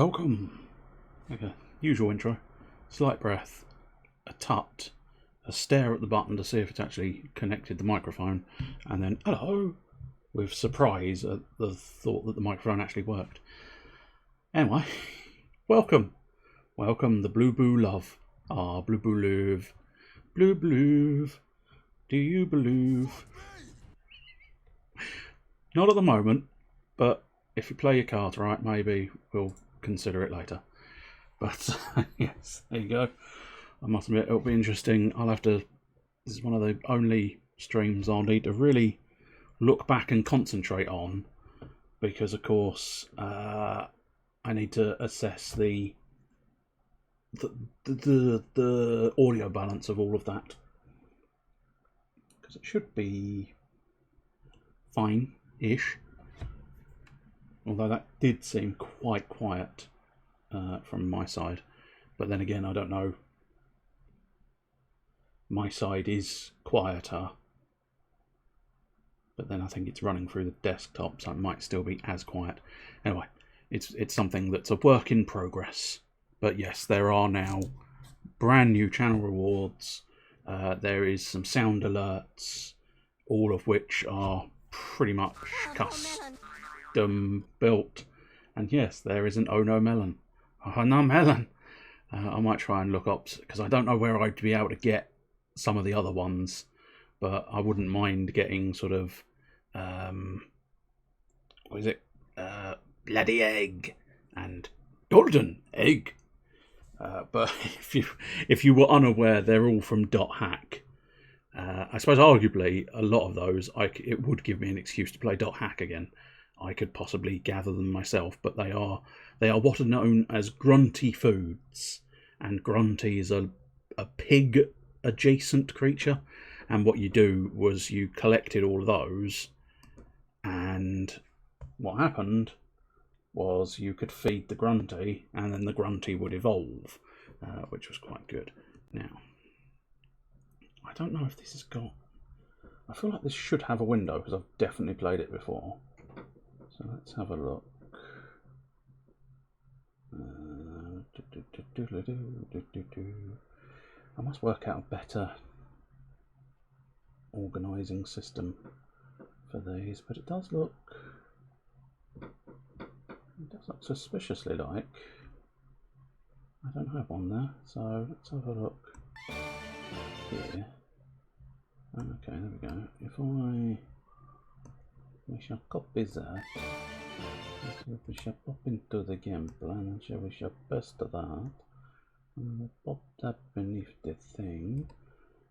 Welcome. Okay, usual intro. Slight breath, a tut, a stare at the button to see if it's actually connected the microphone, and then hello, with surprise at the thought that the microphone actually worked. Anyway, welcome. Welcome, the Blue Boo Love. Ah, Blue Boo Love. Blue Bluve. Do you believe? Not at the moment, but if you play your cards right, maybe we'll consider it later. But yes, there you go. I must admit, it'll be interesting. I'll have to. This is one of the only streams I'll need to really look back and concentrate on, because of course I need to assess the audio balance of all of that, because it should be fine-ish. Although that did seem quite quiet from my side. But then again, I don't know. My side is quieter. But then I think it's running through the desktop, so it might still be as quiet. Anyway, it's something that's a work in progress. But yes, there are now brand new channel rewards. There is some sound alerts, all of which are pretty much custom built. And yes, there is an Oh No Melon. Oh No Melon! I might try and look up, because I don't know where I'd be able to get some of the other ones, but I wouldn't mind getting sort of, what is it? Bloody Egg and Golden Egg. But if you were unaware, they're all from .hack. I suppose arguably a lot of those, it would give me an excuse to play .hack again. I could possibly gather them myself, but they are what are known as grunty foods, and grunty is a pig adjacent creature. And what you do was you collected all of those, and what happened was you could feed the grunty, and then the grunty would evolve, which was quite good. Now, I don't know if this has got. I feel like this should have a window, because I've definitely played it before. So let's have a look. I must work out a better organising system for these, but it does look suspiciously like I don't have one there. So let's have a look here. Okay, there we go. If we shall copy that. We shall pop into the game plan, and we shall paste that, and we'll pop that beneath the thing,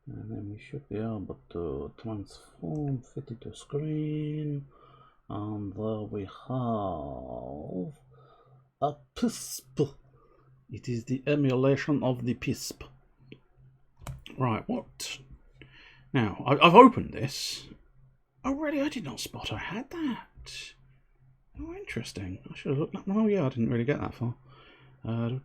and then we should be able to transform, fit it to screen, and there we have a PISP. It is the emulation of the PISP. Right, what? Now, I've opened this. Oh, really? I did not spot I had that. Oh, interesting. I should have looked up. Oh, yeah, I didn't really get that far. Can't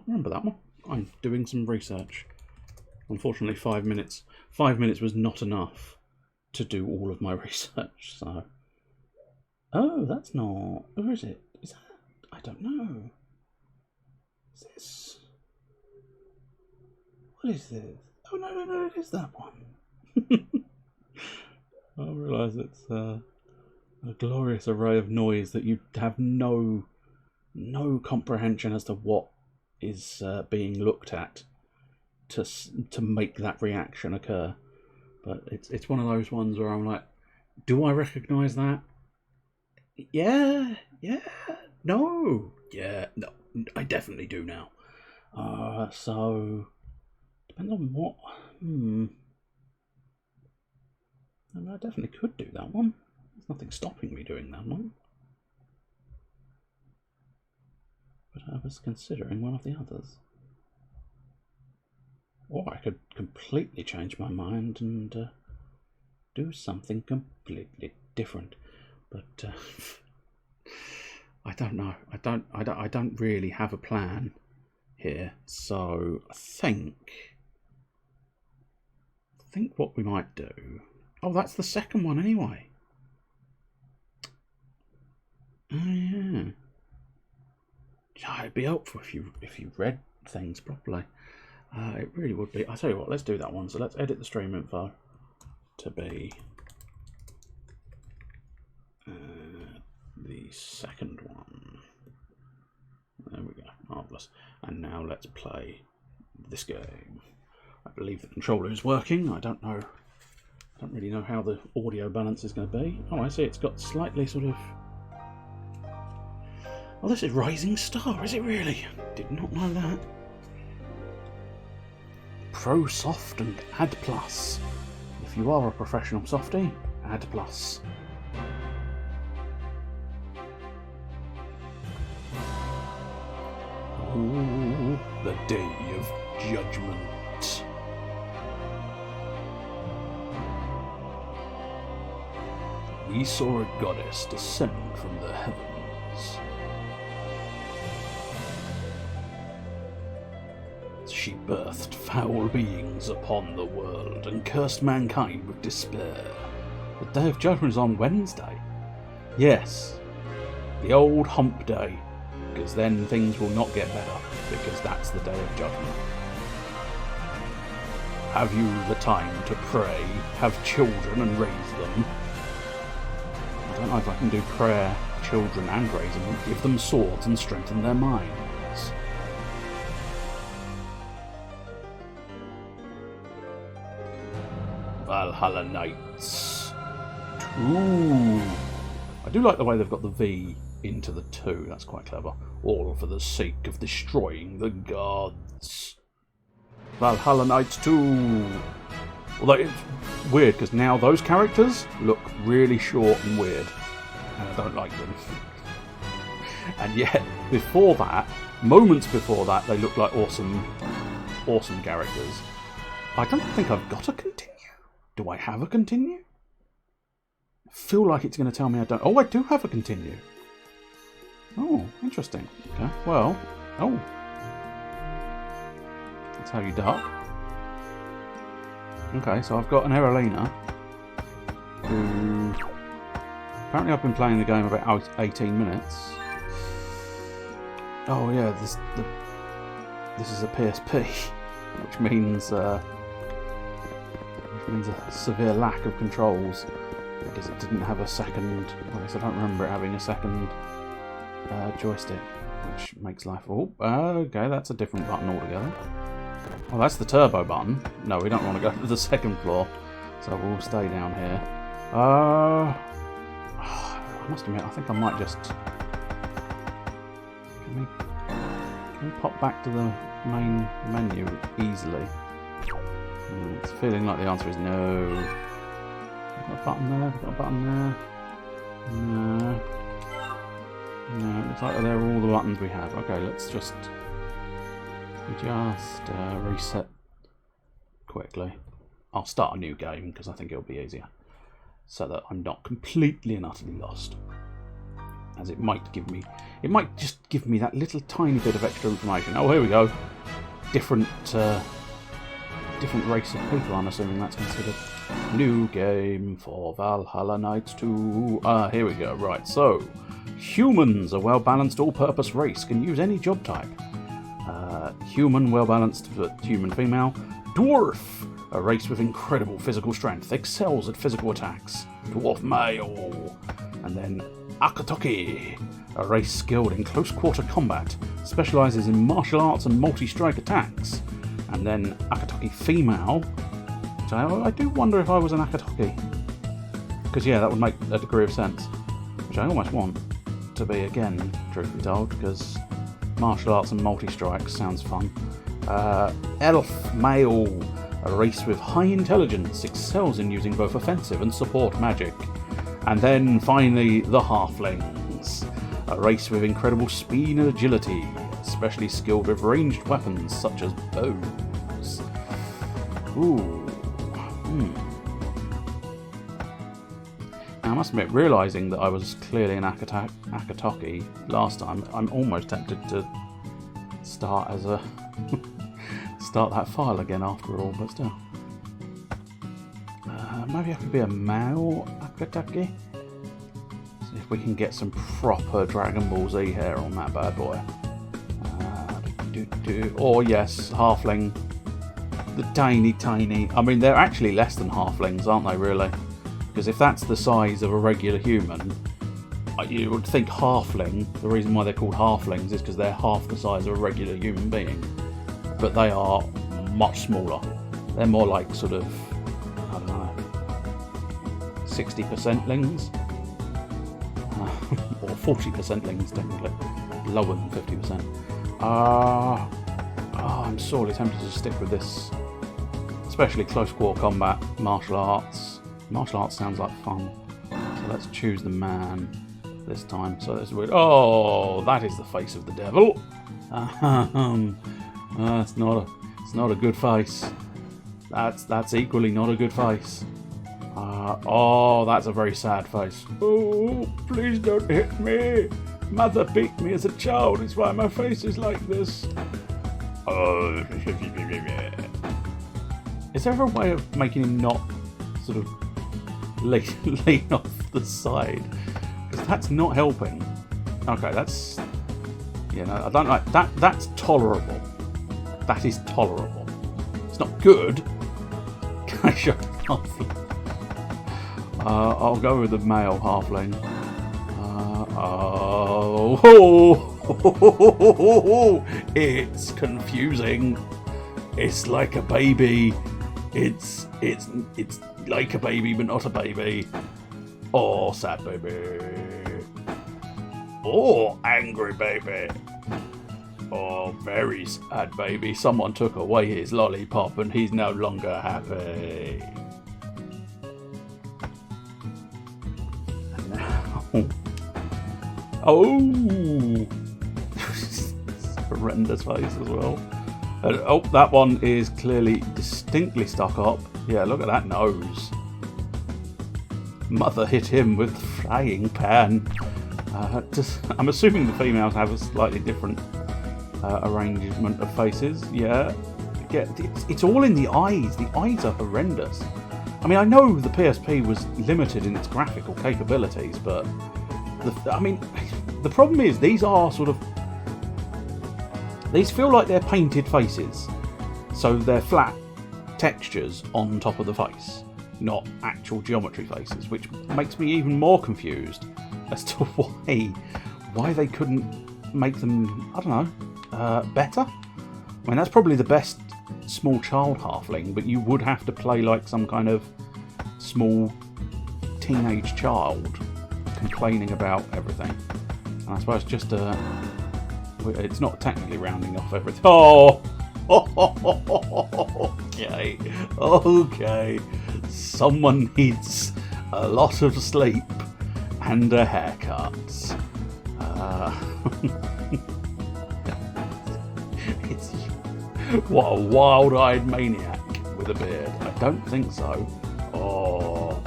remember that one. I'm doing some research. Unfortunately, 5 minutes. 5 minutes was not enough to do all of my research, so. Oh, that's not. Where is it? Is that? I don't know. Is this? What is this? Oh, no, it is that one. I realise it's a glorious array of noise that you have no comprehension as to what is being looked at to make that reaction occur. But it's one of those ones where I'm like, do I recognise that? Yeah, no, I definitely do now. So depends on what. I definitely could do that one. There's nothing stopping me doing that one. But I was considering one of the others. Or I could completely change my mind and do something completely different. But I don't know. I don't really have a plan here. So I think what we might do Oh, that's the second one anyway. Oh, yeah. It'd be helpful if you read things properly. It really would be. I'll tell you what, let's do that one. So let's edit the stream info to be the second one. There we go, marvellous. And now let's play this game. I believe the controller is working. I don't really know how the audio balance is going to be. Oh, I see, it's got slightly sort of... Oh, this is Rising Star, is it really? Did not know that. Pro Soft and Ad Plus. If you are a professional softie, Ad Plus. Oh, the Day of Judgment. We saw a goddess descend from the heavens. She birthed foul beings upon the world and cursed mankind with despair. The Day of Judgment is on Wednesday. Yes, the old hump day, because then things will not get better, because that's the Day of Judgment. Have you the time to pray, have children and raise them? I don't know if I can do prayer, children and raise them, give them swords and strengthen their minds. Valhalla Knights 2. I do like the way they've got the V into the 2, that's quite clever. All for the sake of destroying the gods. Valhalla Knights 2. Although it's weird, because now those characters look really short and weird. And I don't like them. And yet, before that, moments before that, they look like awesome characters. I don't think I've got a continue. Do I have a continue? I feel like it's going to tell me I don't. Oh, I do have a continue. Oh, interesting. Okay, well. Oh. That's how you duck. Okay, so I've got an Erelina who... Apparently I've been playing the game about 18 minutes. Oh yeah, this is a PSP, which means a severe lack of controls because it didn't have a second. I guess I don't remember it having a second joystick, which makes life. Oh, okay, that's a different button altogether. Oh, that's the turbo button. No, we don't want to go to the second floor, so we'll stay down here. I must admit, I think I might just. Can we pop back to the main menu easily? It's feeling like the answer is no. Got a button there, got a button there. No. No, it looks like they're all the buttons we have. Okay, let's just reset quickly. I'll start a new game because I think it'll be easier. So that I'm not completely and utterly lost. As it might just give me that little tiny bit of extra information. Oh, here we go. Different race of people, I'm assuming that's considered. New game for Valhalla Knights 2. Here we go. Right, so humans, a well-balanced all-purpose race, can use any job type. Human, well-balanced, human female. Dwarf, a race with incredible physical strength, excels at physical attacks. Dwarf male. And then Akatoki, a race skilled in close-quarter combat, specialises in martial arts and multi-strike attacks. And then Akatoki female. So I do wonder if I was an Akatoki. Because yeah, that would make a degree of sense. Which I almost want to be again, truth be told, because martial arts and multi-strikes sounds fun. Elf male, a race with high intelligence, excels in using both offensive and support magic. And then finally, the halflings, a race with incredible speed and agility, especially skilled with ranged weapons such as bows. Ooh. Now, I must admit, realising that I was clearly an Akatoki last time, I'm almost tempted to start as a start that file again after all, but still. Maybe I could be a male Akatake. See if we can get some proper Dragon Ball Z hair on that bad boy. Or yes, halfling. The tiny. I mean, they're actually less than halflings, aren't they, really? Because if that's the size of a regular human, you would think halfling, the reason why they're called halflings is because they're half the size of a regular human being. But they are much smaller. They're more like sort of, I don't know, 60% lings? Or 40% lings, technically. Lower than 50%. I'm sorely tempted to stick with this. Especially close quarter combat, martial arts. Martial arts sounds like fun. So let's choose the man this time. So that's weird. Oh, that is the face of the devil. It's not a good face. That's equally not a good face. Oh, that's a very sad face. Oh, please don't hit me. Mother beat me as a child. It's why my face is like this. Oh. Is there a way of making him not sort of lean off the side? Because that's not helping. Okay, that's... Yeah, no, I don't like that. That's tolerable. That is tolerable. It's not good. Can I show halfling? I'll go with the male halfling. It's confusing. It's like a baby. It's like a baby, but not a baby. Oh, sad baby. Oh, angry baby. Oh, very sad baby. Someone took away his lollipop and he's no longer happy. And now... Oh! Horrendous face as well. Oh, that one is clearly distinctly stuck up. Yeah, look at that nose. Mother hit him with the frying pan. I'm assuming the females have a slightly different arrangement of faces. Yeah, it's all in the eyes. The eyes are horrendous. I mean, I know the PSP was limited in its graphical capabilities, but the problem is these are sort of... These feel like they're painted faces, so they're flat textures on top of the face, not actual geometry faces, which makes me even more confused as to why they couldn't make them, I don't know, better. I mean, that's probably the best small child halfling, but you would have to play like some kind of small teenage child complaining about everything. And I suppose just it's not technically rounding off everything. Oh! Okay. Someone needs a lot of sleep and a haircut. What a wild-eyed maniac with a beard. I don't think so. Oh,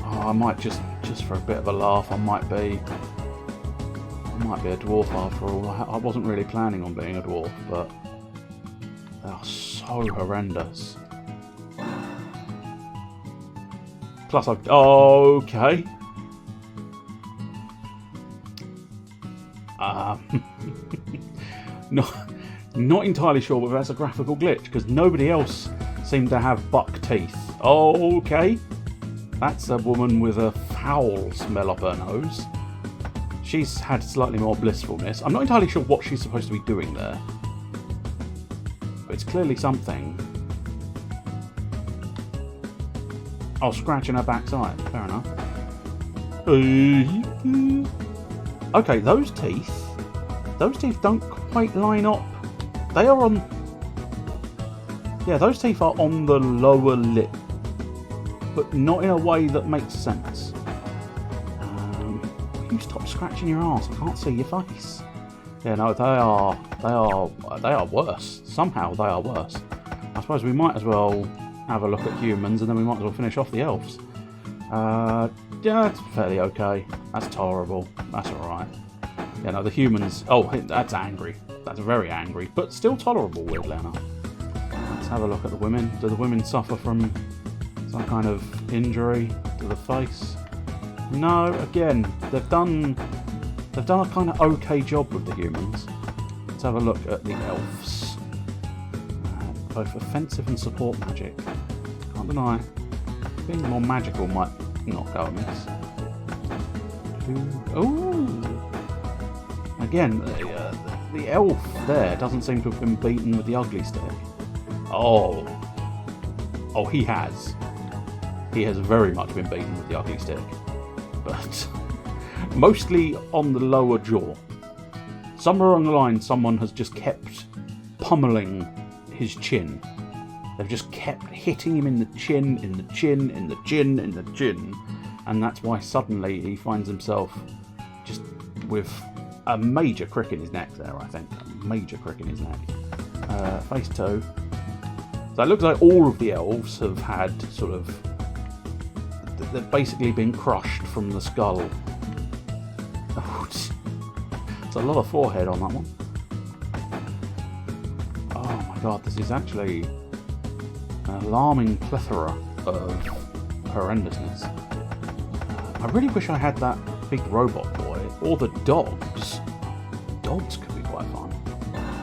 I might just for a bit of a laugh, I might be a dwarf after all. I wasn't really planning on being a dwarf, but they are so horrendous. Plus, okay. Not entirely sure whether that's a graphical glitch, because nobody else seemed to have buck teeth. Okay. That's a woman with a foul smell up her nose. She's had slightly more blissfulness. I'm not entirely sure what she's supposed to be doing there, but it's clearly something. Oh, scratching her backside. Fair enough. Okay, those teeth don't quite line up. They are on... Yeah, those teeth are on the lower lip, but not in a way that makes sense. Will you stop scratching your ass? I can't see your face. Yeah, no, they are worse. Somehow they are worse. I suppose we might as well have a look at humans, and then we might as well finish off the elves. Yeah, that's fairly okay. That's tolerable. That's alright. Yeah, no, the humans... Oh, that's angry. That's very angry, but still tolerable, weirdly enough. That's have a look at the women. Do the women suffer from some kind of injury to the face? No, again, they've done a kind of okay job with the humans. Let's have a look at the elves. Both offensive and support magic. Can't deny, being more magical might not go amiss. Ooh! Again, the elf there doesn't seem to have been beaten with the ugly stick. Oh, he has. He has very much been beaten with the ugly stick. But mostly on the lower jaw. Somewhere along the line, someone has just kept pummeling his chin. They've just kept hitting him in the chin, in the chin, in the chin, in the chin. And that's why suddenly he finds himself just with a major crick in his neck there, I think. A major crick in his neck. Phase 2. So it looks like all of the elves have had sort of... They've basically been crushed from the skull. Oh, it's a lot of forehead on that one. Oh my god, this is actually an alarming plethora of horrendousness. I really wish I had that big robot boy, or the dogs. Dogs could be quite fun.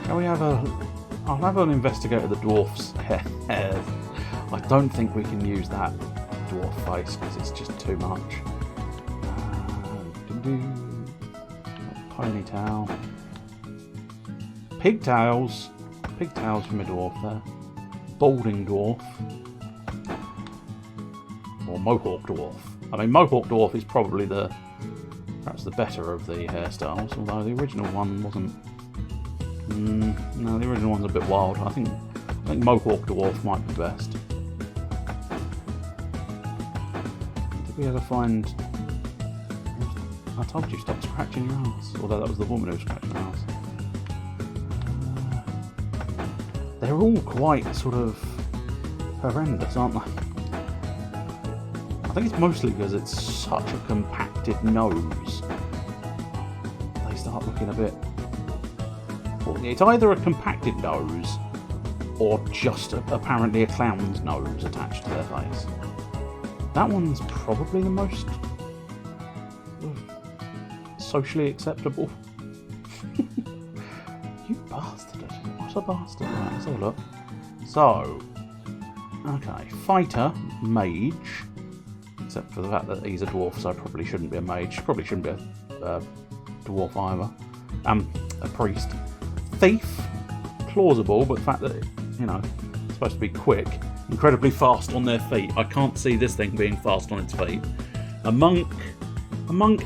Shall we have I'll have an investigate of the dwarf's hair. I don't think we can use that dwarf face because it's just too much. Ponytail. Pigtails. Pigtails from a dwarf there. Balding dwarf. Or mohawk dwarf. I mean, mohawk dwarf is probably perhaps the better of the hairstyles, although the original one wasn't. No, the original one's a bit wild. I think mohawk dwarf might be best. Did we ever find? I told you stop scratching your ass. Although that was the woman who was scratching her ass. They're all quite sort of horrendous, aren't they? I think it's mostly because it's such a compacted nose. They start looking a bit... Well, it's either a compacted nose or just apparently a clown's nose attached to their face. That one's probably the most socially acceptable. You bastard. What a bastard. Right, let's have a look. So, okay, fighter, mage. Except for the fact that he's a dwarf, so probably shouldn't be a mage. Probably shouldn't be a dwarf either. A priest. Thief, plausible, but the fact that it's supposed to be quick, incredibly fast on their feet. I can't see this thing being fast on its feet. A monk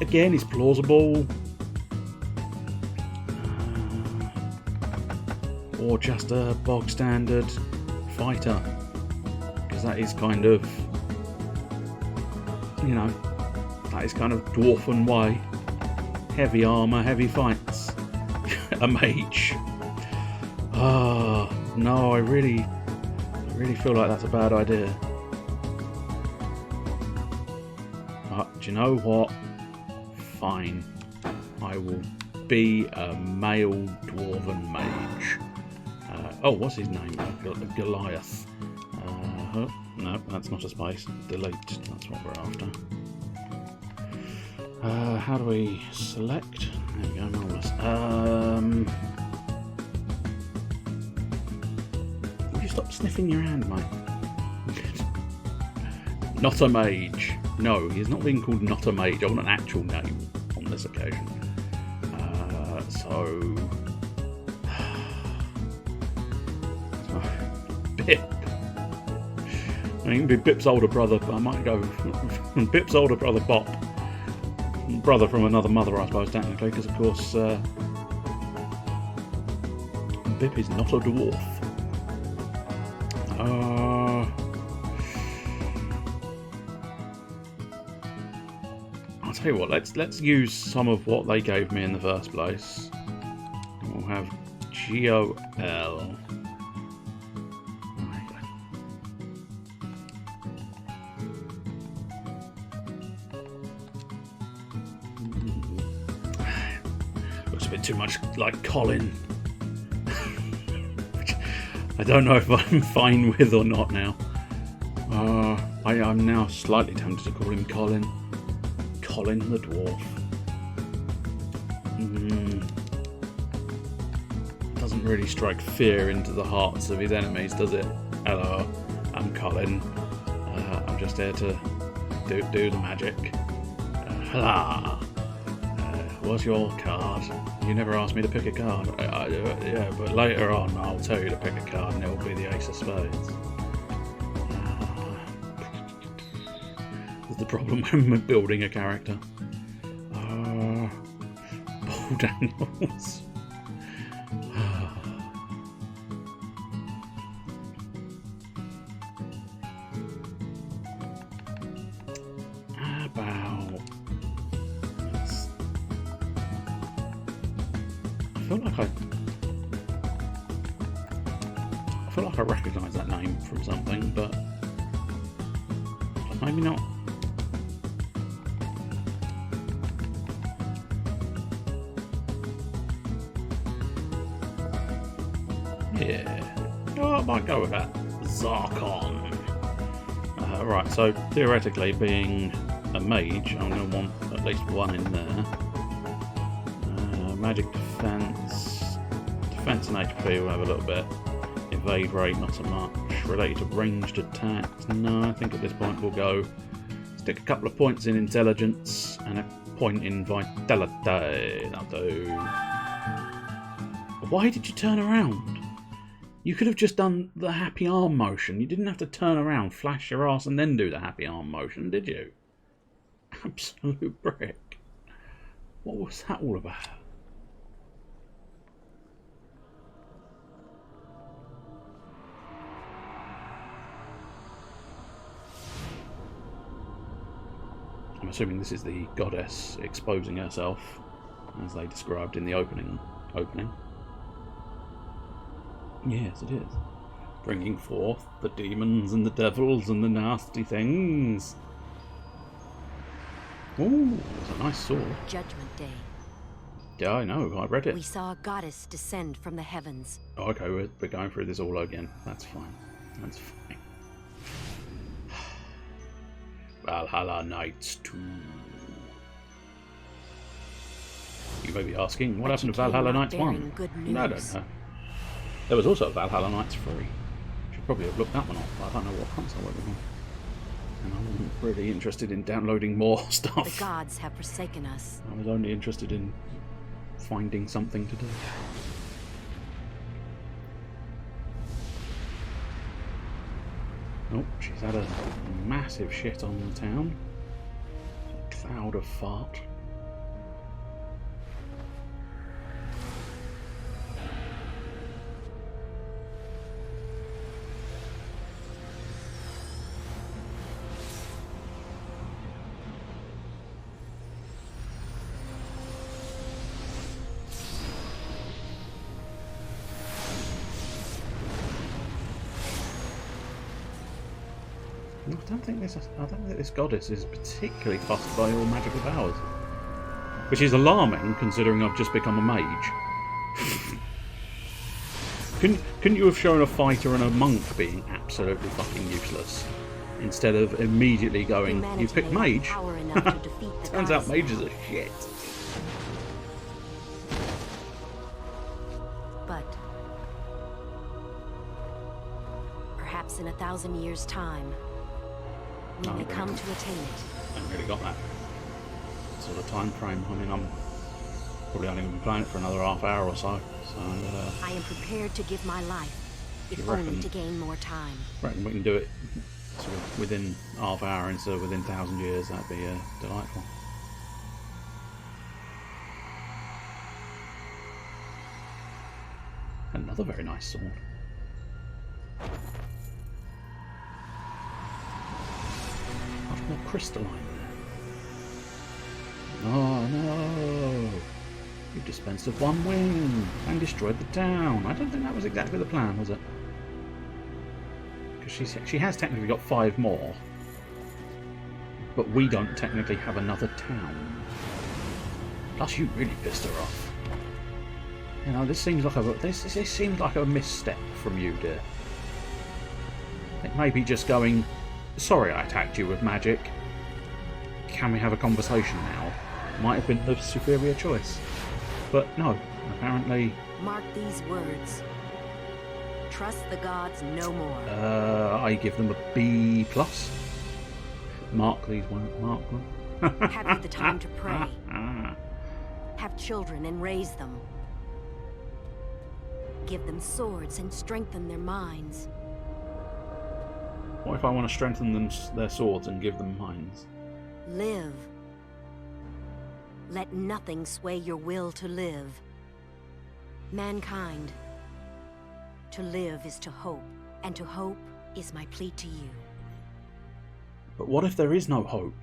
again is plausible. Or just a bog standard fighter, because that is kind of. That is kind of dwarfen way. Heavy armour, heavy fights. A mage. No, I really feel like that's a bad idea. But do you know what? Fine. I will be a male dwarven mage. What's his name? Goliath. No, that's not a space. Delete. That's what we're after. How do we select? There we go, marvellous. Will you stop sniffing your hand, mate? Not a mage. No, he's not being called not a mage. I want an actual name on this occasion. Bip. I mean, it can be Bip's older brother, but I might go Bip's older brother, Bop. Brother from another mother, I suppose, technically, because of course Bip is not a dwarf. I'll tell you what. Let's use some of what they gave me in the first place. We'll have GOL. Looks a bit too much like Colin. I don't know if I'm fine with or not now. I'm now slightly tempted to call him Colin. Colin the dwarf. Doesn't really strike fear into the hearts of his enemies, does it? Hello, I'm Colin. I'm just here to do the magic. Hello. What's your card? You never asked me to pick a card. Yeah, but later on I'll tell you to pick a card and it'll be the Ace of Spades. That's the problem when building a character. Paul Daniels. I feel like I recognise that name from something, but maybe not. Yeah. Oh, I might go with that. Zarkon. Right, so theoretically, being a mage, I'm going to want at least one in there. Magic defense. Defense and HP will have a little bit. Evade rate, not so much. Related to ranged attacks. No, I think at this point we'll go stick a couple of points in intelligence and a point in vitality. That'll do. Why did you turn around? You could have just done the happy arm motion. You didn't have to turn around, flash your ass, and then do the happy arm motion, did you? Absolute brick. What was that all about? I'm assuming this is the goddess exposing herself, as they described in the opening. Yes, it is. Bringing forth the demons and the devils and the nasty things. Ooh, that's a nice sword. Judgment Day. Yeah, I know. I read it. We saw a goddess descend from the heavens. Oh, okay, we're going through this all again. That's fine. That's fine. Valhalla Nights 2. You may be asking, what happened to Valhalla Nights 1? No, I don't know. There was also Valhalla Nights 3. Should probably have looked that one up, but I don't know what console it was on. And I wasn't really interested in downloading more stuff. The gods have forsaken us. I was only interested in finding something to do. Oh, she's had a massive shit on the town. A cloud of fart. I don't think this goddess is particularly fussed by your magical powers. Which is alarming, considering I've just become a mage. Couldn't you have shown a fighter and a monk being absolutely fucking useless? Instead of immediately going, you picked mage? Turns out mages are shit. But perhaps in 1,000 years' time, we may come to attain it. I haven't really got that sort of time frame. I mean, I'm probably only going to be playing it for another half hour or so. I am prepared to give my life, if only to gain more time. Reckon we can do it sort of within half hour instead of within 1,000 years. That'd be delightful. Another very nice sword. Much more crystalline there. Oh no! You dispensed of one wing and destroyed the town. I don't think that was exactly the plan, was it? Because she has technically got 5 more, but we don't technically have another town. Plus, you really pissed her off. You know, this seems like a misstep from you, dear. It may be just going, sorry I attacked you with magic. Can we have a conversation now? Might have been the superior choice. But no, apparently... Mark these words. Trust the gods no more. I give them a B+. Mark these words, mark them. Have you the time to pray? Have children and raise them. Give them swords and strengthen their minds. What if I want to strengthen their swords and give them minds? Live. Let nothing sway your will to live. Mankind. To live is to hope, and to hope is my plea to you. But what if there is no hope?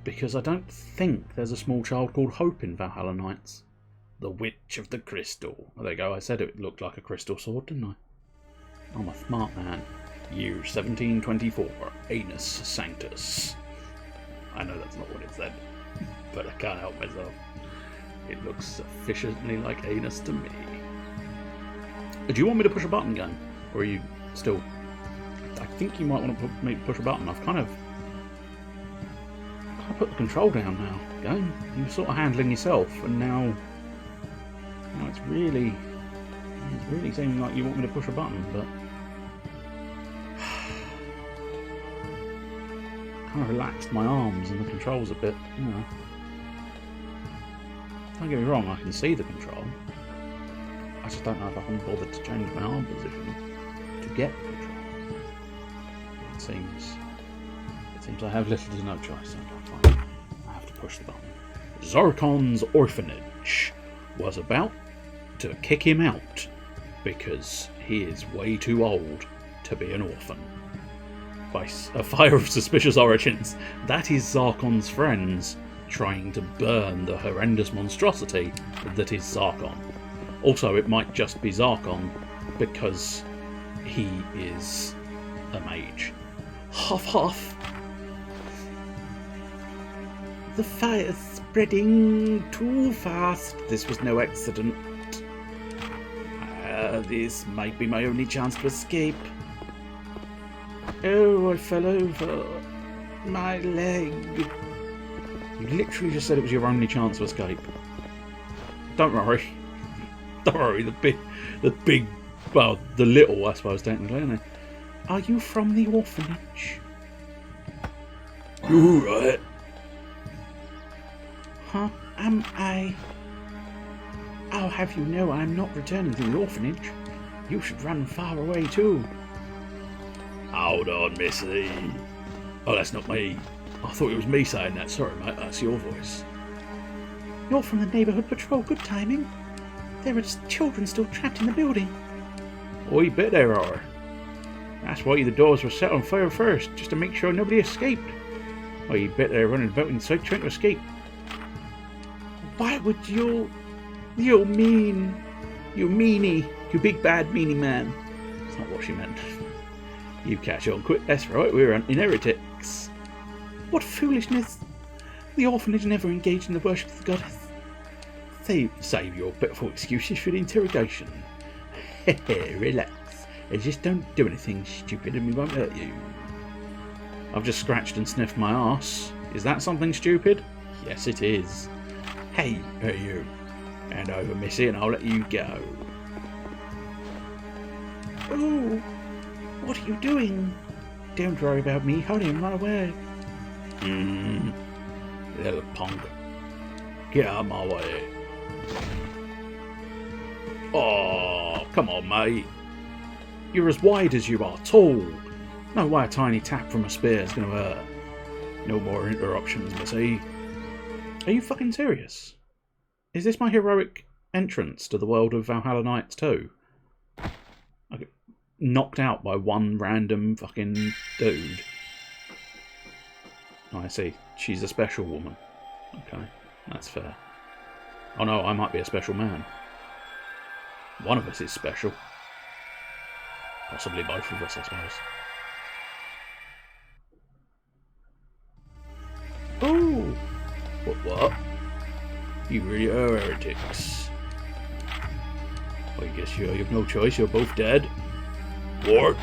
Because I don't think there's a small child called Hope in Valhalla Nights. The Witch of the Crystal. Oh, there you go, I said it looked like a crystal sword, didn't I? I'm a smart man. Year 1724, Anus Sanctus. I know that's not what it said, but I can't help myself. It looks sufficiently like anus to me. Do you want me to push a button, game? Or are you still... I think you might want to push a button. I've kind of put the control down now, game. You're sort of handling yourself, and now it's really seeming like you want me to push a button, but... kind of relaxed my arms and the controls a bit, you know. Don't get me wrong, I can see the control. I just don't know if I can bother to change my arm position to get the control. It seems I have little to no choice. Okay, fine. I have to push the button. Zarkon's orphanage was about to kick him out because he is way too old to be an orphan. By a fire of suspicious origins, that is Zarkon's friends trying to burn the horrendous monstrosity that is Zarkon. Also, it might just be Zarkon because he is a mage. Huff huff. The fire's spreading too fast. This was no accident. This might be my only chance to escape. Oh, I fell over. My leg. You literally just said it was your only chance to escape. Don't worry. Don't worry, the little, I suppose, technically, isn't it? Are you from the orphanage? You right. Huh? Am I? I'll have you know I'm not returning to the orphanage. You should run far away too. Hold on, Missy. Oh, that's not me. I thought it was me saying that. Sorry, mate, that's your voice. You're from the neighbourhood patrol. Good timing. There are children still trapped in the building. Oh, you bet there are. That's why the doors were set on fire first, just to make sure nobody escaped. Oh, you bet they're running about inside trying to escape. Why would you meanie, you big bad meanie man. That's not what she meant. You catch on quick, that's right, we're heretics. What foolishness! The orphanage never engaged in the worship of the goddess. Save your pitiful excuses for the interrogation. Relax. Just don't do anything stupid and we won't hurt you. I've just scratched and sniffed my arse. Is that something stupid? Yes, it is. Hey, you. Hand over, Missy, and I'll let you go. Oh, what are you doing? Don't worry about me. Hurry and run away. Little punk. Get out of my way. Oh, come on, mate. You're as wide as you are tall. No way a tiny tap from a spear is going to hurt. No more interruptions, Missy. Are you fucking serious? Is this my heroic entrance to the world of Valhalla Nights 2? I get knocked out by one random fucking dude. Oh, I see. She's a special woman. Okay, that's fair. Oh no, I might be a special man. One of us is special. Possibly both of us, I suppose. Oh! What? You really are heretics. I guess you have no choice. You're both dead. What?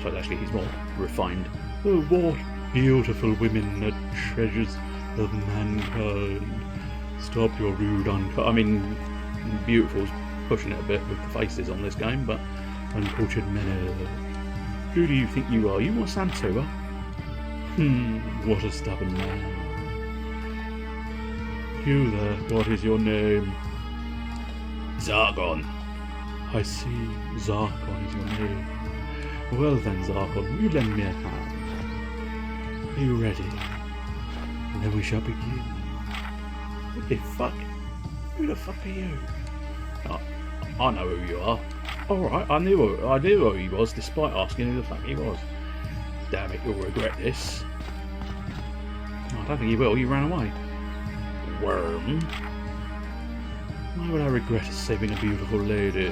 So actually, he's more refined. Oh, what beautiful women are treasures of mankind. Stop your rude I mean, beautiful's pushing it a bit with the faces on this game, but uncultured men. Who do you think you are? You want Santua? What a stubborn man. You there, what is your name? Zargon. I see, Zargon is your name. Well then, Zargon, will you lend me a hand? Are you ready? And then we shall begin. What the fuck? Who the fuck are you? I know who you are. Alright, I knew who he was, despite asking who the fuck he was. Damn it, you'll regret this. Oh, I don't think you will, you ran away. Worm. Why would I regret saving a beautiful lady?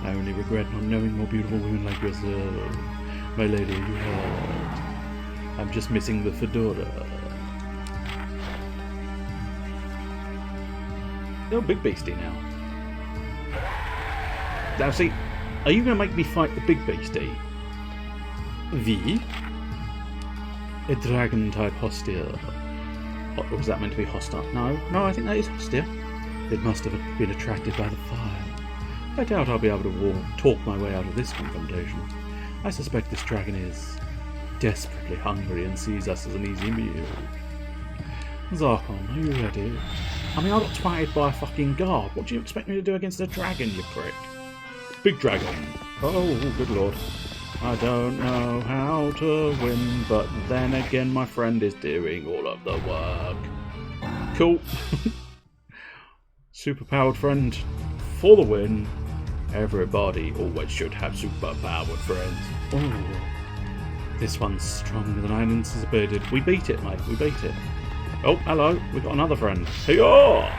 I only regret not knowing more beautiful women like yourself. My lady, you heard. I'm just missing the fedora. You're a big beastie now. Now see, are you going to make me fight the big beastie? V? A dragon type hostile. Or was that meant to be hostile? No, I think that is hostile. It must have been attracted by the fire. I doubt I'll be able to talk my way out of this confrontation. I suspect this dragon is desperately hungry and sees us as an easy meal. Zarkon, are you ready? I mean, I got twatted by a fucking guard. What do you expect me to do against a dragon, you prick? Big dragon. Oh, good lord. I don't know how to win, but then again, my friend is doing all of the work. Cool. Superpowered friend for the win. Everybody always should have superpowered friends. Oh, this one's stronger than I anticipated. We beat it, mate. We beat it. Oh, hello. We've got another friend. Hey-oh!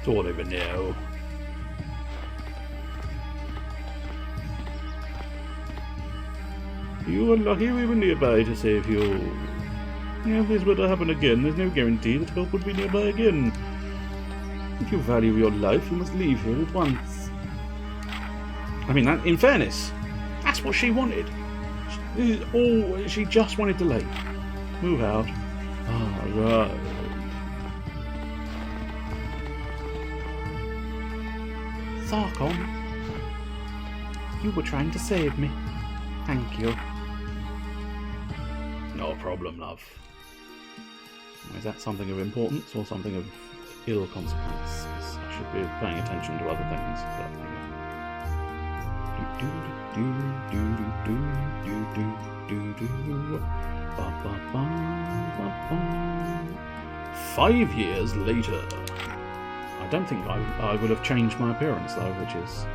Don't even know. You are lucky we were nearby to save you. If this were to happen again, there's no guarantee that help would be nearby again. If you value your life, you must leave here at once. I mean, that, in fairness, that's what she wanted. She just wanted to leave. Move out. Ah, right. Zarkon, you were trying to save me. Thank you. No problem, love. Is that something of importance or something of ill consequence? I should be paying attention to other things. But 5 years later. I don't think I would have changed my appearance, though, which is...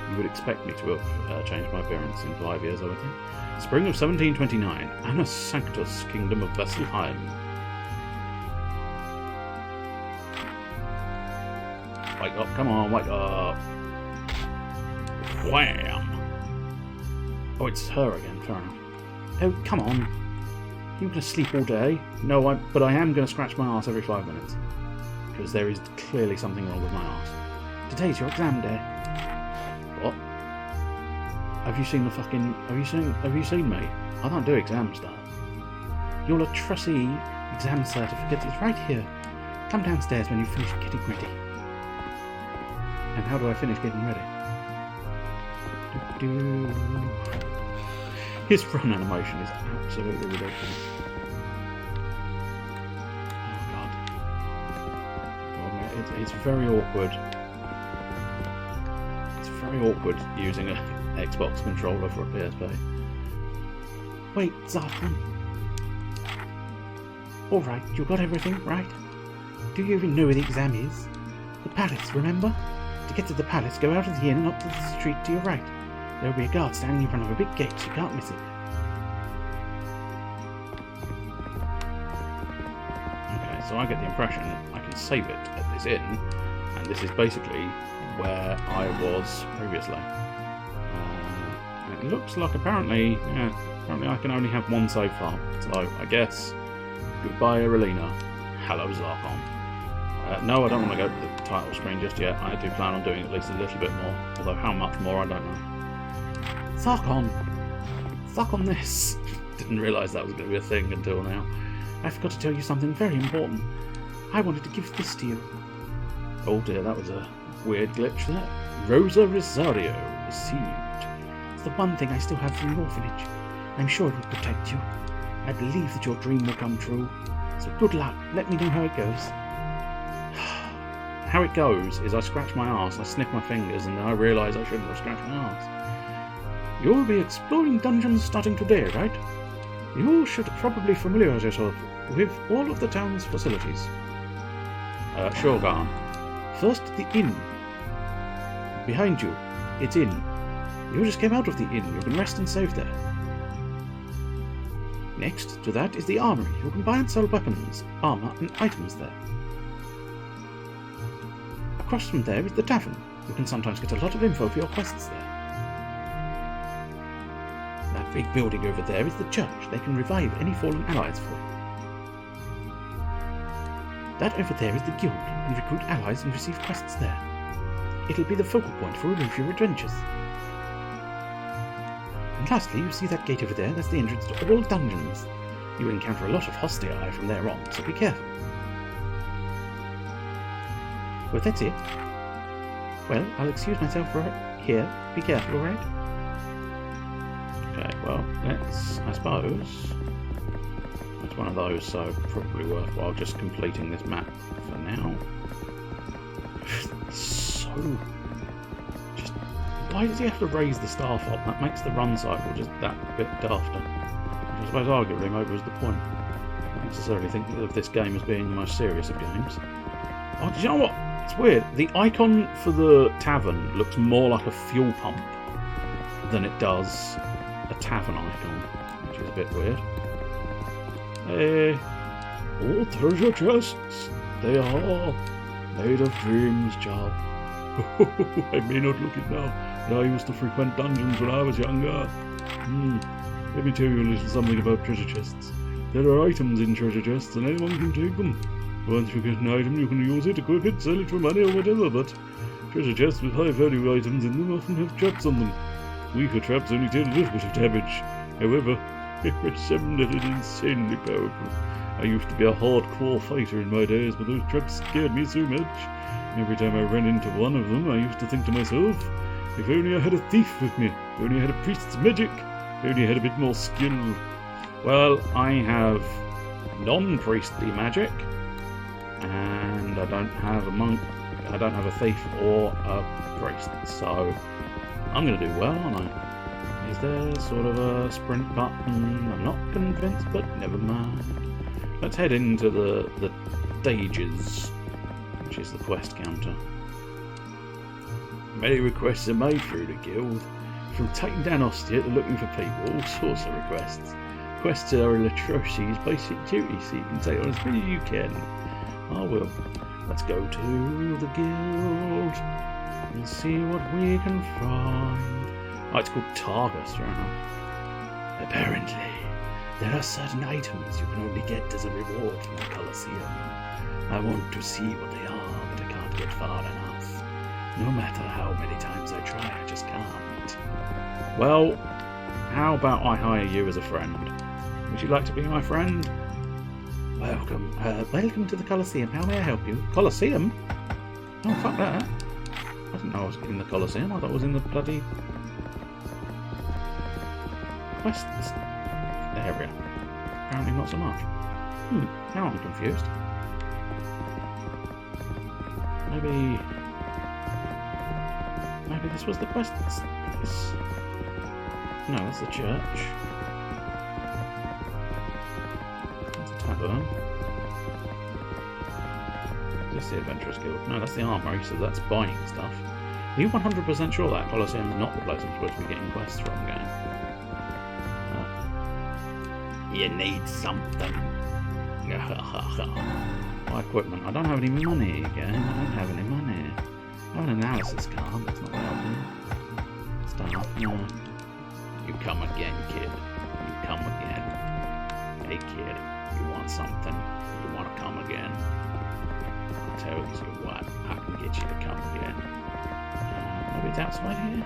You would expect me to have changed my appearance in 5 years, I would think. Spring of 1729. Anna Sanctus, Kingdom of Vesselheim. Wake up, come on, wake up. Wham! Oh, it's her again, fair enough. Oh, come on. You going to sleep all day? No, but I am going to scratch my arse every 5 minutes. Because there is clearly something wrong with my arse. Today's your exam day. What? Have you seen the fucking... Have you seen me? I don't do exams, though. Your Latrusy exam certificate is right here. Come downstairs when you finish getting ready. And how do I finish getting ready? His run animation is absolutely ridiculous. It's very awkward. It's very awkward using an Xbox controller for a PSP. Wait, Zarkon. Alright, you got everything, right? Do you even know where the exam is? The palace, remember? To get to the palace, go out of the inn and up to the street to your right. There will be a guard standing in front of a big gate, so you can't miss it. Okay, so I get the impression I can save it at this inn, and this is basically where I was previously. looks like apparently I can only have one so far. So I guess goodbye Arelina. Hello Zarkon. No, I don't want to go to the title screen just yet. I do plan on doing at least a little bit more. Although how much more, I don't know. Zarkon! Zarkon this! Didn't realise that was going to be a thing until now. I forgot to tell you something very important. I wanted to give this to you. Oh dear, that was a weird glitch there. Rosa Rosario received. It's the one thing I still have from the orphanage. I'm sure it will protect you. I believe that your dream will come true. So good luck. Let me know how it goes. How it goes is I scratch my arse, I sniff my fingers, and then I realise I shouldn't have scratched my arse. You'll be exploring dungeons starting today, right? You should probably familiarise yourself with all of the town's facilities. Sure, Garn. First, the inn. Behind you, it's inn. You just came out of the inn. You can rest and save there. Next to that is the armory. You can buy and sell weapons, armour, and items there. Across from there is the tavern. You can sometimes get a lot of info for your quests there. That big building over there is the church. They can revive any fallen allies for you. That over there is the guild. You can recruit allies and receive quests there. It'll be the focal point for all of your adventures. And lastly, you see that gate over there? That's the entrance to all dungeons. You will encounter a lot of hostility from there on, so be careful. Well, that's it. Well, I'll excuse myself right here. Be careful, alright? Okay, well, let's, I suppose... It's one of those, so probably worthwhile just completing this map for now. So... Just... Why does he have to raise the staff up? That makes the run cycle just that bit dafter. I suppose arguably maybe was the point. I don't necessarily think of this game as being the most serious of games. Oh, do you know what? It's weird. The icon for the tavern looks more like a fuel pump than it does a tavern icon, which is a bit weird. All treasure chests. They are made of dreams, child. I may not look it now, but I used to frequent dungeons when I was younger. Let me tell you a little something about treasure chests. There are items in treasure chests, and anyone can take them. Once you get an item, you can use it, equip it, sell it for money or whatever, but treasure chests with high-value items in them often have traps on them. Weaker traps only take a little bit of damage. However, some that is insanely powerful. I used to be a hardcore fighter in my days, but those traps scared me so much. Every time I ran into one of them, I used to think to myself, if only I had a thief with me, if only I had a priest's magic, if only I had a bit more skill. Well, I have non-priestly magic, and I don't have a monk, I don't have a thief or a priest, so I'm going to do well, aren't I? Is there sort of a sprint button? I'm not convinced, but never mind. Let's head into the stages, which is the quest counter. Many requests are made through the guild, from taking down hostility to looking for people, all sorts of requests. Quests are Latroci's basic duty, so you can take on as many as you can. I will. Let's go to the guild and see what we can find. Oh, it's called Targus, right now. Apparently, there are certain items you can only get as a reward from the Colosseum. I want to see what they are, but I can't get far enough. No matter how many times I try, I just can't. Well, how about I hire you as a friend? Would you like to be my friend? Welcome. Welcome to the Colosseum. How may I help you? Colosseum? Oh, fuck that. I didn't know I was in the Colosseum. I thought I was in the bloody quests area. Apparently not so much. Now I'm confused. Maybe this was the quests. No, that's the church. That's a tavern. Is this the Adventurers Guild? No, that's the armory, so that's buying stuff. Are you 100% sure that Colosseum is not the place I'm supposed to be getting quests from, game? You need something. My equipment. I don't have any money again. I don't have any money. I have an analysis card. That's not helping. Start. No. You come again, kid. You come again. Hey, kid. You want something? You want to come again? I tell you what, I can get you to come again. Maybe it's outside here?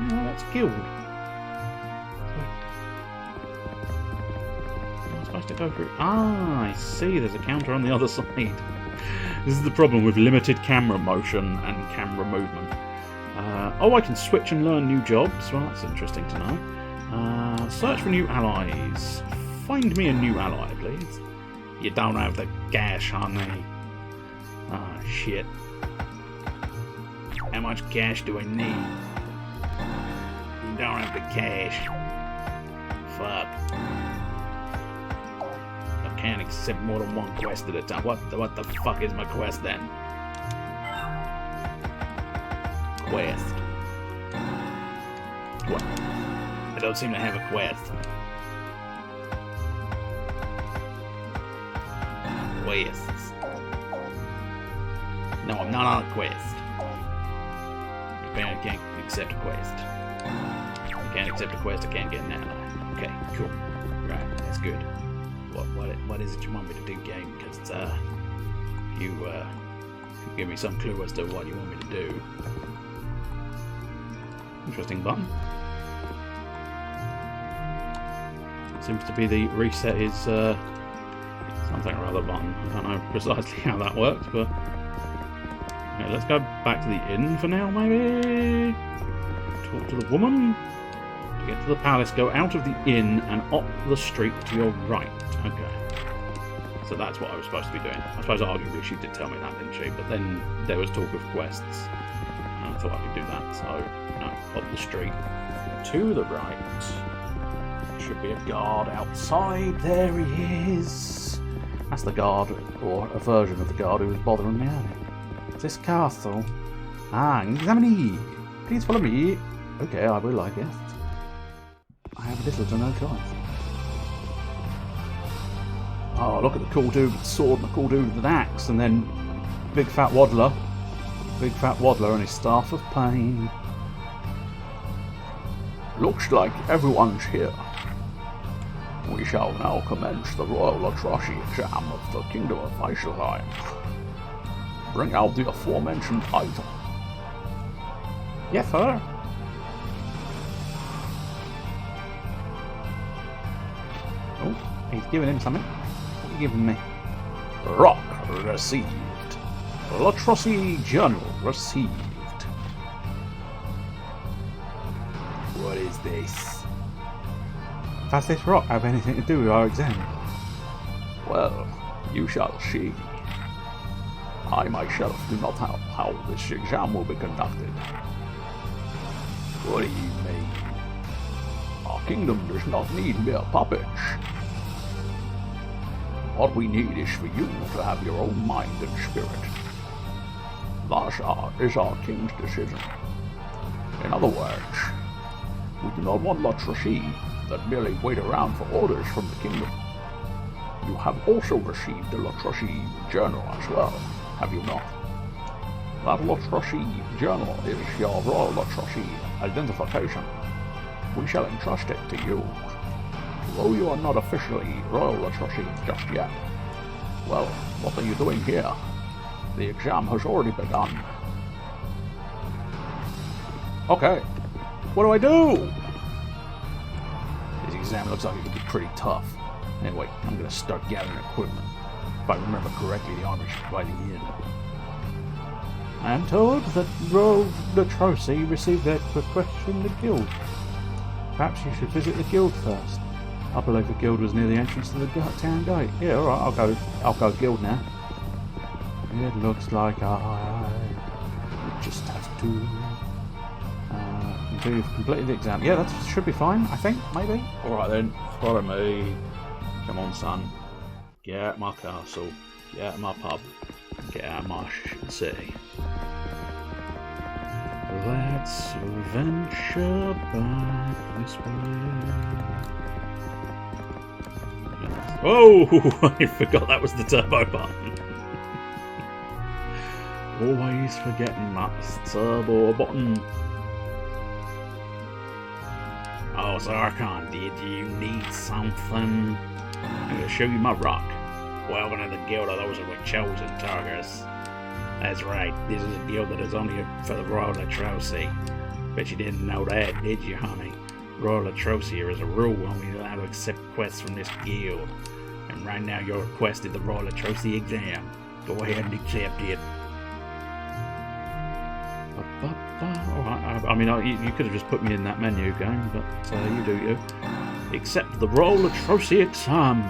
No, that's guild. I'm supposed to go through. Ah, I see. There's a counter on the other side. This is the problem with limited camera motion and camera movement. Oh, I can switch and learn new jobs. Well, that's interesting to know. Search for new allies. Find me a new ally, please. You don't have the cash, honey. Ah, shit. How much cash do I need? You don't have the cash. Fuck. I can't accept more than one quest at a time. What the fuck is my quest then? Quest. What? I don't seem to have a quest. Quests. No, I'm not on a quest. Apparently I can't accept a quest. I can't accept a quest, I can't get an ally. Okay, cool. Right, that's good. What is it you want me to do, game? Because you give me some clue as to what you want me to do. Interesting button. Seems to be the reset is something or other button. I don't know precisely how that works, but okay, let's go back to the inn for now, maybe. Talk to the woman. To get to the palace, go out of the inn and up the street to your right. Okay. So that's what I was supposed to be doing. I suppose arguably she did tell me that, didn't she? But then there was talk of quests. And I thought I could do that. So, no, up the street to the right. Should be a guard outside. There he is. That's the guard, or a version of the guard who was bothering me earlier. This castle. Ah, examine. Please follow me. Okay, I will, I guess. I have little to no choice. Oh, look at the cool dude with the sword and the cool dude with an axe, and then big fat waddler. Big fat waddler and his staff of pain. Looks like everyone's here. We shall now commence the royal atrocity exam of the Kingdom of Valhalla. Bring out the aforementioned item. Yes, sir. Oh, he's giving him something. What are you giving me? Rock received. Latrocity Journal received. What is this? Does this rock have anything to do with our exam? Well, you shall see. I myself do not know how this exam will be conducted. What do you mean? Our kingdom does not need mere puppets. What we need is for you to have your own mind and spirit. Thus is our king's decision. In other words, we do not want Latrocity that merely wait around for orders from the kingdom. You have also received the Latrocity Journal as well, have you not? That Latrocity Journal is your Royal Latrocity identification. We shall entrust it to you. Though you are not officially Royal Latrocity just yet. Well, what are you doing here? The exam has already begun. Okay, what do I do? This exam looks like it could be pretty tough. Anyway, I'm going to start gathering equipment. If I remember correctly, the army should be by the inn. I am told that Royal Latrocity received their request from the guild. Perhaps you should visit the guild first. I believe the guild was near the entrance to the town gate. Yeah, alright, I'll go guild now. It looks like I just have to until you've completed the exam. Yeah, that should be fine, I think, maybe. Alright then, follow me. Come on, son. Get out of my castle. Get out of my pub. Get out of my city. Let's venture back this way. Oh, I forgot that was the turbo button. Always forgetting that's turbo button. Oh, so Arcana, did you need something? I'm going to show you my rock. Welcome to the guild of those who were chosen, Targus. That's right, this is a guild that is only for the Royal Atrocity. Bet you didn't know that, did you, honey? Royal Atrocity is a rule only allowed to accept quests from this guild. And right now you're requested the Royal Atrocity exam. Go ahead and accept it. Alright, I mean, you could have just put me in that menu game, but you do you. Accept the Royal Atrocity exam.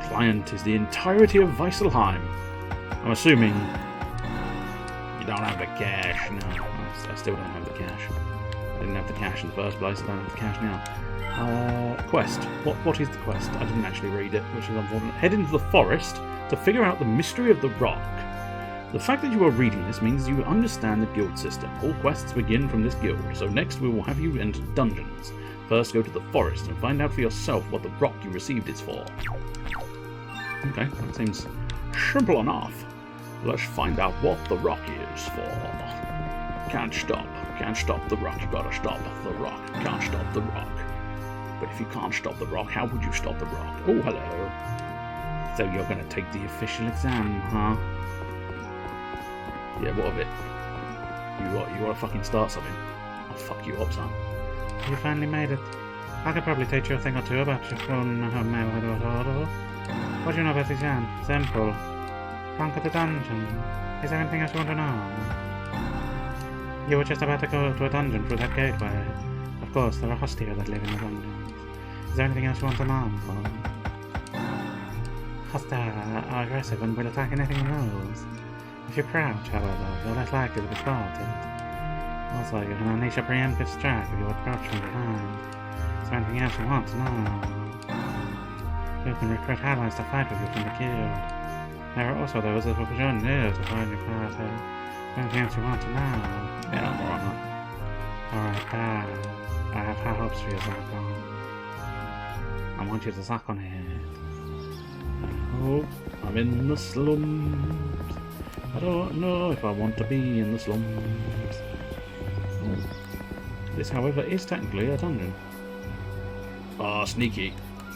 Client is the entirety of Weisselheim. I'm assuming you don't have the cash. No, I still don't have the cash. I didn't have the cash in the first place. I don't have the cash now. Quest. What is the quest? I didn't actually read it, which is unfortunate. Head into the forest to figure out the mystery of the rock. The fact that you are reading this means you understand the guild system. All quests begin from this guild, so next we will have you enter dungeons. First go to the forest and find out for yourself what the rock you received is for. Okay, that seems simple enough. Let's find out what the rock is for. Can't stop the rock, you gotta stop the rock. Can't stop the rock. But if you can't stop the rock, how would you stop the rock? Oh, hello. So you're gonna take the official exam, huh? Yeah, what of it? You wanna fucking start something? I'll fuck you up, son. You finally made it. I could probably teach you a thing or two about your own mail. What do you know about the exam? Simple. Conquer the dungeon. Is there anything else you want to know? You were just about to go to a dungeon through that gateway. Of course, there are hosts here that live in the dungeons. Is there anything else you want to know? Hosts are aggressive and will attack anything that moves. If you crouch, however, you're less likely to be spotted. Also, you can unleash a preemptive strike if you approach from behind. Is there anything else you want to know? You can recruit allies to fight with you from the guild. There are also those that will join you to find your party. Is there anything else you want to know? Yeah, more on that. Alright, bad. I have high hopes for you, Zarkon. I want you to suck on it. Oh, I'm in the slums. I don't know if I want to be in the slums. Oh. This, however, is technically a dungeon. Ah, sneaky.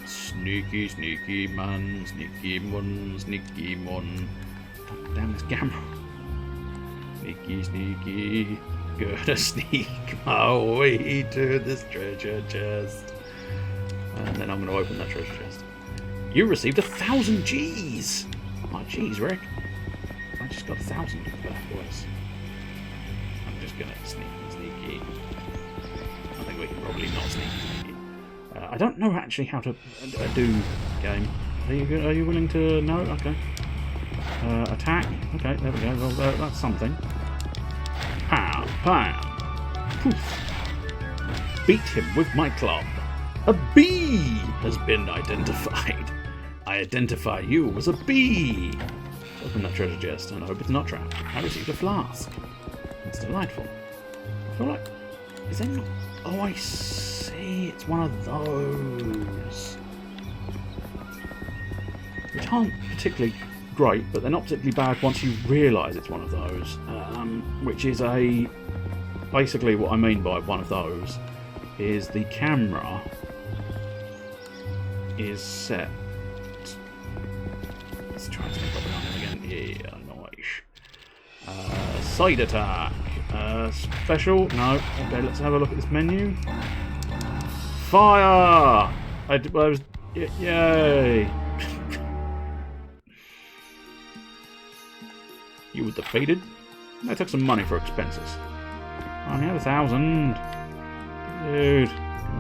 Sneaky, sneaky man, sneaky mon, sneaky mon. God damn this camera. Sneaky, sneaky. Gonna sneak my way to this treasure chest. And then I'm gonna open that treasure chest. You received 1,000 G's! Oh, geez, Rick. I just got 1,000 of that, boys. I'm just gonna sneaky. I think we can probably not sneaky. I don't know actually how to do game. Are you willing to know? Okay. Attack. Okay, there we go. Well, that's something. Pow, pow. Poof. Beat him with my club. A bee has been identified. I identify you as a bee. Open that treasure chest and I hope it's not trapped. I received a flask. That's delightful. I feel like... Is there not... Oh, I see. It's one of those. Which aren't particularly great, but they're not particularly bad once you realise it's one of those. Which is a... Basically what I mean by one of those is the camera is set... Let's try and pop it on again. Yeah, nice. Side attack. Special? No. Okay, let's have a look at this menu. Fire! I was... Yay! You were defeated? I took some money for expenses. I only had 1,000. Dude,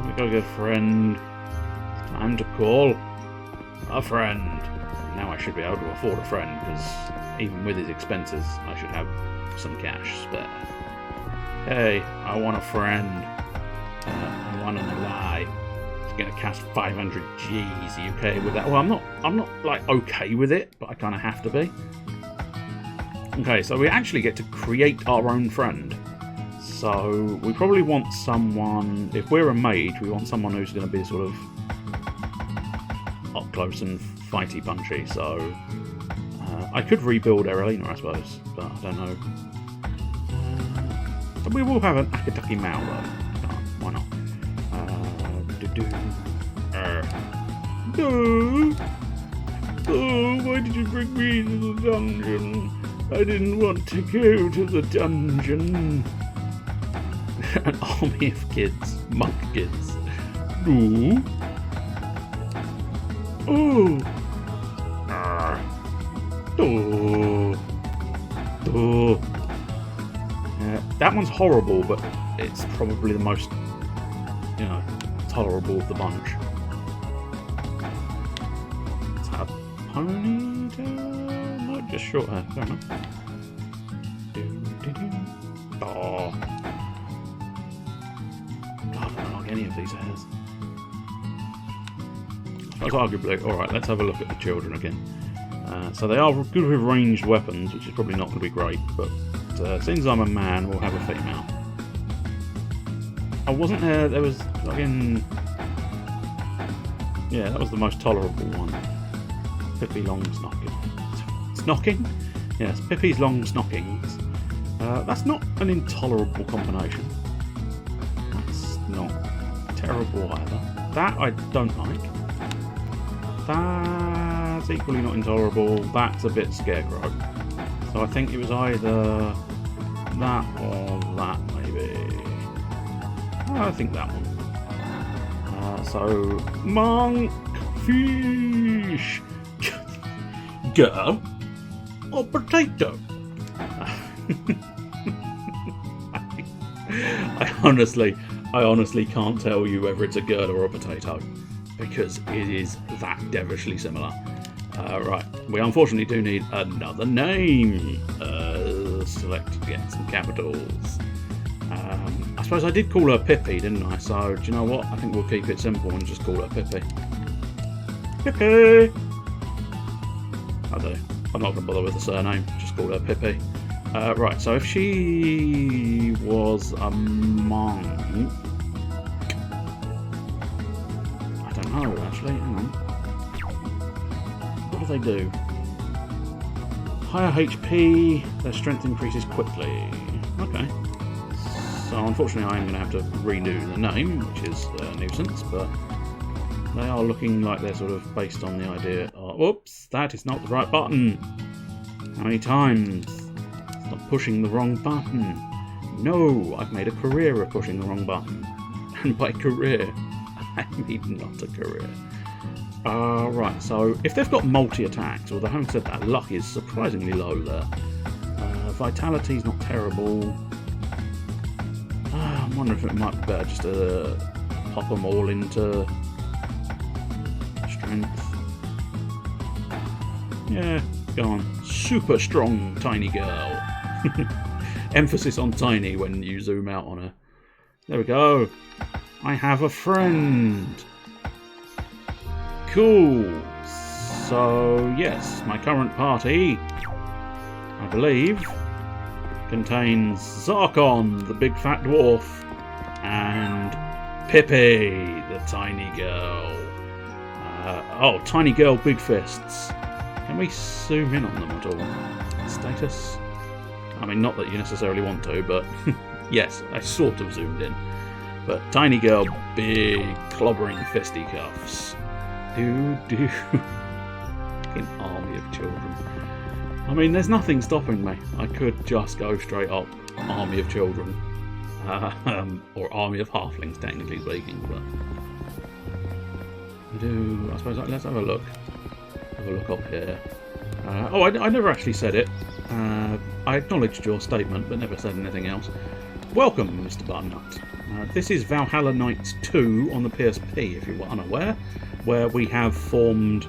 we gotta get a friend. It's time to call a friend. Now I should be able to afford a friend, because even with his expenses, I should have some cash spare. Hey, I want a friend. I want an ally. It's gonna cost 500 G's. Are you okay with that? Well, I'm not like okay with it, but I kind of have to be. Okay, so we actually get to create our own friend. So we probably want someone, if we're a mage, we want someone who's going to be sort of up close and fighty punchy. So I could rebuild Erelina, I suppose, but I don't know. But we will have an Akataki Mao though. No, why not? No. Oh, why did you bring me to the dungeon? I didn't want to go to the dungeon. An army of kids. Monk kids. No. Oh. Oh. Oh. That one's horrible, but it's probably the most, tolerable of the bunch. Is that a ponytail? No, just short hair. Fair enough. Oh. I don't like any of these hairs. That's arguably... Alright, let's have a look at the children again. So they are good with ranged weapons, which is probably not going to be great, but since I'm a man, we'll have a female. I wasn't there was, again... Yeah, that was the most tolerable one. Pippi Long Snocking. Snocking? Yes, Pippi's Long Snockings. That's not an intolerable combination. That's not terrible either. That I don't like. That's equally not intolerable. That's a bit scarecrow. So I think it was either that or that, maybe. I think that one. So, monk fish girl or potato. I honestly can't tell you whether it's a girl or a potato, because it is that devilishly similar. Right, we unfortunately do need another name. Select to get some capitals. I suppose I did call her Pippi, didn't I? So, do you know what? I think we'll keep it simple and just call her Pippi. Pippi! I do. I'm not going to bother with the surname. Just call her Pippi. Right, so if she was a monk... I don't know, actually. Hang on. What do they do? Higher HP, their strength increases quickly. Okay. So unfortunately I am going to have to redo the name, which is a nuisance, but they are looking like they're sort of based on the idea of... Whoops, that is not the right button. How many times? Stop pushing the wrong button. No, I've made a career of pushing the wrong button. And by career, I mean not a career. Right, so if they've got multi-attacks, although having said that, luck is surprisingly low there. Vitality's not terrible. I'm wondering if it might be better just to pop them all into strength. Yeah, go on. Super strong tiny girl. Emphasis on tiny when you zoom out on her. There we go. I have a friend. Cool. So, yes, my current party, I believe, contains Zarkon, the big fat dwarf, and Pippi, the tiny girl. Tiny girl, big fists. Can we zoom in on them at all? Status? I mean, not that you necessarily want to, but yes, I sort of zoomed in. But tiny girl, big clobbering fisticuffs. Do. An army of children. I mean, there's nothing stopping me. I could just go straight up army of children. Or army of halflings, technically speaking, but... I suppose, let's have a look. Have a look up here. I never actually said it. I acknowledged your statement, but never said anything else. Welcome, Mr. Butternut. This is Valhalla Nights 2 on the PSP, if you were unaware, where we have formed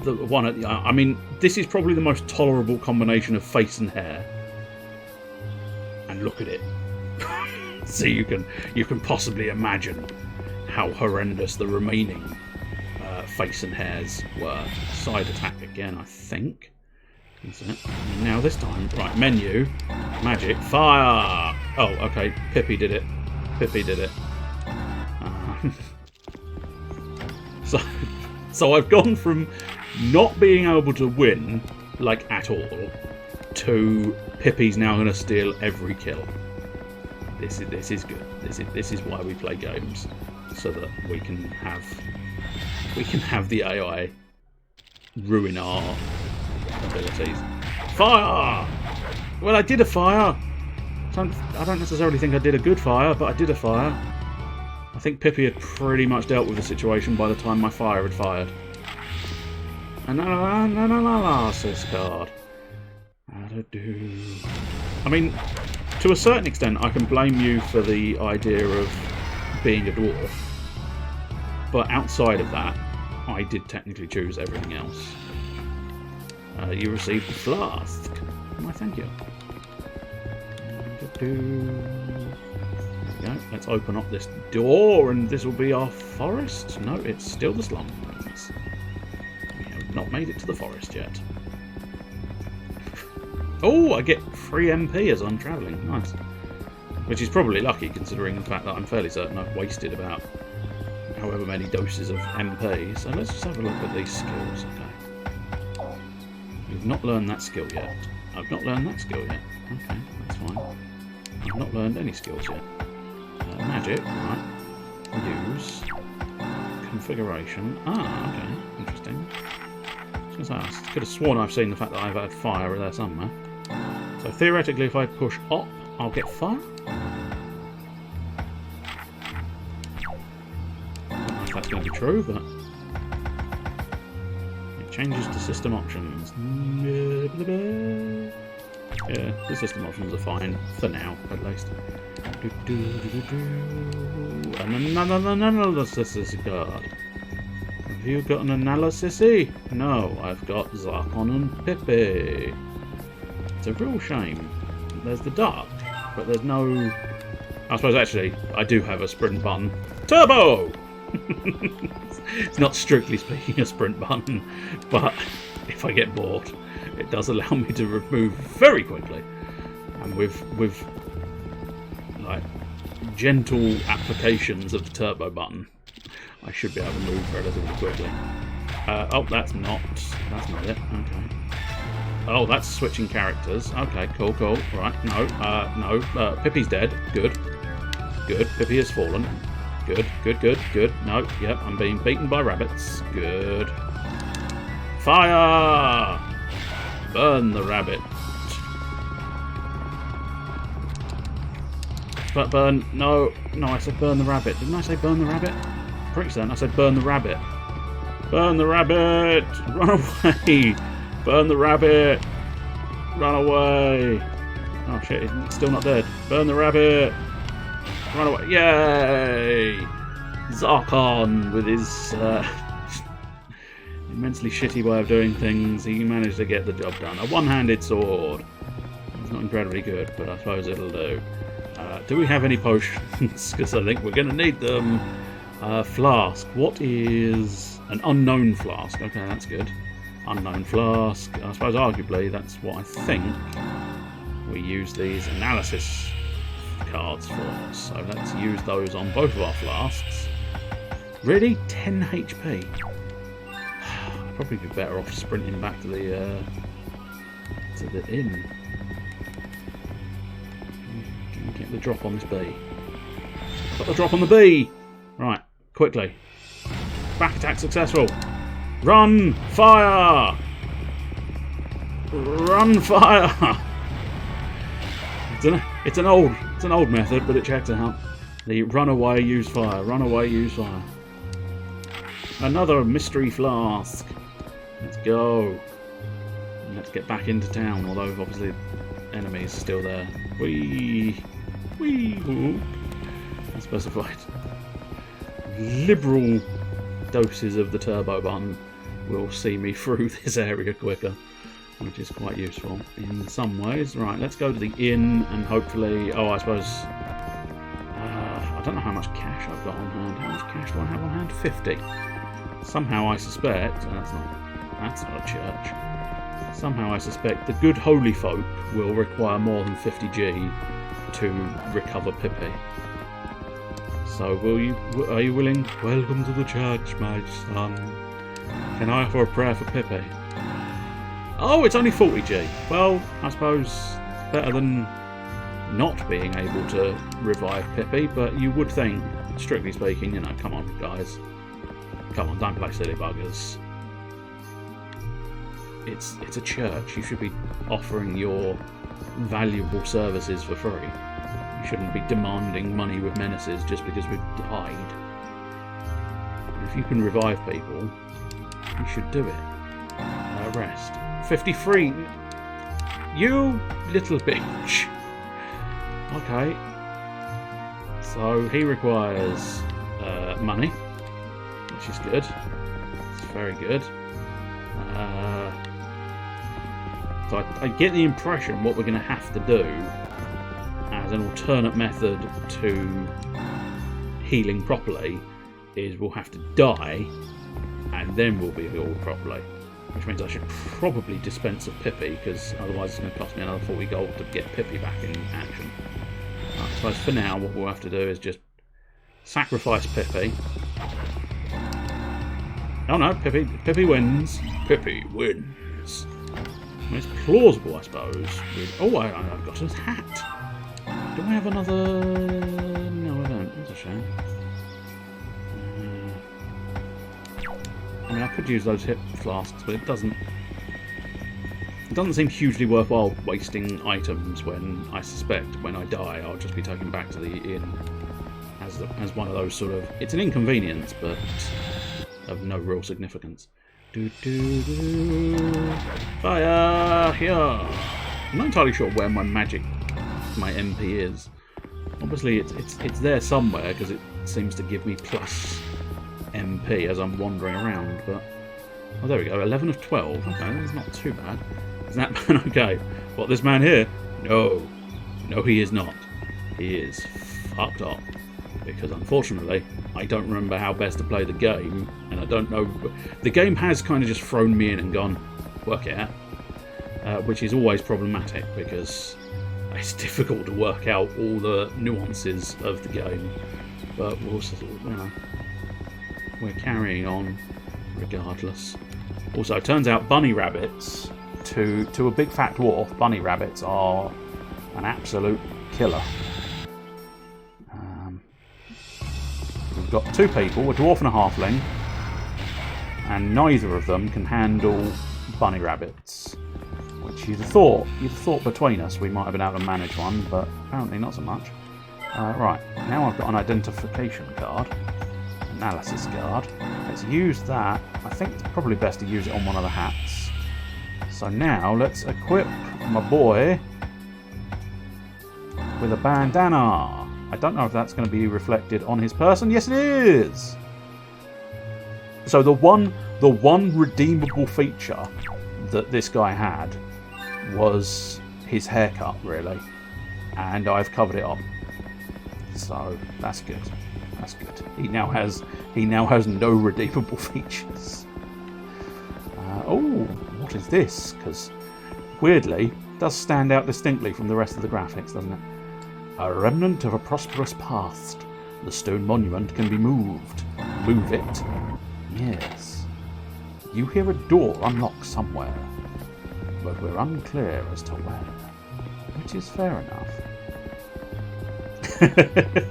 the one. I mean, this is probably the most tolerable combination of face and hair. And look at it. So you can possibly imagine how horrendous the remaining face and hairs were. Side attack again, I think. Now this time, right, menu, magic, fire. Oh, okay, Pippi did it. So I've gone from not being able to win, like at all, to Pippi's now going to steal every kill. This is good. This is why we play games. so that we can have the AI ruin our abilities. Fire! Well, I did a fire. I don't necessarily think I did a good fire, but I did a fire. I think Pippi had pretty much dealt with the situation by the time my fire had fired. An analysis card. I mean, to a certain extent, I can blame you for the idea of being a dwarf. But outside of that, I did technically choose everything else. You received a flask. Why, thank you. There we go. Let's open up this door, and this will be our forest. No, it's still the slums. We have not made it to the forest yet. Oh, I get free MP as I'm travelling. Nice. Which is probably lucky, considering the fact that I'm fairly certain I've wasted about however many doses of MP. So let's just have a look at these skills. Okay. We've not learned that skill yet. I've not learned that skill yet. Okay, that's fine. I've not learned any skills yet. Magic, right. Use. Configuration. Ah, okay. Interesting. I could have sworn I've seen the fact that I've had fire there somewhere. So theoretically, if I push up, I'll get fire? I don't know if that's going to be true, but... it changes to system options. Yeah, the system options are fine, for now, at least. And another analysis card. Have you got an analysis-y? No, I've got Zarkon and Pippi. It's a real shame. There's the dark, but there's no... I suppose actually, I do have a sprint button. Turbo! It's not strictly speaking a sprint button, but if I get bored, it does allow me to move very quickly. And with like gentle applications of the turbo button, I should be able to move relatively quickly. Oh, that's not it. Okay. Oh, that's switching characters. Okay, cool. Right, no. Pippi's dead. Good. Pippi has fallen. Good. No, yep, I'm being beaten by rabbits. Good. Fire! Burn the rabbit. But burn... No, I said burn the rabbit. Didn't I say burn the rabbit? Pretty certain I said burn the rabbit. Burn the rabbit! Run away! Burn the rabbit! Run away! Oh shit, he's still not dead. Burn the rabbit! Run away! Yay! Zarkon with his immensely shitty way of doing things, he managed to get the job done. A one-handed sword. It's not incredibly good, but I suppose it'll do. Do we have any potions? Because I think we're going to need them. Flask. What is an unknown flask? Okay, that's good. Unknown flask. I suppose arguably that's what I think we use these analysis cards for. So let's use those on both of our flasks. Really? 10 HP? I'd probably be better off sprinting back to the inn. Get the drop on this bee. Got the drop on the bee! Right, quickly. Back attack successful. Run! Fire! Run! Fire! It's an old method, but it checks out. The run away, use fire. Run away, use fire. Another mystery flask. Let's go. Let's get back into town, although obviously enemies are still there. Whee! Unspecified. Liberal doses of the turbo button will see me through this area quicker, which is quite useful in some ways. Right, let's go to the inn and hopefully... Oh, I suppose... I don't know how much cash I've got on hand. How much cash do I have on hand? 50. Somehow I suspect... That's not a church. Somehow I suspect the good holy folk will require more than 50G to recover Pippi. So are you willing? Welcome to the church, my son. Can I offer a prayer for Pippi? Oh, it's only 40G. Well, I suppose better than not being able to revive Pippi, but you would think strictly speaking, you know, come on, guys. Come on, don't play silly buggers. It's a church. You should be offering your valuable services for free. You shouldn't be demanding money with menaces just because we've died. If you can revive people, you should do it. Rest. 53. You little bitch. Okay. So he requires money, which is good. It's very good. So I get the impression what we're going to have to do as an alternate method to healing properly is we'll have to die and then we'll be healed properly. Which means I should probably dispense a Pippi, because otherwise it's going to cost me another 40 gold to get Pippi back in action. I suppose for now what we'll have to do is just sacrifice Pippi. Oh no, Pippi wins. Pippi wins. I mean, it's plausible, I suppose. Oh, I've got his hat. Do I have another? No, I don't. That's a shame. I mean, I could use those hip flasks, but it doesn't seem hugely worthwhile wasting items when I suspect when I die I'll just be taken back to the inn as one of those sort of... It's an inconvenience, but of no real significance. Fire! Here! I'm not entirely sure where my MP is. Obviously it's there somewhere because it seems to give me plus MP as I'm wandering around, but... Oh, there we go, 11 of 12. Okay, that's not too bad. Is that man okay? What, this man here? No. No, he is not. He is fucked up. Because, unfortunately, I don't remember how best to play the game, and I don't know... The game has kind of just thrown me in and gone, work it out. Which is always problematic, because it's difficult to work out all the nuances of the game. But we'll, you know... We're carrying on regardless. Also, it turns out bunny rabbits, to a big fat dwarf, bunny rabbits are an absolute killer. We've got two people, a dwarf and a halfling, and neither of them can handle bunny rabbits. Which you'd have thought between us we might have been able to manage one, but apparently not so much. Right, now I've got an identification card. Analysis card. Let's use that. I think it's probably best to use it on one of the hats. So now let's equip my boy with a bandana. I don't know if that's going to be reflected on his person. Yes, it is. So the one redeemable feature that this guy had was his haircut, really, and I've covered it up. So that's good. That's good. He now has no redeemable features. Oh, what is this? Because weirdly, it does stand out distinctly from the rest of the graphics, doesn't it? A remnant of a prosperous past. The stone monument can be moved. Move it. Yes. You hear a door unlock somewhere, but we're unclear as to where. Which is fair enough.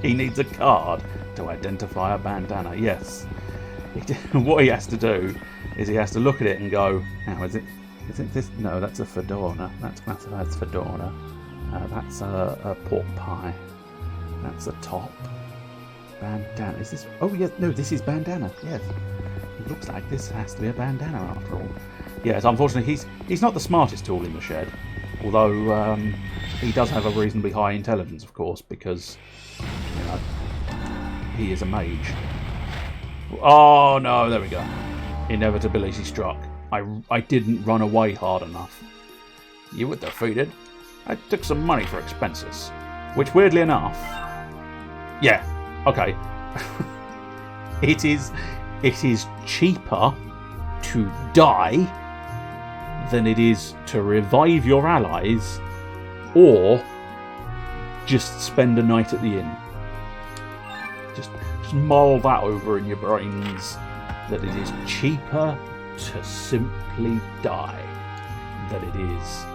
He needs a card to identify a bandana. Yes. What he has to do is he has to look at it and go, now is it this? No, that's a fedora. That's fedora. That's a pork pie. That's a top. Bandana. Is this? Oh yes. No, this is bandana. Yes. It looks like this has to be a bandana after all. Yes. Unfortunately, he's not the smartest tool in the shed. Although he does have a reasonably high intelligence, of course, because you know, he is a mage. Oh no, there we go. Inevitability struck. I didn't run away hard enough. You were defeated. I took some money for expenses. Which, weirdly enough... Yeah, okay. It is cheaper to die than it is to revive your allies or just spend a night at the inn. Just mull that over in your brains, that it is cheaper to simply die than it is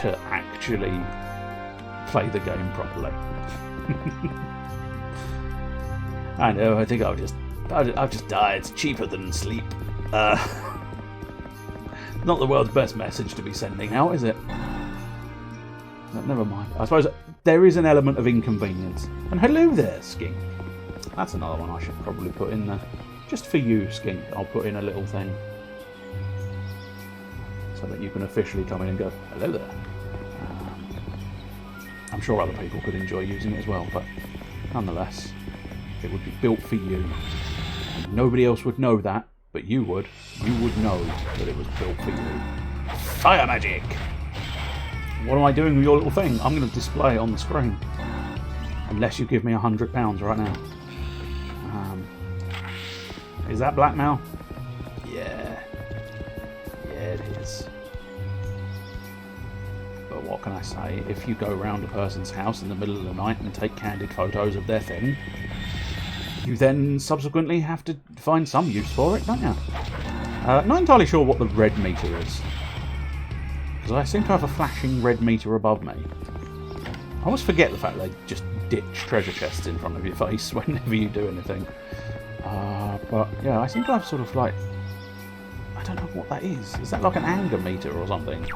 to actually play the game properly. I know. I think I'll just die. It's cheaper than sleep. Not the world's best message to be sending out, is it? But never mind. I suppose there is an element of inconvenience. And hello there, Skink. That's another one I should probably put in there. Just for you, Skink, I'll put in a little thing. So that you can officially come in and go, hello there. I'm sure other people could enjoy using it as well, but nonetheless, it would be built for you. And nobody else would know that, but you would. You would know that it was built for you. Fire magic! What am I doing with your little thing? I'm going to display it on the screen. Unless you give me £100 right now. Is that blackmail? Yeah. Yeah, it is. But what can I say? If you go around a person's house in the middle of the night and take candid photos of their thing, you then subsequently have to find some use for it, don't you? Not entirely sure what the red meter is. Because I seem to have a flashing red meter above me. I always forget the fact they just ditch treasure chests in front of your face whenever you do anything. But yeah, I seem to have sort of like... I don't know what that is. Is that like an anger meter or something?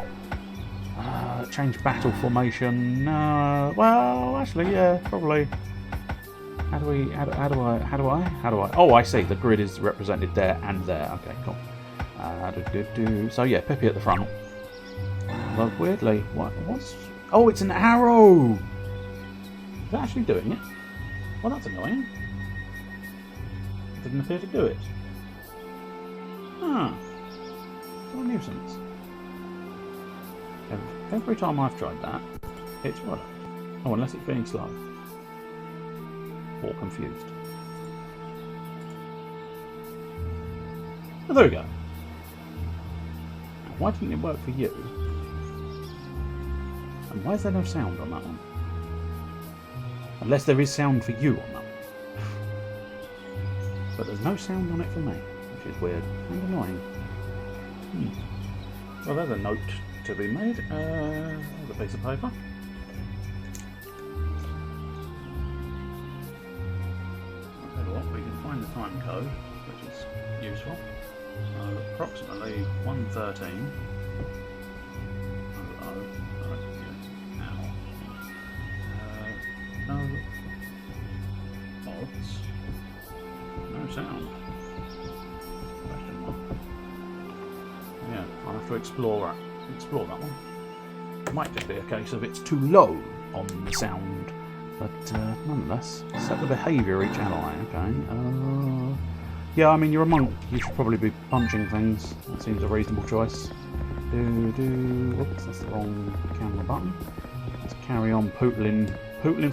Change battle formation. Well, actually, yeah, probably. How do I? Oh, I see. The grid is represented there and there. Okay, cool. So yeah, Pippi at the front. But weirdly, what's? Oh, it's an arrow. Is that actually doing it? Well, that's annoying. It didn't appear to do it. What a nuisance. Every time I've tried that, it's worked. Oh, unless it's being slow. Or confused. Oh, there we go. Why didn't it work for you? And why is there no sound on that one? Unless there is sound for you on that one. But there's no sound on it for me, which is weird and annoying. Well, there's a note to be made. There's a piece of paper. I'll tell you what, we can find the time code, which is useful. So approximately 1:13. No odds. No sound. Question mark. Yeah, I'll have to explore that one. It might just be a case of it's too low on the sound, but nonetheless, set the behaviour each ally. Okay. Yeah, I mean you're a monk. You should probably be punching things. That seems a reasonable choice. Whoops, that's the wrong camera button. Let's carry on pootling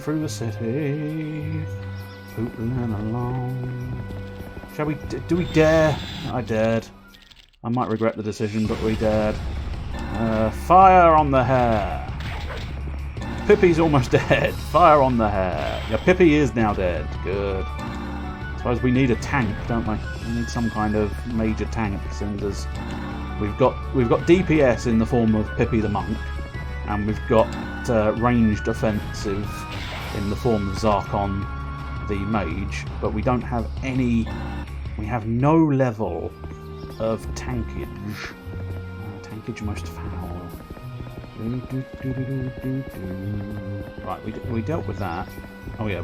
through the city. Pootling along. Shall we? Do we dare? I dared. I might regret the decision, but we dared. Fire on the hair. Pippi's almost dead. Fire on the hair. Yeah, Pippi is now dead. Good. I suppose we need a tank, don't we? We need some kind of major tank, since as we've got DPS in the form of Pippi the monk, and we've got ranged offensive in the form of Zarkon the mage, but we don't have any. We have no level of tankage. Tankage most foul. Right, we dealt with that. Oh yeah,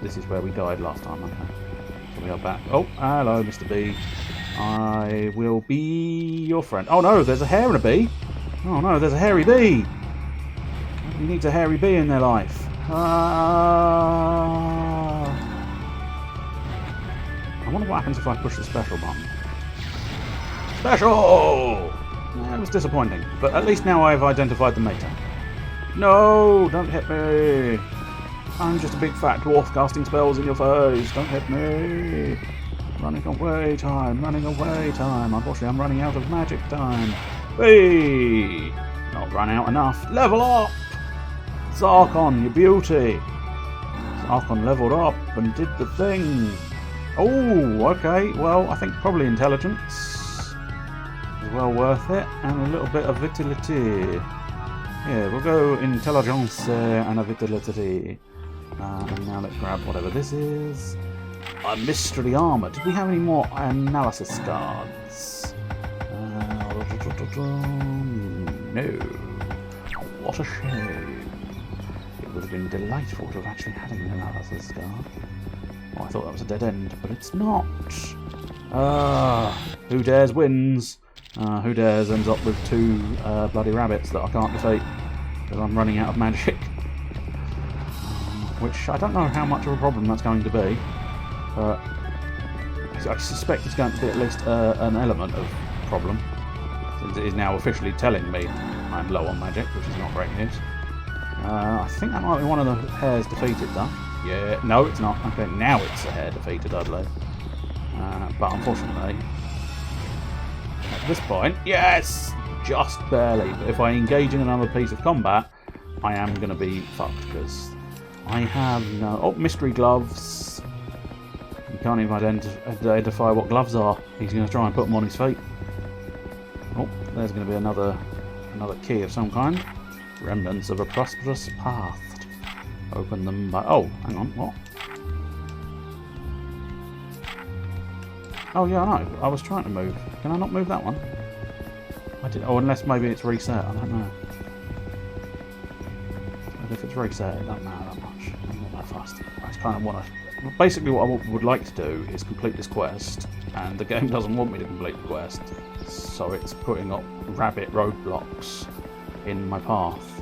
this is where we died last time. Okay, so we are back. Oh, hello, Mr. B. I will be your friend. Oh no, there's a hare and a bee. Oh no, there's a hairy bee. Who needs a hairy bee in their life? I wonder what happens if I push the special button. Special! That was disappointing, but at least now I've identified the meta. No, don't hit me. I'm just a big fat dwarf casting spells in your face. Don't hit me. Running away time. Unfortunately, I'm running out of magic time. Hey! Not run out enough. Level up! Zarkon, your beauty. Zarkon leveled up and did the thing. Oh, okay. Well, I think probably intelligence is well worth it, and a little bit of vitality. Yeah, we'll go intelligence and a vitality. And now let's grab whatever this is. a mystery armour. Did we have any more analysis cards? No. What a shame. It would have been delightful to have actually had an analysis card. Oh, I thought that was a dead end, but it's not. Who dares wins. Who dares ends up with 2 bloody rabbits that I can't defeat because I'm running out of magic. Which I don't know how much of a problem that's going to be, but I suspect it's going to be at least an element of problem, since it is now officially telling me I'm low on magic, which is not great news. I think that might be one of the hares defeated though. Yeah, no it's not. Okay, now it's a hare defeated, I believe. But unfortunately, at this point, yes! Just barely. But if I engage in another piece of combat, I am going to be fucked, because I have no... Oh, mystery gloves. You can't even identify what gloves are. He's going to try and put them on his feet. Oh, there's going to be another key of some kind. Remnants of a prosperous path. Open them by... Oh, hang on, what? Oh yeah, I know. I was trying to move. Can I not move that one? I did. Oh, unless maybe it's reset. I don't know. But if it's reset, it doesn't matter that much. I'm not that fast. I just kind of want to... Basically, what I would like to do is complete this quest, and the game doesn't want me to complete the quest, so it's putting up rabbit roadblocks in my path.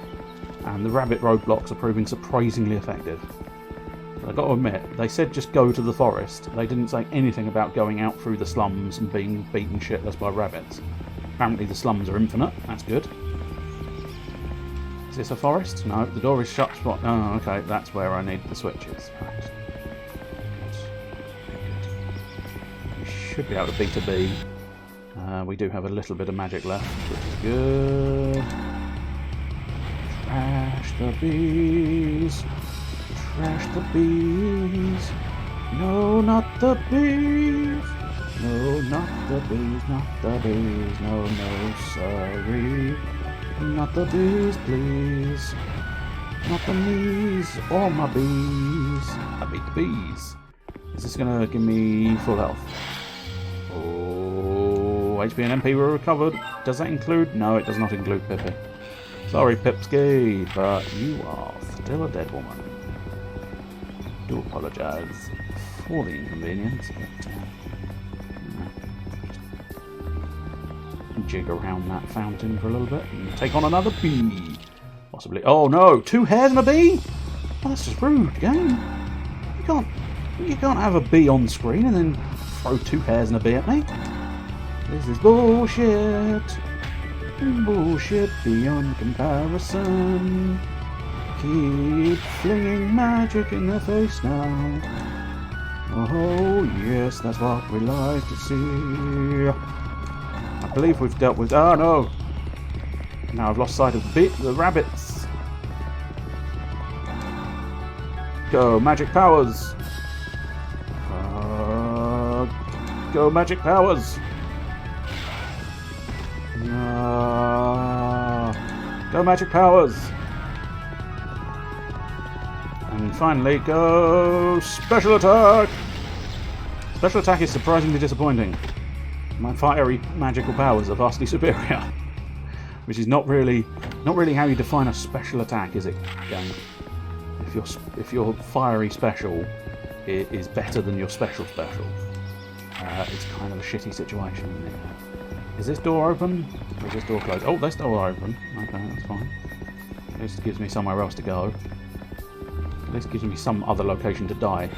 And the rabbit roadblocks are proving surprisingly effective. I've got to admit, they said just go to the forest. They didn't say anything about going out through the slums and being beaten shitless by rabbits. Apparently the slums are infinite. That's good. Is this a forest? No, the door is shut. Oh, okay, that's where I need the switches. Right. Good. We should be able to beat a bee. We do have a little bit of magic left, which is good. Trash the bees. Trash the bees. No, not the bees. No, not the bees, not the bees. No, no, sorry. Not the bees, please. Not the knees or my bees. I beat the bees. Is this going to give me full health? Oh, HP and MP were recovered. Does that include? No, it does not include Pippi. Sorry, Pipsky, but you are still a dead woman. I do apologise for the inconvenience, but jig around that fountain for a little bit and take on another bee. Possibly. Oh no, 2 hares and a bee? Oh, that's just rude, game. You can't have a bee on screen and then throw 2 hares and a bee at me. This is bullshit. Bullshit beyond comparison. Keep flinging magic in their face now. Oh yes, that's what we like to see. I believe we've dealt with... Oh no! Now I've lost sight of the rabbits. Go, magic powers! Go, magic powers! Go, magic powers! And finally, go special attack! Special attack is surprisingly disappointing. My fiery magical powers are vastly superior, which is not really how you define a special attack, is it, game? If your fiery special is better than your special, it's kind of a shitty situation, isn't it? Is this door open? Or is this door closed? Oh, this door open. Okay, that's fine. At least it gives me somewhere else to go. At least it gives me some other location to die.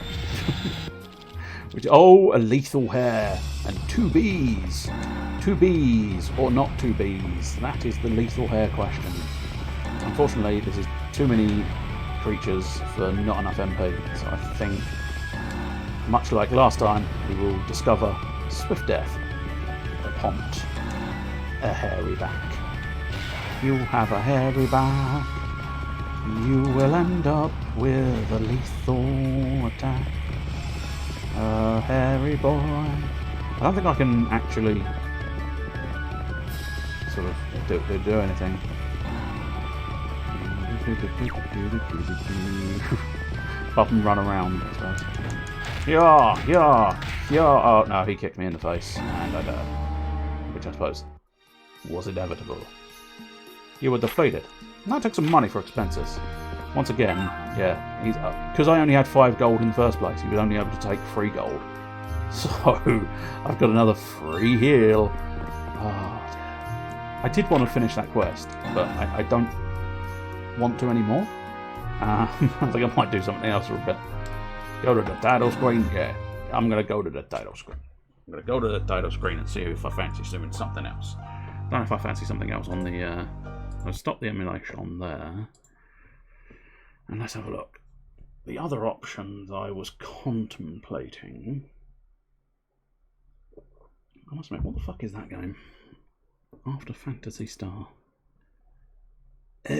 Which, oh, a lethal hare and 2 bees. 2 bees or not 2 bees? That is the lethal hare question. Unfortunately, this is too many creatures for not enough MP. So I think, much like last time, we will discover swift death upon a hairy back. You have a hairy back. You will end up with a lethal attack. A hairy boy. I don't think I can actually sort of do anything. Apart from run around, I suppose. Yeah, yeah, yeah. Oh, no, he kicked me in the face, and I died. Which I suppose was inevitable. You were defeated. And I took some money for expenses. Once again, yeah, he's because I only had 5 gold in the first place, he was only able to take 3 gold. So, I've got another free heal. Oh, I did want to finish that quest, but I don't want to anymore. I think I might do something else for a bit. Go to the title screen? Yeah, I'm going to go to the title screen. I'm going to go to the title screen and see if I fancy doing something else. I don't know if I fancy something else on the... I'll stop the emulation on there. And let's have a look. The other options I was contemplating... I must admit, what the fuck is that game? After Fantasy Star. Oh...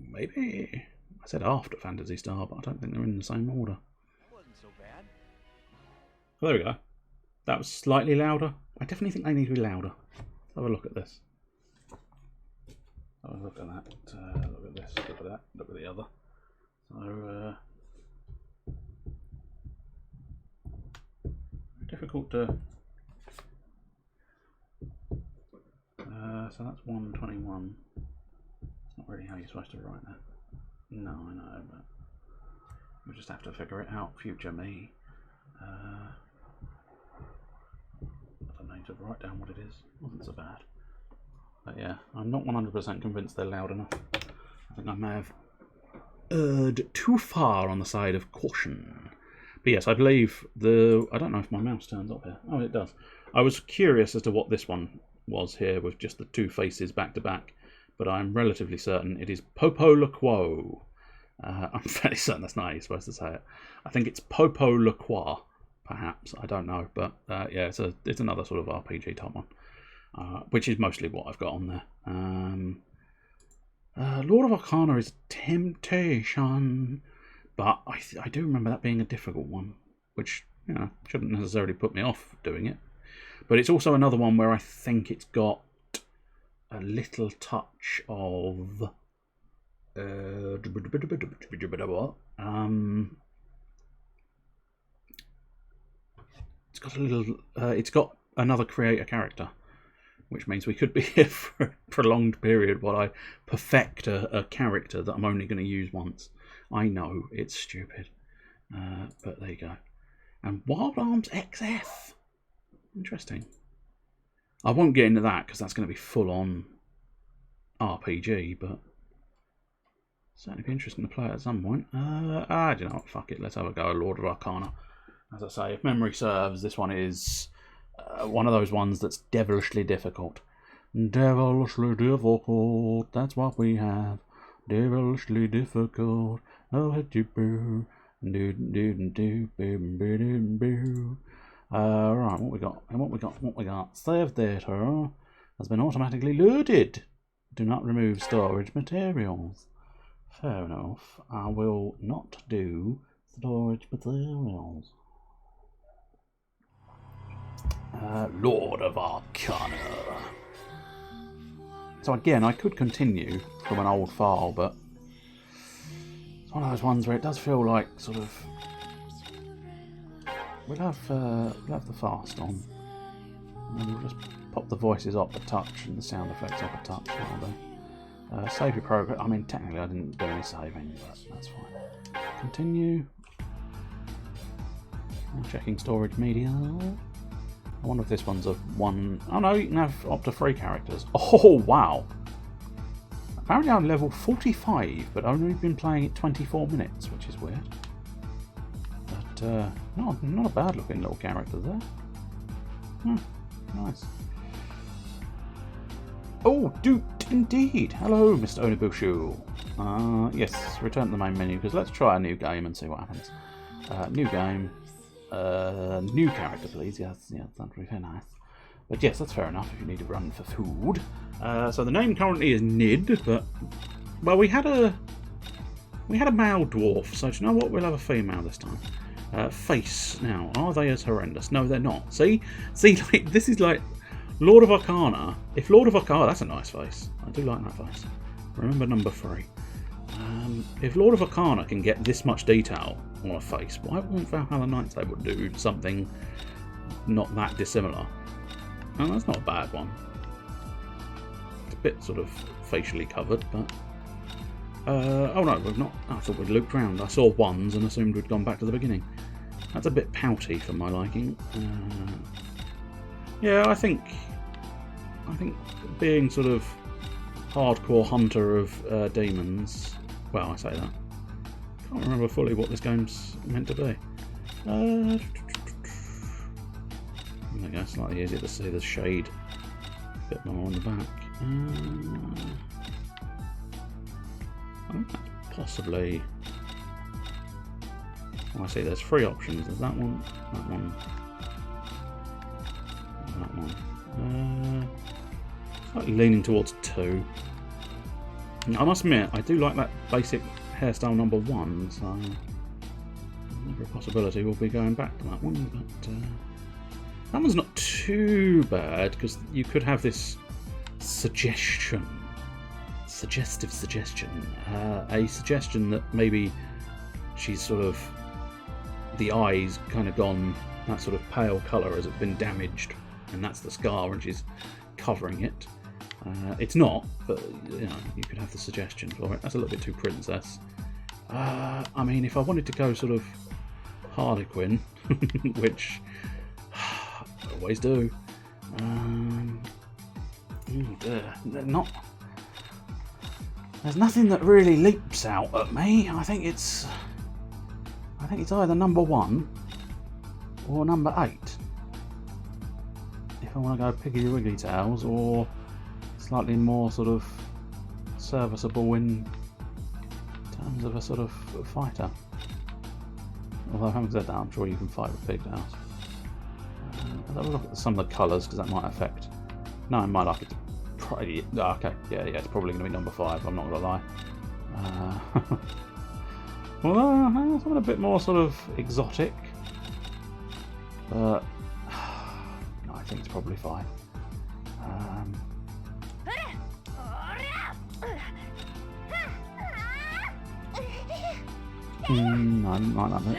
Maybe... I said after Fantasy Star, but I don't think they're in the same order. That wasn't so bad. Oh, there we go. That was slightly louder. I definitely think they need to be louder. Let's have a look at this. Have a look at that. Look at this. Look at that. Look at the other. So, difficult to... so that's 121. It's not really how you're supposed to write that. No, I know, but we'll just have to figure it out. Future me. I don't need to write down what it is. Wasn't so bad. But yeah, I'm not 100% convinced they're loud enough. I think I may have erred too far on the side of caution. But yes, I believe the... I don't know if my mouse turns up here. Oh, it does. I was curious as to what this one was here with just the 2 faces back to back. But I'm relatively certain it is Popo Le Quo. I'm fairly certain that's not how you're supposed to say it. I think it's Popo Le Quo, perhaps. I don't know. But yeah, it's another sort of RPG type one. Which is mostly what I've got on there. Lord of Arcana is Temptation. But I do remember that being a difficult one. Which, you know, shouldn't necessarily put me off doing it. But it's also another one where I think it's got a little touch of it's got a little it's got another creator character, which means we could be here for a prolonged period while I perfect a character that I'm only going to use once. I know it's stupid, but there you go. And Wild Arms XF, interesting. I won't get into that because that's going to be full-on RPG, but certainly be interesting to play it at some point. Do you know what? Fuck it. Let's have a go at Lord of Arcana. As I say, if memory serves, this one is one of those ones that's devilishly difficult. Devilishly difficult. That's what we have. Devilishly difficult. Oh, hit you boo. Right, what we got? And what we got? Save data has been automatically loaded. Do not remove storage materials. Fair enough. I will not do storage materials. Lord of Arcana. So again, I could continue from an old file, but it's one of those ones where it does feel like sort of... We'll have the fast on, and we'll just pop the voices up a touch and the sound effects up a touch. Save your progress. I mean, technically I didn't do any saving, but that's fine. Continue. I'm checking storage media. I wonder if this one's a one... Oh no, you can have up to 3 characters. Oh wow! Apparently I'm level 45, but I've only been playing it 24 minutes, which is weird. But not a bad looking little character there. Nice. Oh, dude, indeed. Hello, Mr. Onibushu. Yes, return to the main menu, because let's try a new game and see what happens. New game. New character, please. Yes, that'd be very nice. But yes, that's fair enough if you need to run for food. So the name currently is Nid, but... Well, we had a male dwarf, so do you know what? We'll have a female this time. Face. Now, are they as horrendous? No, they're not. See, like, this is like Lord of Arcana. If Lord of Arcana, that's a nice face. I do like that face. Remember number 3. If Lord of Arcana can get this much detail on a face, why won't Valhalla Knights able to do something not that dissimilar? And that's not a bad one. It's a bit sort of facially covered, but... oh no, we've not. I thought we'd looped round. I saw ones and assumed we'd gone back to the beginning. That's a bit pouty for my liking. Yeah, I think being sort of hardcore hunter of demons. Well, I say that. Can't remember fully what this game's meant to be. There we go. Slightly easier to see the shade a bit more on the back. I think that's possibly. Oh, I see. There's 3 options. There's that one, that one, and that one. Slightly leaning towards 2. I must admit, I do like that basic hairstyle number 1, so every possibility we'll be going back to that one. But that one's not too bad because you could have this suggestive suggestion, a suggestion that maybe she's sort of the eyes kind of gone that sort of pale colour as it's been damaged, and that's the scar, and she's covering it. It's not, but you know, you could have the suggestion for it. That's a little bit too princess. I mean, if I wanted to go sort of Harlequin, which I always do, there's nothing that really leaps out at me. I think it's either number 1 or number 8. If I want to go Piggly Wiggly Tails, or slightly more sort of serviceable in terms of a sort of fighter. Although having said that, I'm sure you can fight with pigtails. Let's have a look at some of the colours, because that might affect. No, I might like it. Probably. Okay, yeah, it's probably going to be number 5. I'm not going to lie. Well, something a bit more sort of exotic, but no, I think it's probably 5. I didn't like that bit.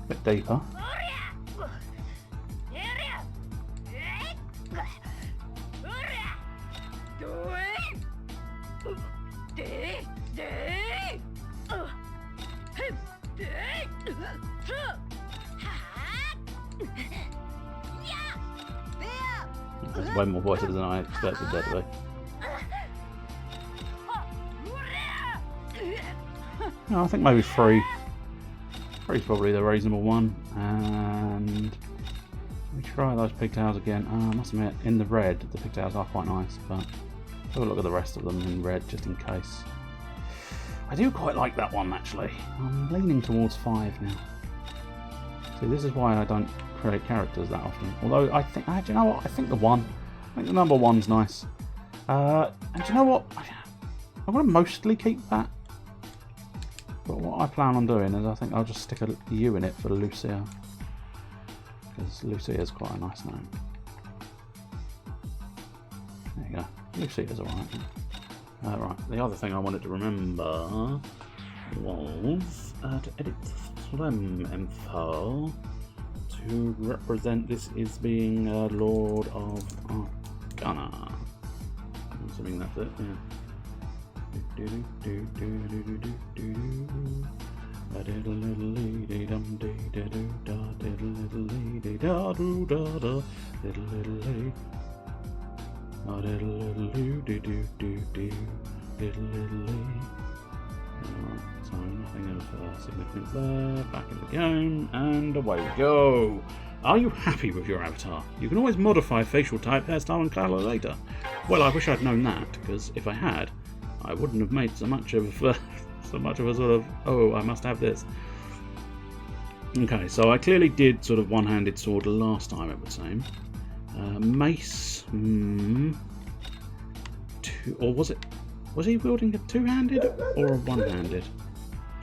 Bit deeper. There's way more voices than I expected there to be. No, I think maybe 3. 3 is probably the reasonable one. And we try those pigtails again. I must admit, in the red, the pigtails are quite nice, but have a look at the rest of them in red just in case. I do quite like that one actually. I'm leaning towards 5 now. See, this is why I don't create characters that often. Although I think, do you know what? I think the number 1's nice. And do you know what? I'm going to mostly keep that. But what I plan on doing is I think I'll just stick a U in it for Lucia. Because Lucia's quite a nice name. There you go. Lucia's alright. Right, the other thing I wanted to remember was to edit Slim info to represent this as being Lord of Arcana. I'm assuming that's it, yeah. So nothing of significance there. Back in the game, and away we go. Are you happy with your avatar? You can always modify facial type, hairstyle, and colour later. Well, I wish I'd known that, because if I had, I wouldn't have made so much of a sort of, oh, I must have this. Okay, so I clearly did sort of one-handed sword last time, it would seem. Mace, or was he wielding a two-handed or a one-handed?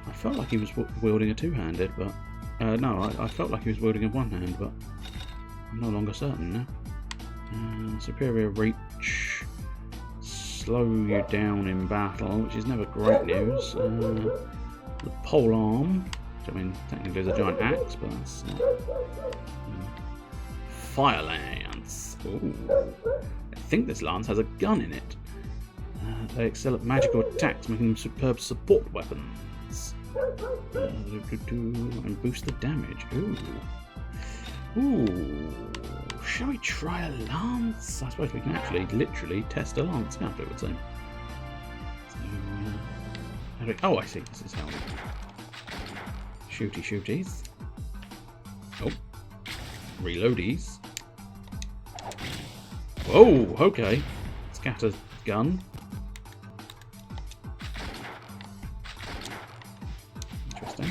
I felt like he was wielding a two-handed, but no, I felt like he was wielding a one-hand, but I'm no longer certain now. Superior reach, slow you down in battle, which is never great news. The pole arm, which I mean technically is a giant axe, but that's fire lance. Ooh. I think this lance has a gun in it. They excel at magical attacks, making them superb support weapons. And boost the damage. Ooh. Ooh. Shall we try a lance? I suppose we can actually literally test a lance out, it would seem. So, oh, I see. This is how we shooties. Oh. Reloadies. Whoa, okay. Scatter gun. Interesting.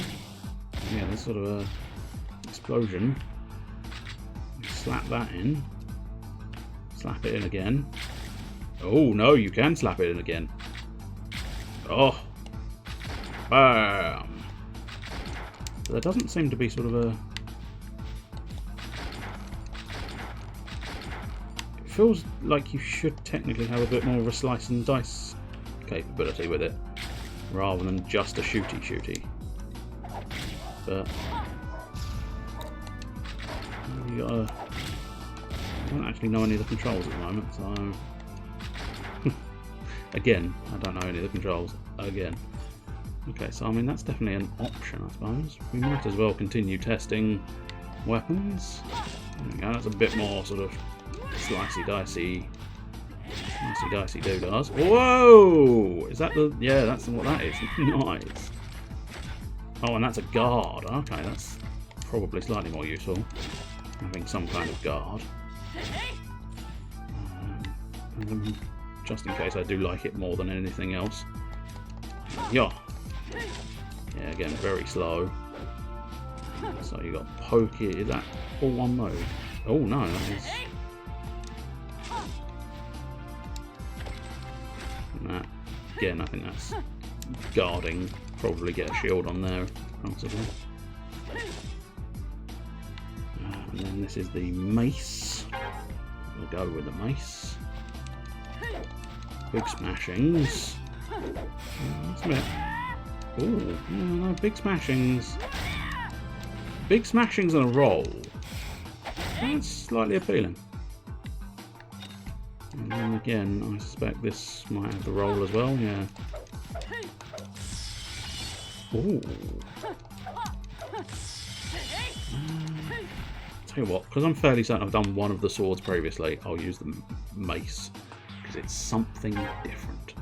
Yeah, there's sort of a explosion. Slap that in. Slap it in again. Oh no, you can slap it in again. Oh. Bam. So there doesn't seem to be sort of a... It feels like you should technically have a bit more of a slice and dice capability with it, rather than just a shooty. But you gotta... I don't actually know any of the controls at the moment, so again, I don't know any of the controls again. Okay, so I mean that's definitely an option, I suppose. We might as well continue testing weapons. There we go, that's a bit more sort of slicey dicey doodahs. Whoa! Is that the... Yeah, that's what that is. Nice. Oh, and that's a guard. Okay, that's probably slightly more useful, having some kind of guard. Just in case I do like it more than anything else. Yeah. Yeah, again, very slow. So you got poke it. Is that all one mode? Oh no, that is... That, again, I think that's guarding. Probably get a shield on there, possibly. And then this is the mace. We'll go with the mace. Big smashings. That's a bit... Ooh, no, big smashings. Big smashings and a roll. That's slightly appealing. And then again, I suspect this might have the roll as well, yeah. Ooh. Tell you what, because I'm fairly certain I've done one of the swords previously, I'll use the mace, because it's something different.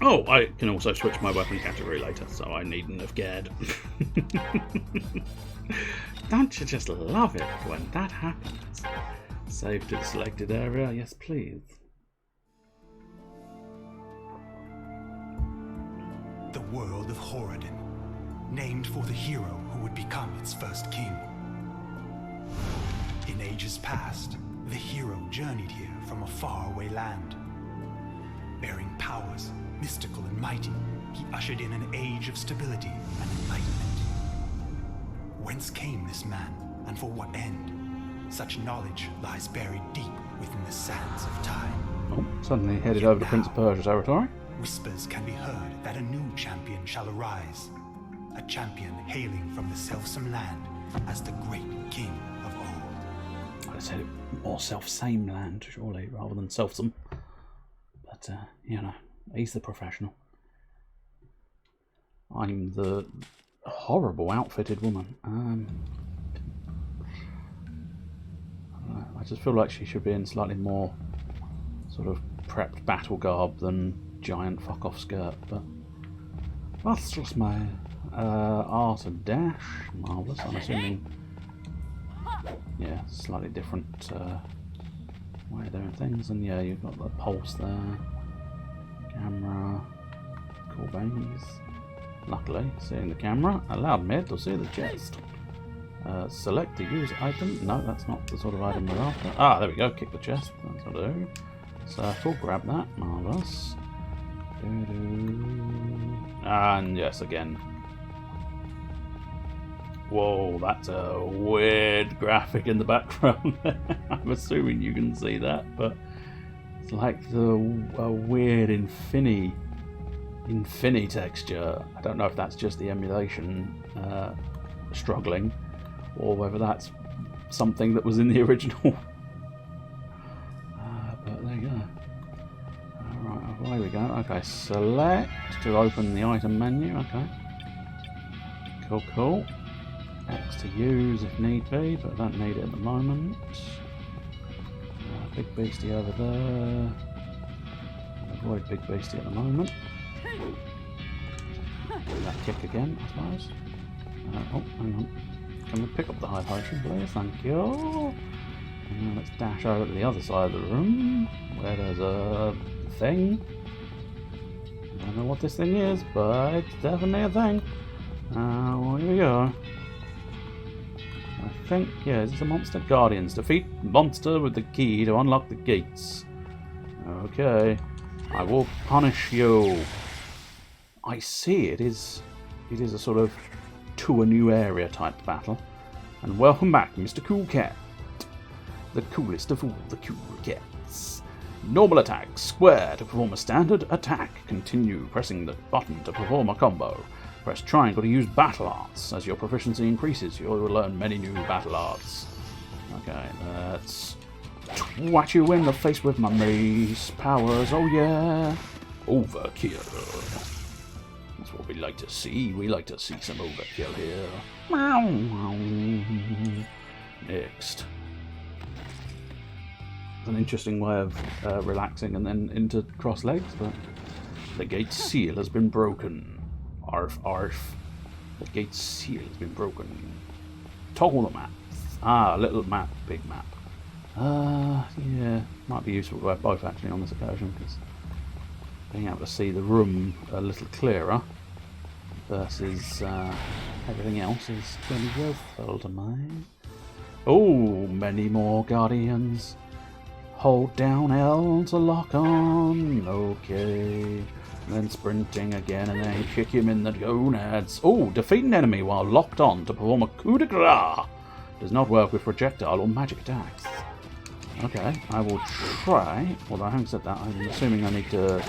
Oh, I can also switch my weapon category later, so I needn't have cared. Don't you just love it when that happens? Save to the selected area, yes please. The world of Horadin, named for the hero who would become its first king. In ages past, the hero journeyed here from a faraway land. Bearing powers, mystical and mighty, he ushered in an age of stability and enlightenment. Whence came this man, and for what end? Such knowledge lies buried deep within the sands of time. Oh, suddenly headed over to Prince of Persia territory. Whispers can be heard that a new champion shall arise. A champion hailing from the selfsome land as the great king of old. I'd said it more self-same land, surely, rather than selfsome. But, you know, he's the professional. I'm the horrible outfitted woman. I just feel like she should be in slightly more sort of prepped battle garb than giant fuck-off skirt, but that's just my art and dash. Marvellous, I'm assuming. Yeah, slightly different way of doing things, and yeah, you've got the pulse there, camera, cool babies. Luckily, seeing the camera allowed me to see the chest. Select the use item. No, that's not the sort of item we're after. Ah, there we go, kick the chest. That's what I do. Circle, grab that. Marvellous. And yes, again. Whoa, that's a weird graphic in the background. I'm assuming you can see that, but It's like the weird infini texture. I don't know if that's just the emulation struggling, or whether that's something that was in the original. But there you go. Alright, away we go. Okay, select to open the item menu. Okay. Cool. X to use if need be, but I don't need it at the moment. Big beastie over there. Avoid big beastie at the moment. That kick again, I suppose. Oh, hang on. Can we pick up the high potion, please? Thank you. And now let's dash over to the other side of the room, where there's a thing. I don't know what this thing is, but it's definitely a thing. Well, here we go. I think, yeah, is this a monster? Guardians. Defeat monster with the key to unlock the gates. Okay. I will punish you. I see, it is a sort of to a new area type battle. And welcome back, Mr. Cool Cat. The coolest of all the cool cats. Normal attack, square to perform a standard attack. Continue pressing the button to perform a combo. Press triangle to use battle arts. As your proficiency increases, you will learn many new battle arts. Okay, let's twat you in the face with my mace powers. Oh yeah! Overkill. That's what we like to see. We like to see some overkill here. Next. An interesting way of relaxing and then into cross legs, but the gate seal has been broken. Arf, arf. The gate seal has been broken. Toggle the map. Little map, big map. Yeah, might be useful to have both actually on this occasion, because being able to see the room a little clearer versus everything else is going to be useful to me. Oh, many more guardians. Hold down L to lock on. Okay. And then sprinting again, and then kick him in the gonads. Oh, defeat an enemy while locked on to perform a coup de grace. Does not work with projectile or magic attacks. Okay, I will try. Although having said that, I'm assuming I need to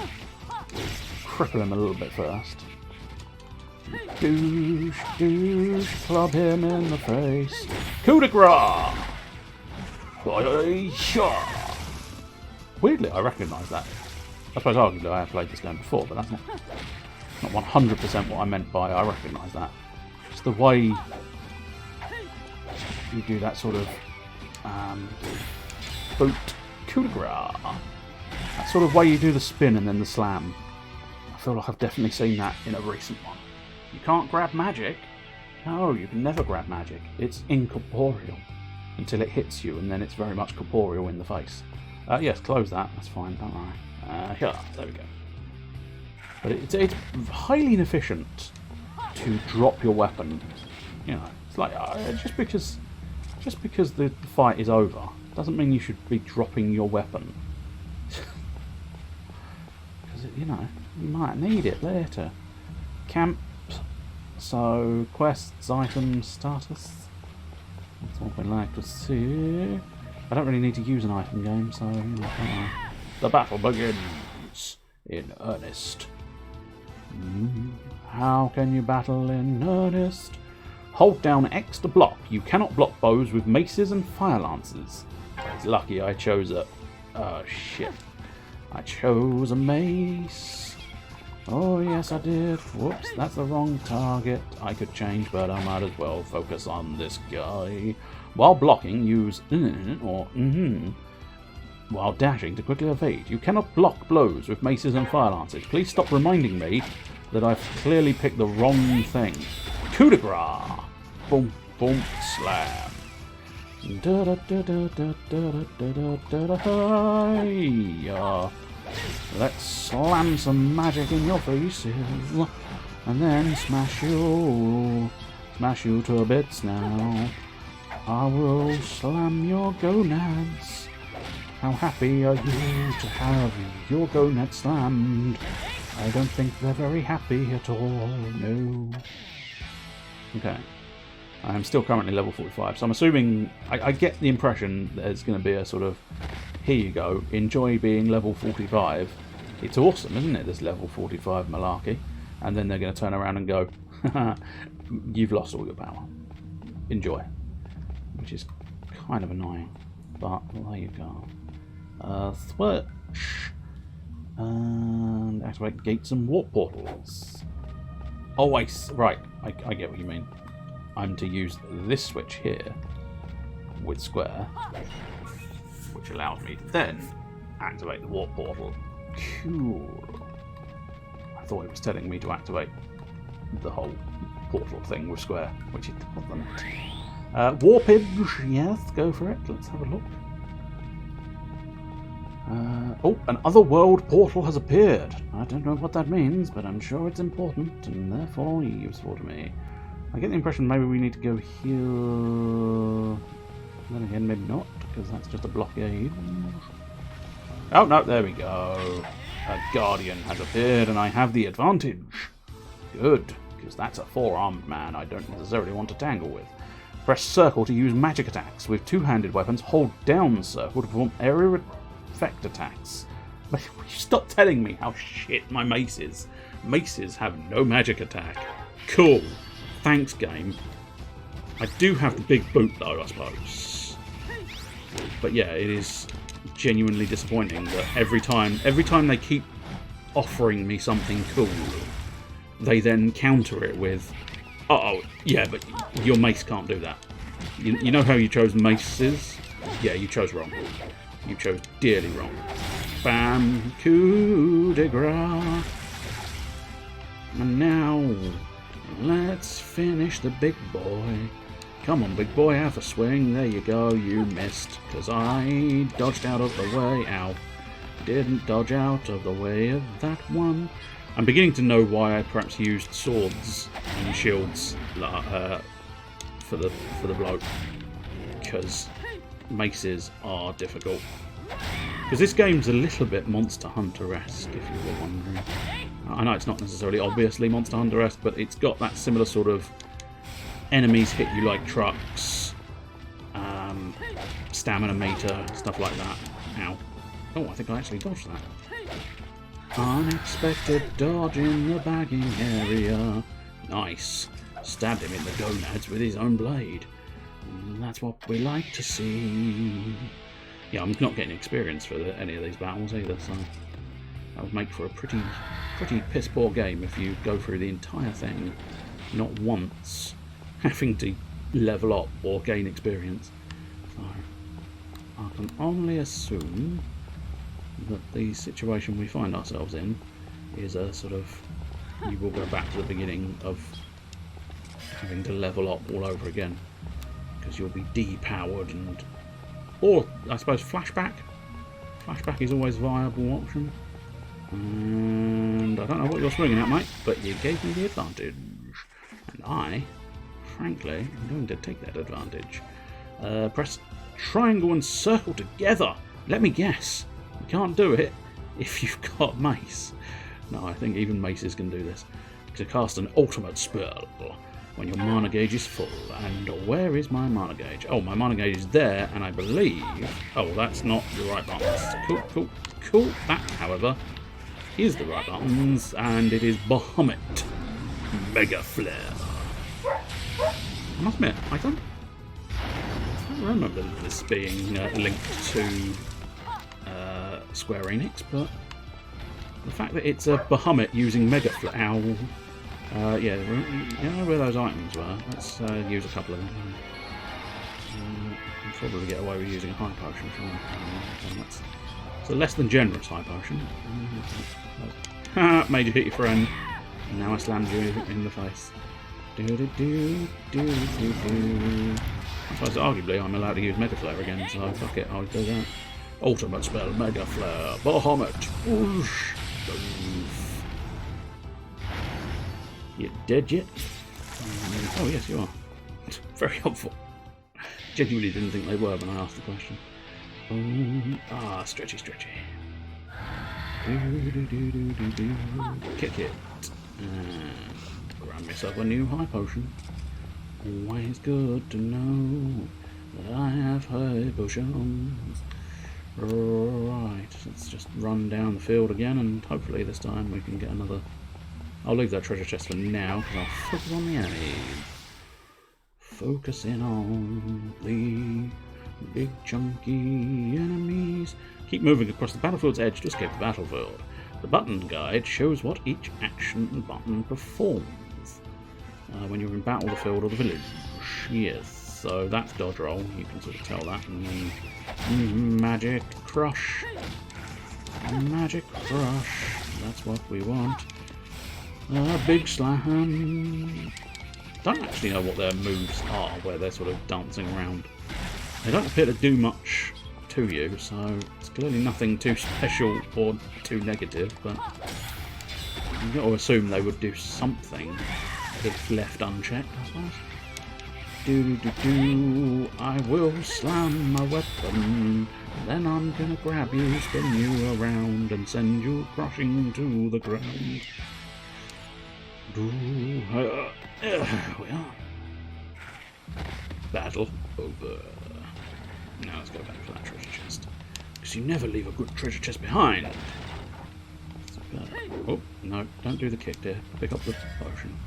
cripple him a little bit first. Douche, club him in the face. Coup de grace! Weirdly, I recognise that. I suppose arguably I have played this game before, but that's not 100% what I meant by I recognise that. It's the way you do that sort of boot coup de grace. That sort of way you do the spin and then the slam. I feel like I've definitely seen that in a recent one. You can't grab magic. No, you can never grab magic. It's incorporeal until it hits you, and then it's very much corporeal in the face. Yes, close that. That's fine, don't worry. Yeah, there we go. But it's highly inefficient to drop your weapon. You know, it's like just because the fight is over doesn't mean you should be dropping your weapon. Because you know, you might need it later. Camp. So quests, items, status. That's what we like to see. I don't really need to use an item game, so you know, don't worry. The battle begins in earnest. How can you battle in earnest? Hold down X to block. You cannot block bows with maces and fire lances. It's lucky I chose a... Oh shit. I chose a mace. Oh yes I did. Whoops, that's the wrong target. I could change, but I might as well focus on this guy. While blocking, use or while dashing to quickly evade. You cannot block blows with maces and fire lances. Please stop reminding me that I've clearly picked the wrong thing. Coup de grace! Boom, boom, slam. Let's slam some magic in your faces, and then smash you to bits now. I will slam your gonads. How happy are you to have your gonads slammed? I don't think they're very happy at all, no. Okay. I am still currently level 45, so I'm assuming... I get the impression there's going to be a sort of here you go, enjoy being level 45. It's awesome, isn't it, this level 45 malarkey? And then they're going to turn around and go, you've lost all your power. Enjoy. Which is kind of annoying. But there you go. Switch. And activate gates and warp portals. Oh, right. I get what you mean. I'm to use this switch here with square, which allows me to then activate the warp portal. Cool. I thought it was telling me to activate the whole portal thing with square, which it wasn't. Warpage, yes, go for it. Let's have a look. Oh, an otherworld portal has appeared. I don't know what that means, but I'm sure it's important and therefore useful to me. I get the impression maybe we need to go here. Then again, maybe not, because that's just a blockade. Oh, no, there we go. A guardian has appeared and I have the advantage. Good, because that's a four-armed man I don't necessarily want to tangle with. Press circle to use magic attacks. With two-handed weapons, hold down circle to perform area effect attacks. But stop telling me how shit my mace is. Maces have no magic attack. Cool. Thanks, game. I do have the big boot though, I suppose. But yeah, it is genuinely disappointing that every time they keep offering me something cool, they then counter it with, oh yeah, but your mace can't do that. You know how you chose maces? Yeah, you chose wrong. You chose dearly wrong. Bam, coup de grace. And now, let's finish the big boy. Come on, big boy, have a swing. There you go, you missed. Because I dodged out of the way. Ow. Didn't dodge out of the way of that one. I'm beginning to know why I perhaps used swords and shields for the bloke. Because maces are difficult. Because this game's a little bit Monster Hunter-esque, if you were wondering. I know it's not necessarily obviously Monster Hunter-esque, but it's got that similar sort of enemies hit you like trucks, stamina meter, stuff like that. Ow. Oh, I think I actually dodged that. Unexpected dodge in the bagging area. Nice. Stabbed him in the gonads with his own blade. That's what we like to see. Yeah, I'm not getting experience for any of these battles either, so that would make for a pretty piss poor game if you go through the entire thing not once having to level up or gain experience. So I can only assume that the situation we find ourselves in is a sort of, you will go back to the beginning of having to level up all over again, because you'll be depowered and, or I suppose flashback. Flashback is always a viable option. And I don't know what you're swinging at, mate, but you gave me the advantage, and I, frankly, am going to take that advantage. Press triangle and circle together. Let me guess. You can't do it if you've got mace. No, I think even maces can do this. To cast an ultimate spell when your mana gauge is full. And where is my mana gauge? Oh, my mana gauge is there, and I believe... Oh, that's not the right buttons. Cool. That, however, is the right buttons, and it is Bahamut Mega Flare. I must admit, I don't remember this being linked to Square Enix, but the fact that it's a Bahamut using Mega Flare... Ow. Yeah, you know where those items were? Let's use a couple of them. I'll probably get away with using a high potion for one. It's a less than generous high potion. Made you hit your friend. And now I slammed you in the face. I suppose arguably I'm allowed to use Mega Flare again, so fuck it, I'll do that. Ultimate spell, Mega Flare, Bahamut. Whoosh. You dead yet? Oh yes, you are. Very helpful. Genuinely didn't think they were when I asked the question. Stretchy. Kick it. And grab myself a new high potion. Always good to know that I have high potions. Right, let's just run down the field again, and hopefully this time we can get another... I'll leave that treasure chest for now, because I'll focus on the enemies. Focusing on the big chunky enemies. Keep moving across the battlefield's edge to escape the battlefield. The button guide shows what each action button performs when you're in battle, the field, or the village. Yes, so that's dodge roll, you can sort of tell that. And then magic crush. Magic crush. That's what we want. Big slam. Don't actually know what their moves are, where they're sort of dancing around. They don't appear to do much to you, so it's clearly nothing too special or too negative, but you've got to assume they would do something if left unchecked, I suppose. Do, I will slam my weapon, then I'm gonna grab you, spin you around, and send you crashing to the ground. There we are. Battle over. Now let's go back for that treasure chest. Because you never leave a good treasure chest behind. Oh, no, don't do the kick there. Pick up the potion.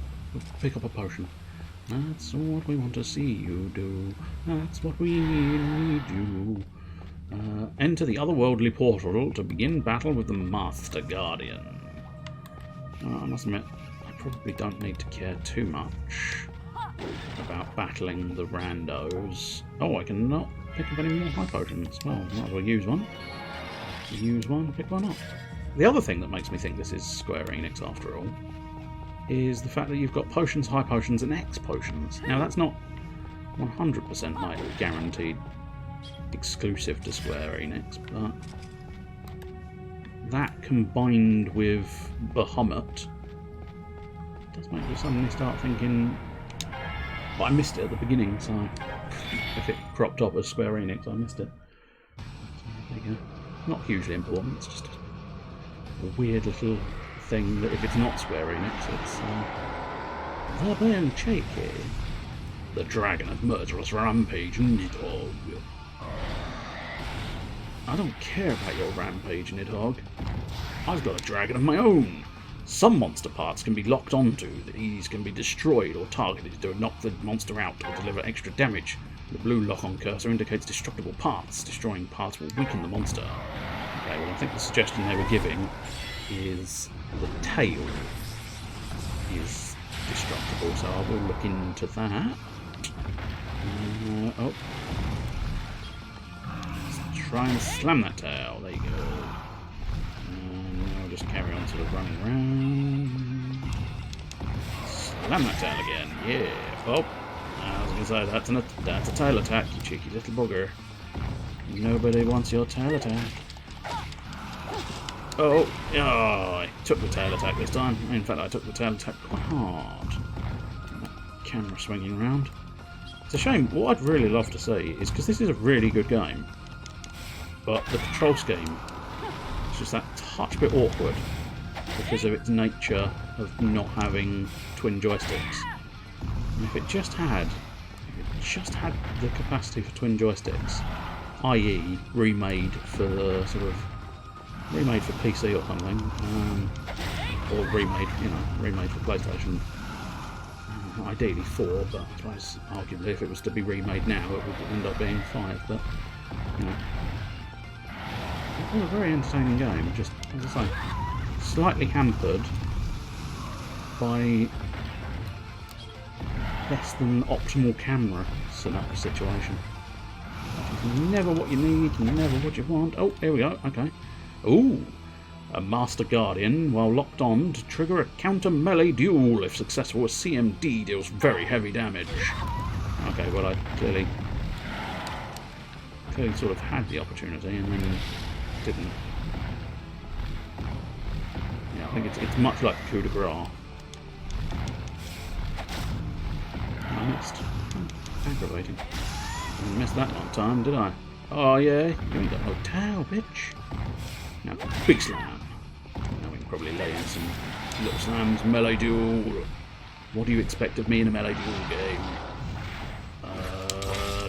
Pick up a potion. That's what we want to see you do. That's what we need you. Enter the otherworldly portal to begin battle with the Master Guardian. I must admit, I probably don't need to care too much about battling the randos. Oh, I cannot pick up any more high potions. Well, might as well use one. Use one, pick one up. The other thing that makes me think this is Square Enix after all is the fact that you've got potions, high potions, and X potions. Now that's not 100% like guaranteed exclusive to Square Enix, but that combined with Bahamut does make you suddenly start thinking, but I missed it at the beginning, so if it cropped up as Square Enix, I missed it. So there you go. Not hugely important, it's just a weird little thing that if it's not Square Enix, it's the Burn Cheeky. The Dragon of Murderous Rampage Nidhogg. I don't care about your rampage, Nidhogg. I've got a dragon of my own. Some monster parts can be locked onto. These can be destroyed or targeted to knock the monster out or deliver extra damage. The blue lock-on cursor indicates destructible parts. Destroying parts will weaken the monster. Okay, well I think the suggestion they were giving is the tail is destructible, so I will look into that. Oh. Let's try and slam that tail. There you go. And I'll just carry on sort of running around. Slam that tail again. Yeah. Oh. I was going to say, that's a tail attack, you cheeky little bugger. Nobody wants your tail attack. Oh, I took the tail attack this time. In fact, I took the tail attack quite hard. That camera swinging around. It's a shame. What I'd really love to see is, because this is a really good game, but the control scheme is just that touch bit awkward because of its nature of not having twin joysticks. And if it just had the capacity for twin joysticks, i.e. remade for the remade for PC or something, or remade for PlayStation. Ideally 4, but I suppose arguably if it was to be remade now, it would end up being 5. But you know, it was a very entertaining game. Just as I say, slightly hampered by less than optimal camera situation. Never what you need, never what you want. Oh, here we go. Okay. Ooh, a Master Guardian, while locked on, to trigger a counter melee duel. If successful, a CMD deals very heavy damage. Okay, well I clearly sort of had the opportunity and then didn't. Yeah, I think it's much like coup de grace. I missed. Aggravating. Didn't miss that one time, did I? Oh yeah, you ain't got no tail, bitch. Now, big slam. Now we can probably lay in some little slams. Melee duel. What do you expect of me in a melee duel game?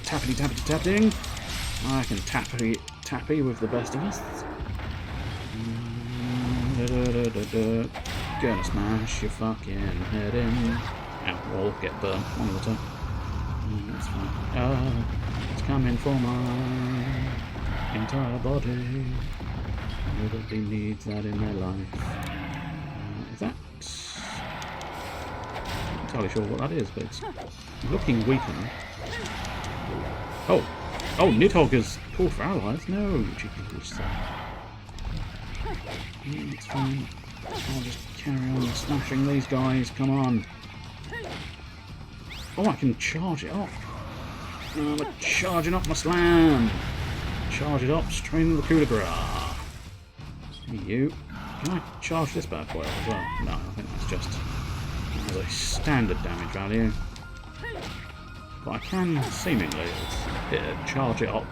Tappity tappity tapping. I can tappity tappy with the best of us. Gonna smash your fucking head in. Ow, or get burnt. One of the two. That's fine. It's coming for my entire body. Nobody needs that in their life. Is that... I'm not entirely sure what that is, but it's looking weakened. Oh! Oh, Nidhogg has called for allies. No, you cheeky little son. It's fine. I'll just carry on smashing these guys. Come on. Oh, I can charge it off. Oh, I'm charging off my slam. Charge it up, string the coup de grace. You. Can I charge this bad boy up as well? No, I think that's just as a standard damage value. But I can seemingly charge it up.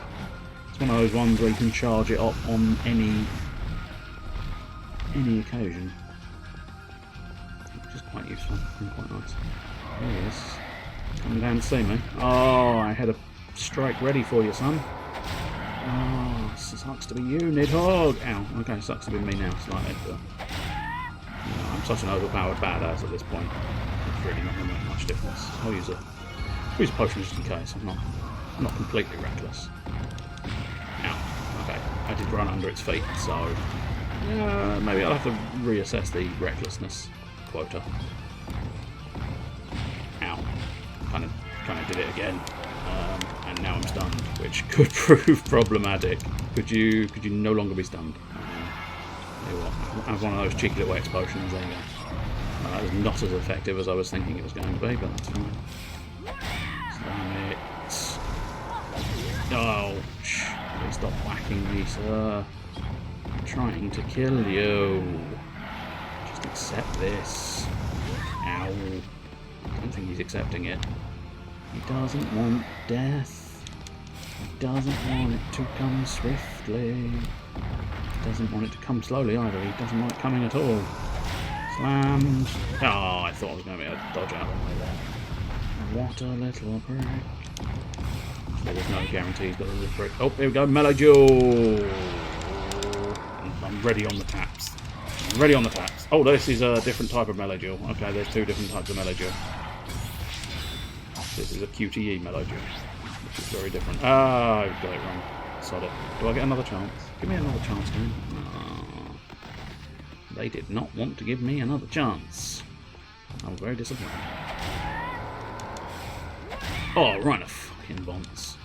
It's one of those ones where you can charge it up on any occasion, which is quite useful and quite nice. There he is. Coming down to see me. Oh, I had a strike ready for you, son. Oh, sucks to be you, Nidhogg. Ow. Okay, sucks to be me now, slightly, but I'm such an overpowered badass at this point. It's really not going to make much difference. I'll use a potion just in case. I'm not completely reckless. Ow. Okay, I did run under its feet, so maybe I'll have to reassess the recklessness quota. Ow. Kind of did it again. And now I'm stunned, which could prove problematic. Could you no longer be stunned? Tell you what, I have one of those cheeky little X potions. There you go. That was not as effective as I was thinking it was going to be, but that's fine. Slam it. Ouch. Please stop whacking me, sir. I'm trying to kill you. Just accept this. Ow. I don't think he's accepting it. He doesn't want death. He doesn't want it to come swiftly. He doesn't want it to come slowly either. He doesn't want it coming at all. Slammed. Oh, I thought I was going to be able to dodge out of the way there. What a little prick. There's no guarantee he's got a little prick. Oh, here we go. Mellow Duel. I'm ready on the taps. I'm ready on the taps. Oh, this is a different type of Mellow Duel. Okay, there's two different types of Mellow Duel. This is a QTE Mellow Duel, which is very different. Ah, I've got it wrong. Sod it. Do I get another chance? Give me another chance, man. Oh, they did not want to give me another chance. I'm very disappointed. Oh, right, a fucking bonce.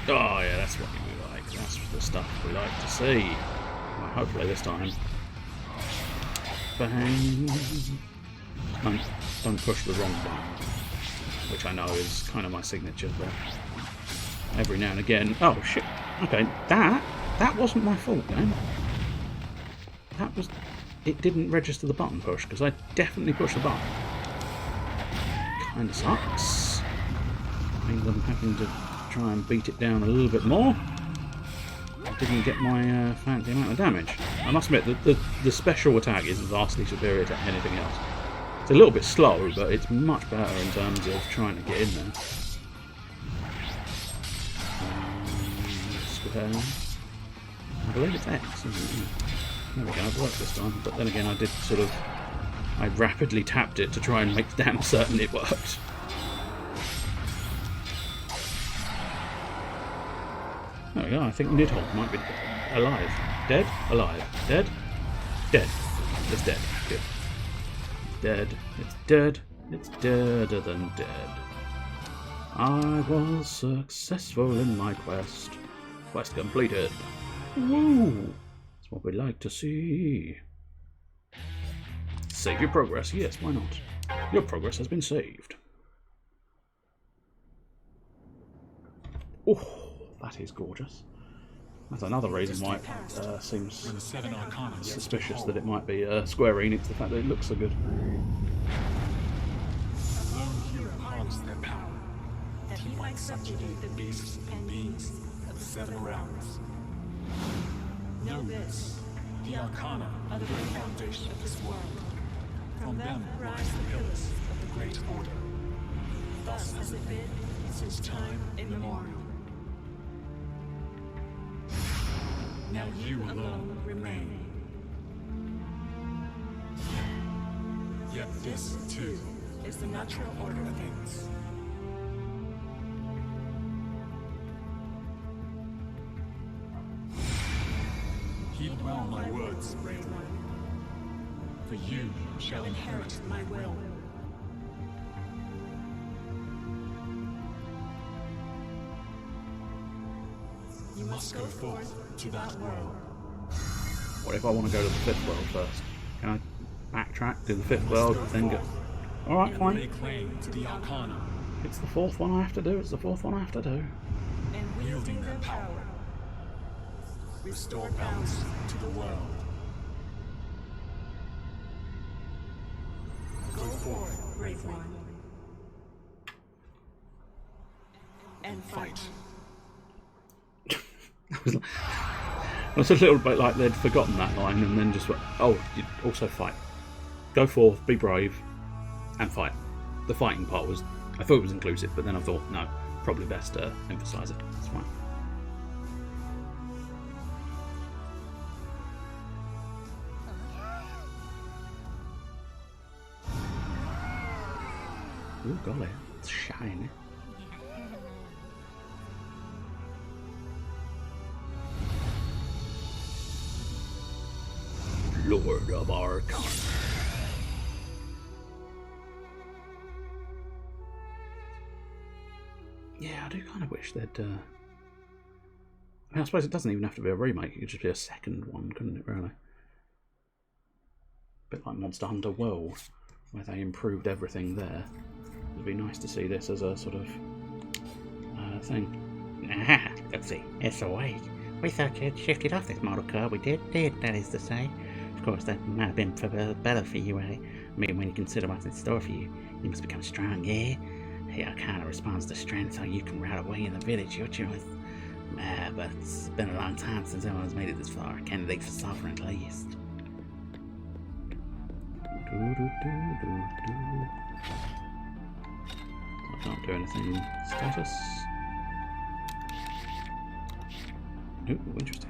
Oh, yeah, that's what we like. That's the stuff we like to see. Well, hopefully this time. Bang. Don't push the wrong button. Which I know is kind of my signature, but every now and again... Oh, shit. Okay, that wasn't my fault, then. That was... It didn't register the button push, because I definitely pushed the button. Kinda sucks. I think I'm having to try and beat it down a little bit more. I didn't get my fancy amount of damage. I must admit that the special attack is vastly superior to anything else. It's a little bit slow, but it's much better in terms of trying to get in there. Square. I believe it's X, isn't it? There we go, it worked this time. But then again, I rapidly tapped it to try and make damn certain it worked. There we go, I think Nidhogg might be alive. Dead? Alive. Dead? Dead. It's dead. Good. Dead. It's dead. It's deader than dead. I was successful in my quest. Quest completed. Woo! That's what we like to see. Save your progress. Yes, why not? Your progress has been saved. Oh, that is gorgeous. That's another reason why it seems suspicious that it might be Square Enix, the fact that it looks so good. Lone hero harness their power. That he might subjugate the beasts and beings of the seven realms. Know this, the Arcana are the very foundation of this world. From them rise the pillars of the Great Order. Thus has it been since time immemorial. Now you alone remain. Yet this, too, is the natural order of things. Heed well my words, brave one. For you shall inherit my will. You must go forth to that world. What if I want to go to the 5th world first? Can I backtrack to the 5th world, then go... Alright, You fine. lay claim to the Arcana, It's the 4th one I have to do, it's the 4th one I have to do. And wielding their power. Restore balance to the world. Go forth, brave one. And fight. I was a little bit like they'd forgotten that line and then just went, oh, you also fight. Go forth, be brave, and fight. The fighting part was, I thought it was inclusive, but then I thought, no, probably best to emphasise it. It's fine. Ooh, golly, it's shiny. Lord of Arcana. Yeah, I do kind of wish they'd... I mean, I suppose it doesn't even have to be a remake, it could just be a second one, couldn't it, really? A bit like Monster Hunter World, where they improved everything there. It'd be nice to see this as a sort of thing. Ah, let's see. SOA. We thought you'd shifted off this model car. We did, that is to say. Of course, that might have been for better for you, eh? I mean, when you consider what's in store for you, you must become strong, yeah? The Arcana responds to strength so you can ride away in the village you're with. But it's been a long time since anyone's made it this far. Candidate for sovereign, at least. I can't do anything. Status. Ooh, interesting.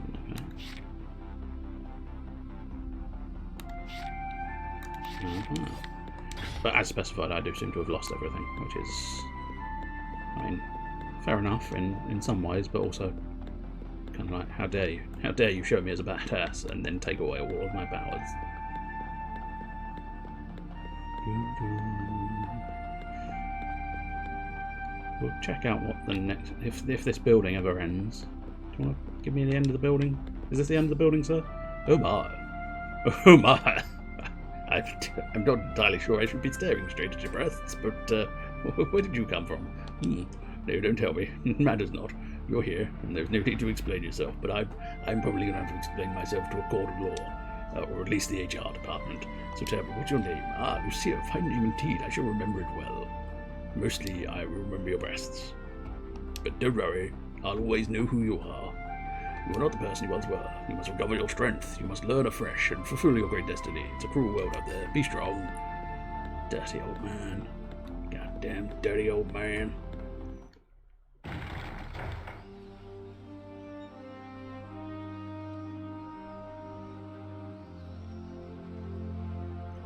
Okay. But as specified, I do seem to have lost everything, which is, I mean, fair enough in some ways, but also kind of like, how dare you show me as a badass and then take away all of my powers. We'll check out what the next, if this building ever ends. Do you want to give me the end of the building? Is this the end of the building, sir? Oh my. Oh my. I'm not entirely sure I should be staring straight at your breasts, but where did you come from? No, don't tell me. Matters not. You're here, and there's no need to explain yourself, but I'm probably going to have to explain myself to a court of law, or at least the HR department. So tell me, what's your name? Ah, Lucia, fine name indeed. I shall remember it well. Mostly, I will remember your breasts. But don't worry, I'll always know who you are. You are not the person you once were. You must recover your strength. You must learn afresh and fulfill your great destiny. It's a cruel world out there. Be strong. Dirty old man. Goddamn dirty old man.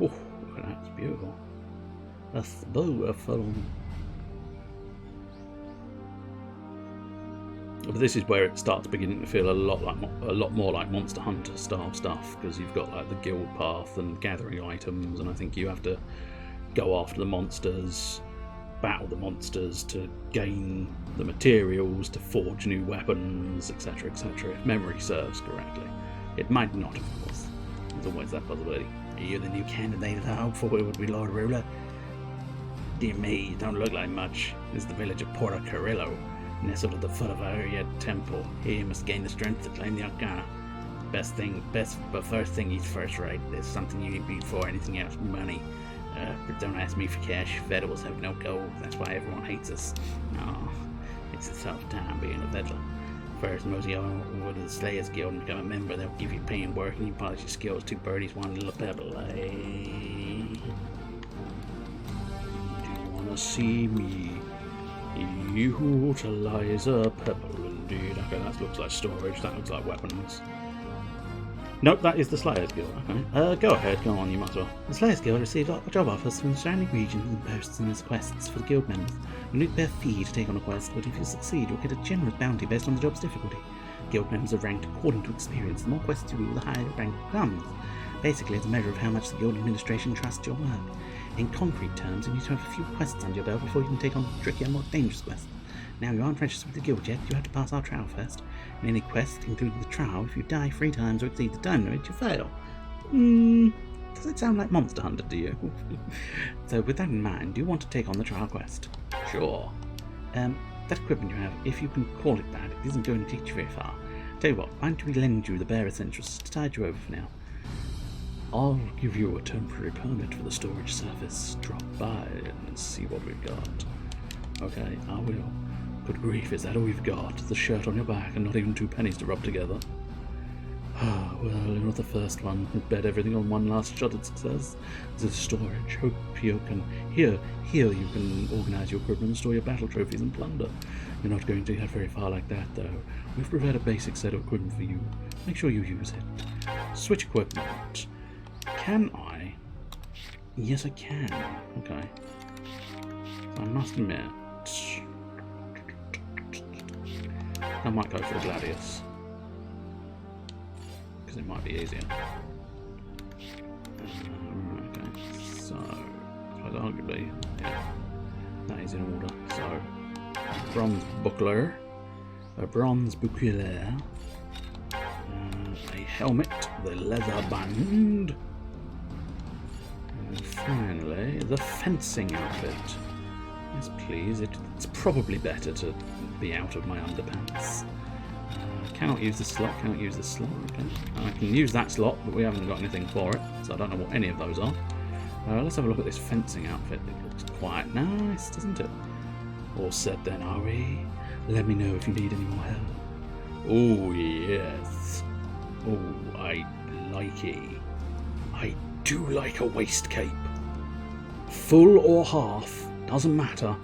Oh, look at that. It's beautiful. That's beautiful. But this is where it starts beginning to feel a lot more like Monster Hunter style stuff, because you've got like the guild path and gathering items, and I think you have to go after the monsters, battle the monsters to gain the materials to forge new weapons, etc., etc. If memory serves correctly. It might not, of course. There's always that possibility. Are you the new candidate that I hoped for would be Lord Ruler? Dear me, you don't look like much. This is the village of Porto Carrillo, nestled at the foot of Ariad Temple. Here you must gain the strength to claim the Arcana. But first thing is first, right? There's something you need before anything else. Money. But don't ask me for cash. Veterans have no gold. That's why everyone hates us. Oh, it's a tough time being a veteran. First, mosey over to the Slayers Guild and become a member. They'll give you pay and work, and you polish your skills. 2 birdies, 1 little pebble. Hey. Do you wanna see me? Utilize a pebble indeed. Okay, that looks like storage. That looks like weapons. Nope, that is the Slayers Guild. Okay. Go ahead, go on, you might as well. The Slayers Guild received job offers from the surrounding regions and posts and as quests for the guild members. You need to pay a fee to take on a quest, but if you succeed, you'll get a generous bounty based on the job's difficulty. Guild members are ranked according to experience. The more quests you do, the higher your rank becomes. Basically, it's a measure of how much the guild administration trusts your work. In concrete terms, you need to have a few quests under your belt before you can take on trickier, more dangerous quests. Now, you aren't registered with the guild yet, you have to pass our trial first. In any quest, including the trial, if you die 3 times or exceed the time limit, you fail. Does it sound like Monster Hunter to you? So, with that in mind, do you want to take on the trial quest? Sure. That equipment you have, if you can call it that, it isn't going to take you very far. Tell you what, why don't we lend you the bare essentials to tide you over for now? I'll give you a temporary permit for the storage service. Drop by and see what we've got. Okay, I will. Good grief, is that all you've got? The shirt on your back and not even 2 pennies to rub together? Well, you're not the first one. You bet everything on one last shot at success. This is storage. Hope you can... Here you can organise your equipment and store your battle trophies and plunder. You're not going to get very far like that, though. We've prepared a basic set of equipment for you. Make sure you use it. Switch equipment. Can I? Yes, I can. Okay. I must admit... I might go for the Gladius. Because it might be easier. Okay, so arguably, yeah, that is in order. So, bronze buckler, a bronze bouclier, a helmet, the leather band, and finally the fencing outfit. Yes, please. It's probably better to be out of my underpants. Cannot use this slot, cannot use this slot. Okay. I can use that slot, but we haven't got anything for it, so I don't know what any of those are. Let's have a look at this fencing outfit. It looks quite nice, doesn't it? All set then, are we? Let me know if you need any more help. Oh, yes. Oh, I like it. I do like a waist cape. Full or half, doesn't matter.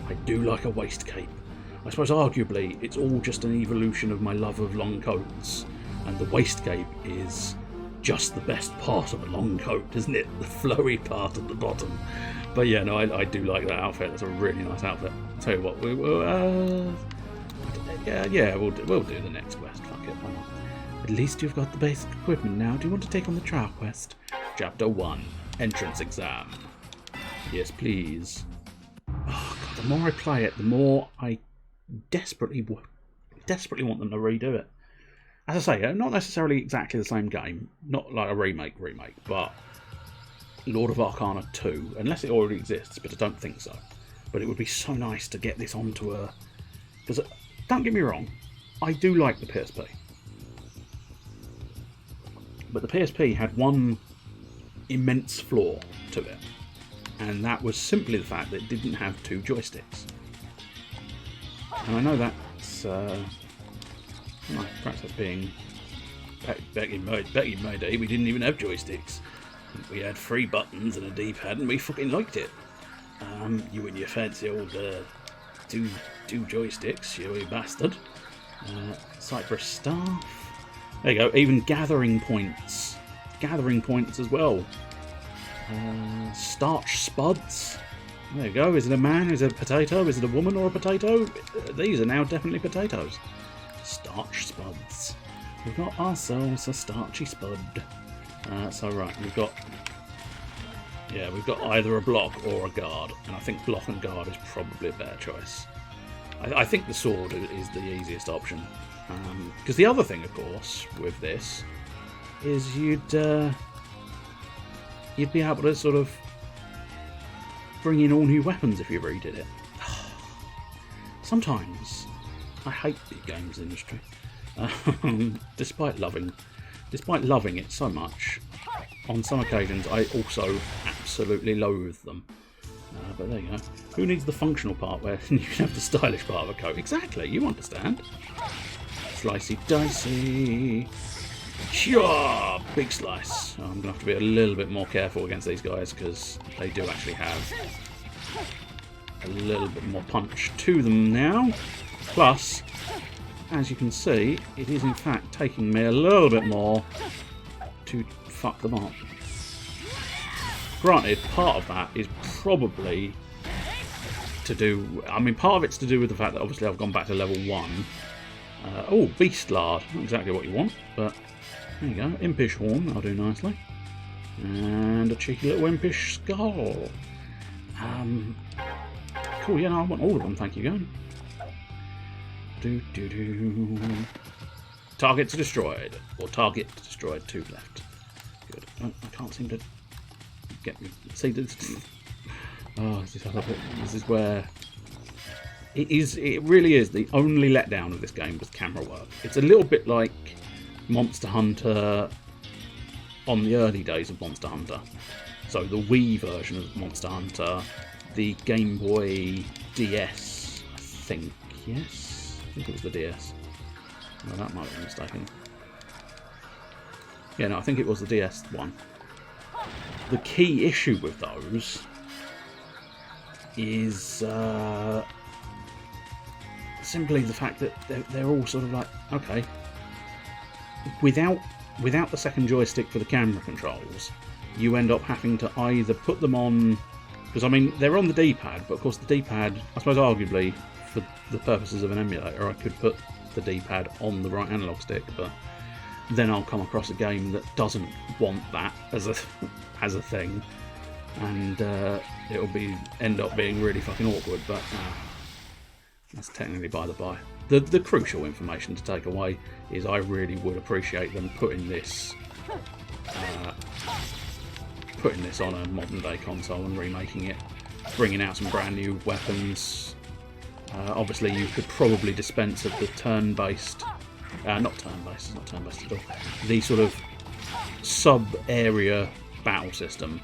I do like a waist cape. I suppose arguably it's all just an evolution of my love of long coats, and the waist cape is just the best part of a long coat, isn't it? The flowy part at the bottom. But yeah, no, I do like that outfit. That's a really nice outfit. I'll tell you what, we will. We'll do the next quest. Fuck it, why not? At least you've got the basic equipment now. Do you want to take on the trial quest? Chapter 1, Entrance Exam. Yes, please. Oh god, the more I play it, the more I desperately want them to redo it. As I say, not necessarily exactly the same game, not like a remake, but Lord of Arcana 2, unless it already exists, but I don't think so. But it would be so nice to get this onto a... Because, don't get me wrong, I do like the PSP. But the PSP had one immense flaw to it, and that was simply the fact that it didn't have 2 joysticks. And I know that's, perhaps that's being, back in my day, we didn't even have joysticks. We had 3 buttons and a D-pad, and we fucking liked it. You and your fancy old 2 joysticks, you bastard. Cypress staff. There you go, even gathering points. Gathering points as well. Starch spuds. There you go. Is it a man? Is it a potato? Is it a woman or a potato? These are now definitely potatoes. Starch spuds. We've got ourselves a starchy spud. So right, we've got either a block or a guard, and I think block and guard is probably a better choice. I think the sword is the easiest option, because the other thing, of course, with this is you'd be able to sort of bring in all new weapons if you redid it. Sometimes I hate the games industry, despite loving it so much. On some occasions, I also absolutely loathe them. But there you go. Who needs the functional part where you can have the stylish part of a coat? Exactly, you understand. Slicey dicey. Sure, big slice. I'm going to have to be a little bit more careful against these guys because they do actually have a little bit more punch to them now. Plus, as you can see, it is in fact taking me a little bit more to fuck them up. Granted, part of that is probably to do... I mean, part of it's to do with the fact that obviously I've gone back to level 1. Oh, Beast Lard. Not exactly what you want, but there you go. Impish Horn, that'll do nicely. And a cheeky little Impish Skull. Cool, yeah, no, I want all of them, thank you, Gun. Targets destroyed. Or target destroyed, 2 left. Good. Oh, I can't seem to get me. See, oh, this is where it really is the only letdown of this game was camera work. It's a little bit like Monster Hunter on the early days of Monster Hunter. So the Wii version of Monster Hunter, the Game Boy DS, I think, yes? I think it was the DS. No, that might be mistaken. Yeah, no, I think it was the DS one. The key issue with those is simply the fact that they're all sort of like, okay, without the second joystick for the camera controls, you end up having to either put them on, because I mean they're on the D-pad, but of course the D-pad, I suppose arguably for the purposes of an emulator I could put the D-pad on the right analog stick, but then I'll come across a game that doesn't want that as a thing, and it'll end up being really fucking awkward. But that's technically by the by. The crucial information to take away is I really would appreciate them putting this on a modern day console and remaking it, bringing out some brand new weapons. Obviously, you could probably dispense of the turn-based. Not turn-based, it's not turn-based at all. The sort of sub-area battle system.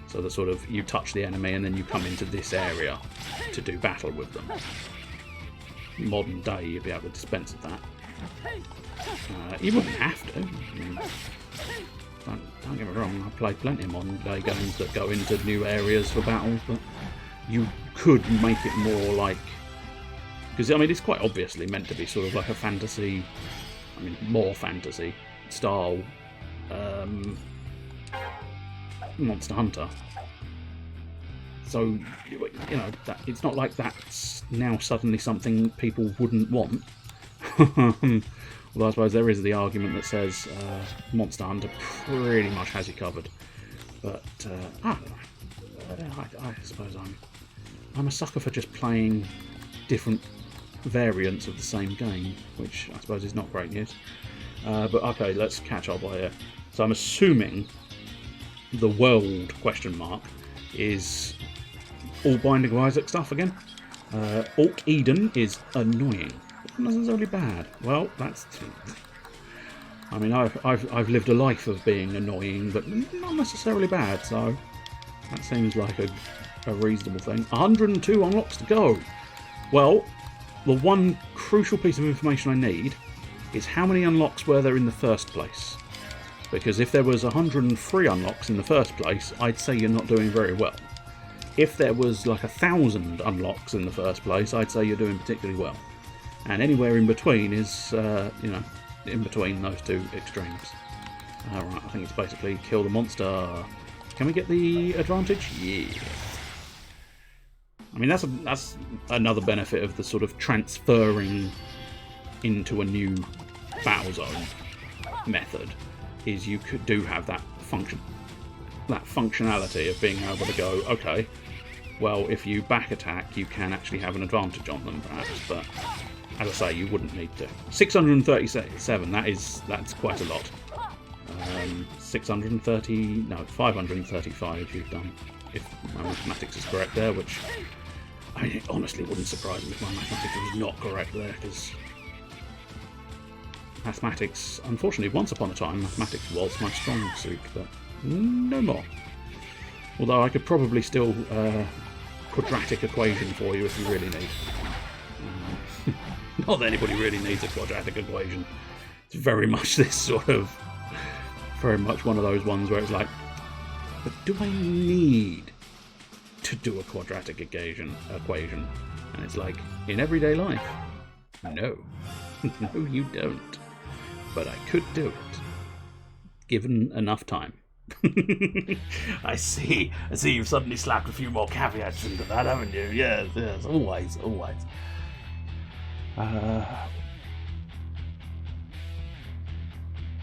So that sort of, you touch the enemy and then you come into this area to do battle with them. Modern day, you'd be able to dispense of that. You wouldn't have to. I mean, don't get me wrong, I play plenty of modern day games that go into new areas for battles, but you could make it more like... Because, I mean, it's quite obviously meant to be sort of like a fantasy, I mean, more fantasy style Monster Hunter. So, you know, it's not like that's now suddenly something people wouldn't want. Although I suppose there is the argument that says Monster Hunter pretty much has you covered. But, I don't know. I suppose I'm a sucker for just playing different variants of the same game, which I suppose is not great news. But okay, let's catch up here. So I'm assuming the world question mark is all Binding of Isaac stuff again. Orc Eden is annoying. Not necessarily bad. Well, that's... I mean, I've lived a life of being annoying, but not necessarily bad, so that seems like a reasonable thing. 102 unlocks to go. Well, the one crucial piece of information I need is how many unlocks were there in the first place. Because if there was 103 unlocks in the first place, I'd say you're not doing very well. If there was like 1,000 unlocks in the first place, I'd say you're doing particularly well. And anywhere in between is, you know, in between those two extremes. Alright, I think it's basically kill the monster. Can we get the advantage? Yeah. I mean, that's another benefit of the sort of transferring into a new battle zone method, is you do have that functionality of being able to go, okay, well, if you back attack, you can actually have an advantage on them, perhaps, but as I say, you wouldn't need to. 637, that's quite a lot. 535 you've done, if my mathematics is correct there, which, I mean, it honestly wouldn't surprise me if my mathematics was not correct there, because mathematics, unfortunately, once upon a time, mathematics was my strong suit, but no more. Although I could probably still quadratic equation for you if you really need. Not that anybody really needs a quadratic equation. It's very much this sort of, very much one of those ones where it's like, but do I need to do a quadratic equation? And it's like, in everyday life, no. No, you don't. But I could do it. given enough time. I see. You've suddenly slapped a few more caveats into that, haven't you? Yes, always.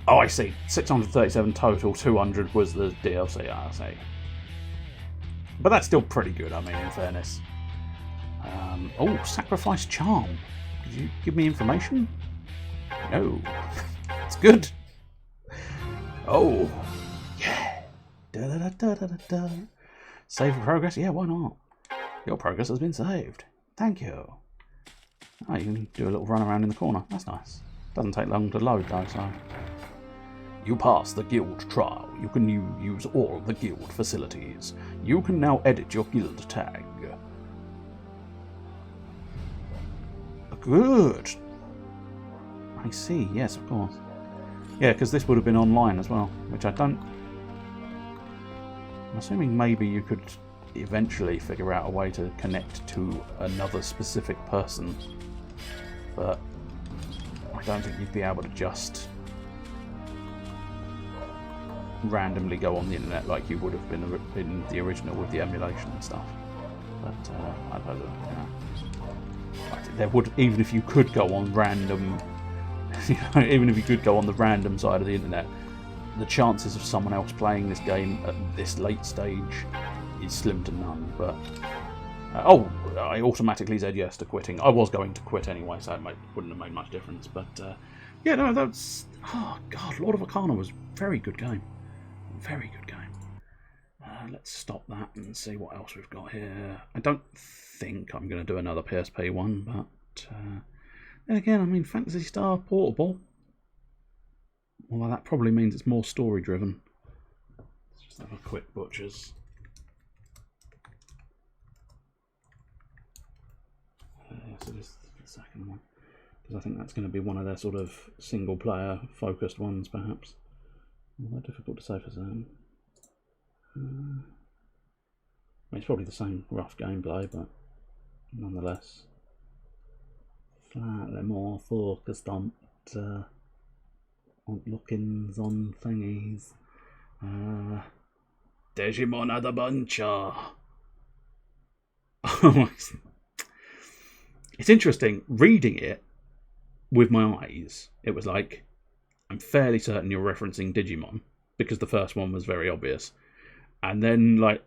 Oh, I see. 637 total, 200 was the DLC, I see. But that's still pretty good, I mean, in fairness. Sacrifice charm. Did you give me information? No. It's good. Oh. Yeah. Da-da-da-da-da-da. Save progress? Yeah, why not? Your progress has been saved. Thank you. Oh, you can do a little run around in the corner. That's nice. Doesn't take long to load though, so... You passed the guild trial. You can use all the guild facilities. You can now edit your guild tag. Good. I see, yes, of course. Yeah, because this would have been online as well, which I don't... I'm assuming maybe you could eventually figure out a way to connect to another specific person, but I don't think you'd be able to just randomly go on the internet like you would have been in the original with the emulation and stuff. But I don't know. There would, even if you could go on random, even if you could go on the random side of the internet, the chances of someone else playing this game at this late stage is slim to none. But I automatically said yes to quitting. I was going to quit anyway, so it wouldn't have made much difference. But yeah, no, that's... Oh god, Lord of Arcana was a very good game. Very good game. Let's stop that and see what else we've got here. I don't think I'm going to do another PSP one, but then again, I mean, Phantasy Star Portable. Although that probably means it's more story driven. Let's just have a quick butcher's. Yes, it is the second one. Because I think that's going to be one of their sort of single player focused ones, perhaps. Although difficult to say for them. I mean, it's probably the same rough gameplay, but nonetheless, slightly more focused on lookings on thingies. Digimon Adventure. It's interesting reading it with my eyes. It was like, I'm fairly certain you're referencing Digimon because the first one was very obvious. And then, like,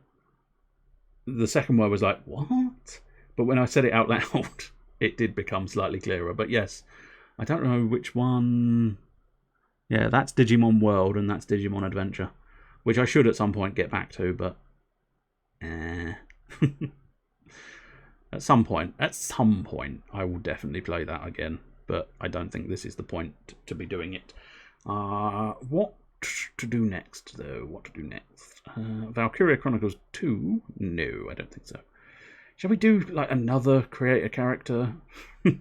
the second one was like, what? But when I said it out loud, it did become slightly clearer. But yes, I don't know which one... Yeah, that's Digimon World and that's Digimon Adventure, which I should at some point get back to, but... At some point, I will definitely play that again. But I don't think this is the point to be doing it. What to do next, though? What to do next? Valkyria Chronicles 2? No, I don't think so. Shall we do, like, another create a character? Are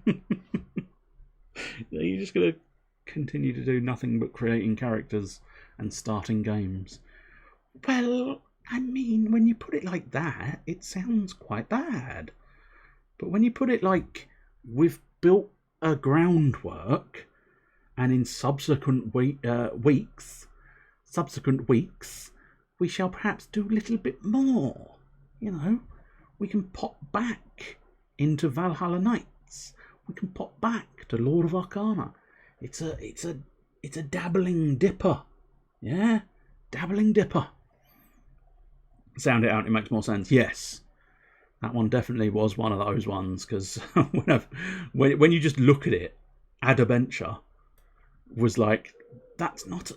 you just going to continue to do nothing but creating characters and starting games? Well, I mean, when you put it like that, it sounds quite bad. But when you put it like, we've built a groundwork, and in subsequent weeks, we shall perhaps do a little bit more. You know, we can pop back into Valhalla Nights. We can pop back to Lord of Arcana. It's a dabbling dipper. Yeah, dabbling dipper. Sound it out, it makes more sense. Yes. That one definitely was one of those ones, because when you just look at it, adventure was like, that's not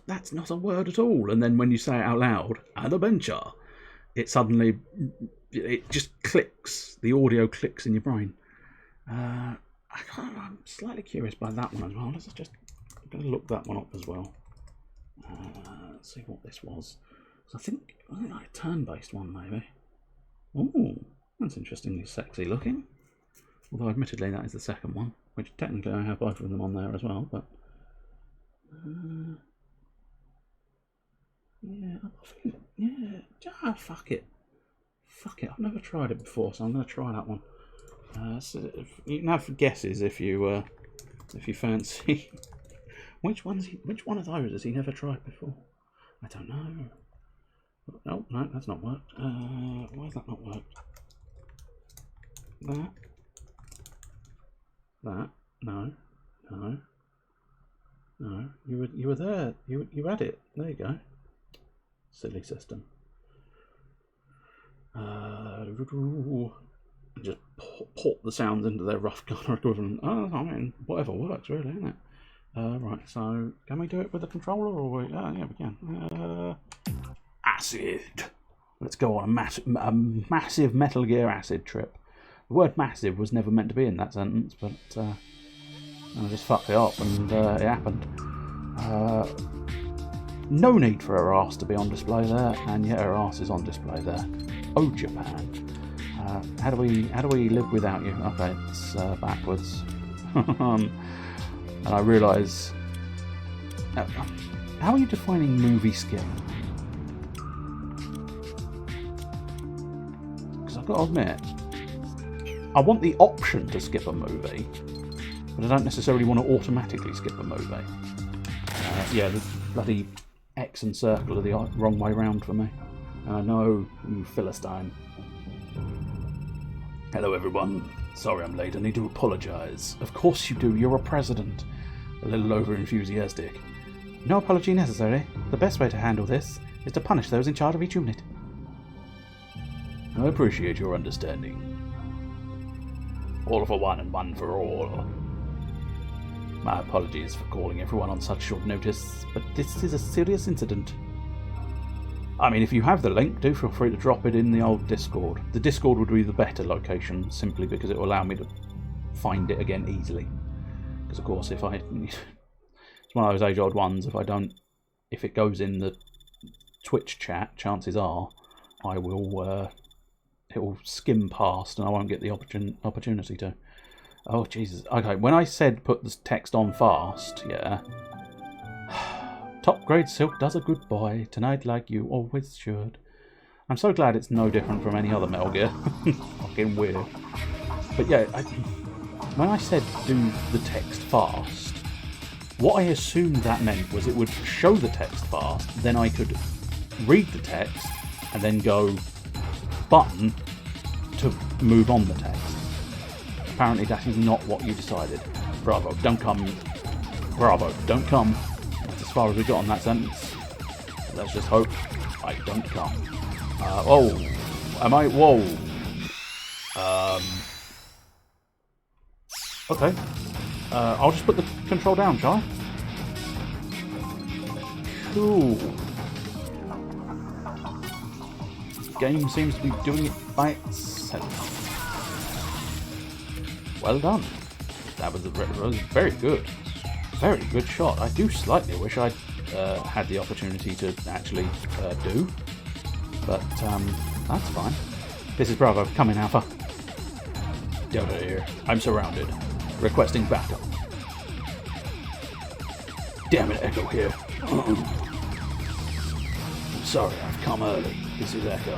a word at all. And then when you say it out loud, adventure, it suddenly, it just clicks. The audio clicks in your brain. I'm slightly curious by that one as well. I'm going to look that one up as well. Let's see what this was. I think like a turn-based one, maybe. Oh. That's interestingly sexy looking. Although admittedly that is the second one, which technically I have both of them on there as well, but... fuck it. I've never tried it before, so I'm going to try that one. So you can have guesses if you fancy. Which one of those has he never tried before? I don't know. Oh, no, that's not worked. Why has that not worked? That. No. You were there. You had it. There you go. Silly system. Just port the sounds into their rough gunner equivalent. Oh, I mean, whatever works, really, isn't it? Right, so can we do it with the controller, or yeah, we can. Acid. Let's go on a massive Metal Gear Acid trip. The word massive was never meant to be in that sentence, but I just fucked it up, and it happened. No need for her arse to be on display there, and yet her arse is on display there. Oh, Japan. How do we live without you? Okay, it's backwards. And I realise... how are you defining movie skill? Because I've got to admit, I want the option to skip a movie, but I don't necessarily want to automatically skip a movie. Yeah, the bloody X and circle are the wrong way round for me. I know, you Philistine. Hello everyone. Sorry I'm late, I need to apologise. Of course you do, you're a president. A little over-enthusiastic. No apology necessary. The best way to handle this is to punish those in charge of each unit. I appreciate your understanding. All for one and one for all. My apologies for calling everyone on such short notice, but this is a serious incident. I mean, if you have the link, do feel free to drop it in the old Discord. The Discord would be the better location, simply because it will allow me to find it again easily. Because, of course, if I... it's one of those age-old ones, if it goes in the Twitch chat, chances are I will... it will skim past and I won't get the opportunity to. Oh, Jesus. Okay, when I said put the text on fast, yeah... Top grade silk does a good boy, tonight like you always should. I'm so glad it's no different from any other Metal Gear. Fucking weird. But yeah, when I said do the text fast, what I assumed that meant was it would show the text fast, then I could read the text, and then go button to move on the text. Apparently that is not what you decided. Bravo, don't come. Bravo, don't come. As far as we got on that sentence. Let's just hope I don't come. Oh, am I? Whoa. Okay. I'll just put the control down, shall I? Cool. Game seems to be doing it by itself. Well done. That was very good. Very good shot. I do slightly wish I'd had the opportunity to actually do. But that's fine. This is Bravo. Come in, Alpha. Delta here. I'm surrounded. Requesting backup. Damn it, Echo here. I'm sorry, I've come early. This is Echo.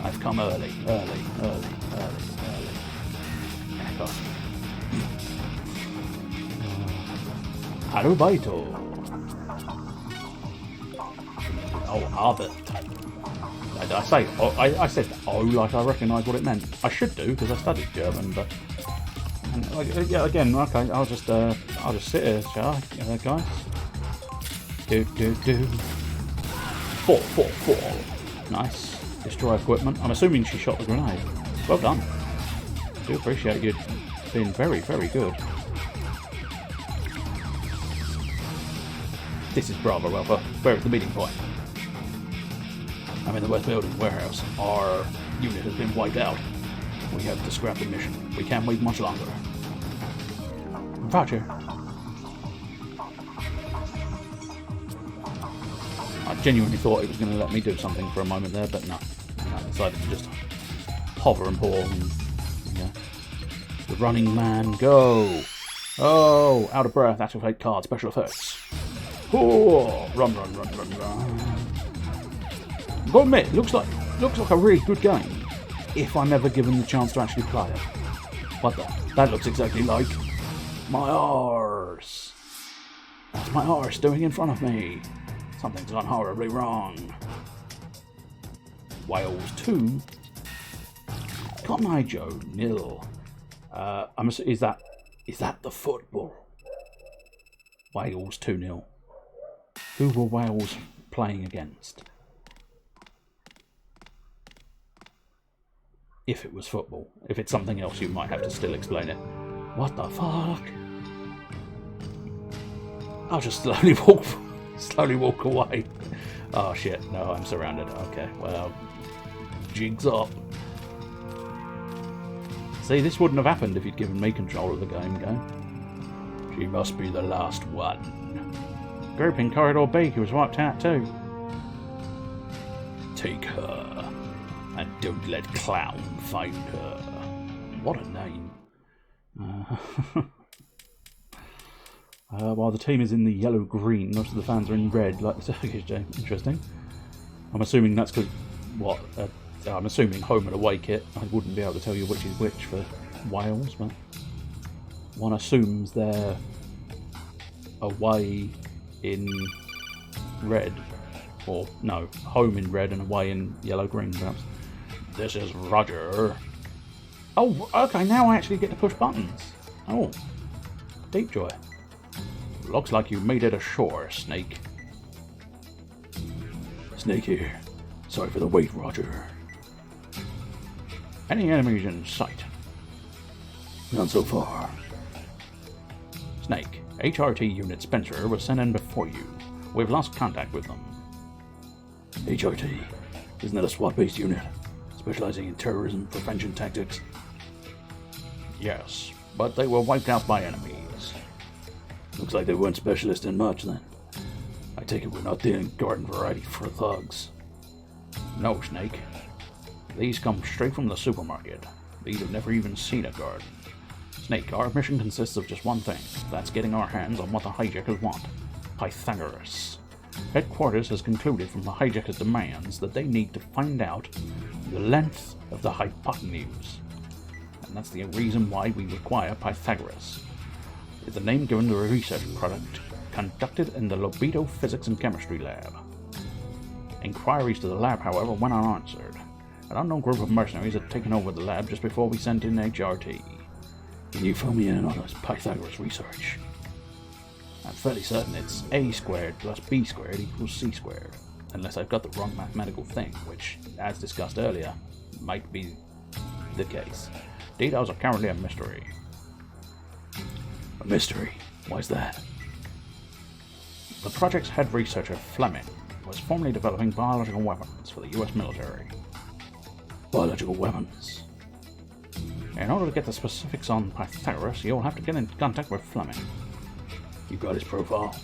I've come early. Early. Echo. Arubaito. Oh, Arbit. I say, I said oh like I recognise what it meant. I should do because I studied German, but yeah, again, okay. I'll just sit here, shall I, guys? Do. 4. Nice. Destroy equipment. I'm assuming she shot the grenade. Well done. I do appreciate you being very, very good. This is Bravo Alpha. We're at the meeting point. I'm in the West Building warehouse. Our unit has been wiped out. We have to scrap the mission. We can't wait much longer. Roger. I genuinely thought it was going to let me do something for a moment there, but no. I decided to just hover and pause and the running man, go! Oh, out of breath, activate card, special effects. Oh, run. Gotta admit, looks like a really good game, if I'm ever given the chance to actually play it. What the? That looks exactly like my arse. That's my arse doing in front of me. Something's gone horribly wrong. Wales 2. Cotton Eye Joe, nil. Is that the football? Wales 2-0. Who were Wales playing against? If it was football. If it's something else, you might have to still explain it. What the fuck? I'll just slowly walk away. Oh shit, no, I'm surrounded. Okay, well, jigs up. See, this wouldn't have happened if you'd given me control of the game. She must be the last one. Group in Corridor B who was wiped out too. Take her, and don't let Clown find her. What a name. While the team is in the yellow-green, most of the fans are in red, like the Turkish game. Interesting. I'm assuming that's because, I'm assuming home and away kit. I wouldn't be able to tell you which is which for Wales, but one assumes they're away in red. Or, no, home in red and away in yellow-green, perhaps. This is Roger. Oh, okay, now I actually get to push buttons. Oh, deep joy. Looks like you made it ashore, Snake. Snake here. Sorry for the wait, Roger. Any enemies in sight? None so far. Snake, HRT Unit Spencer was sent in before you. We've lost contact with them. HRT? Isn't that a SWAT-based unit? Specializing in terrorism prevention tactics? Yes, but they were wiped out by enemies. Looks like they weren't specialists in much then. I take it we're not dealing garden variety for thugs. No, Snake. These come straight from the supermarket. These have never even seen a garden. Snake, our mission consists of just one thing. That's getting our hands on what the hijackers want. Pythagoras. Headquarters has concluded from the hijackers' demands that they need to find out the length of the hypotenuse. And that's the reason why we require Pythagoras. It's the name given to a research project conducted in the Libido Physics and Chemistry Lab. Inquiries to the lab, however, went unanswered. An unknown group of mercenaries had taken over the lab just before we sent in HRT. Can you fill me in on this Pythagoras research? I'm fairly certain it's a squared plus b squared equals c squared, unless I've got the wrong mathematical thing, which, as discussed earlier, might be the case. Details are currently a mystery. A mystery? Why's that? The project's head researcher, Fleming, was formerly developing biological weapons for the US military. Biological weapons? In order to get the specifics on Pythagoras, you'll have to get in contact with Fleming. You got his profile?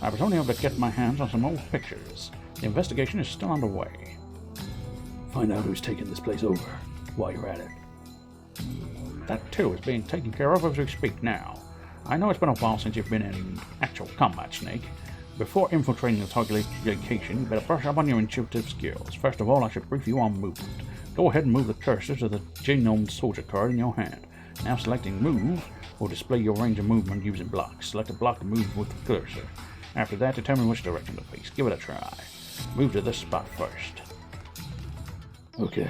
I was only able to get my hands on some old pictures. The investigation is still underway. Find out who's taking this place over while you're at it. That too is being taken care of as we speak now. I know it's been a while since you've been in actual combat, Snake. Before infiltrating the target location, you better brush up on your intuitive skills. First of all, I should brief you on movement. Go ahead and move the cursor to the genome soldier card in your hand. Now selecting move will display your range of movement using blocks. Select a block to move with the cursor. After that, determine which direction to face. Give it a try. Move to this spot first. Okay.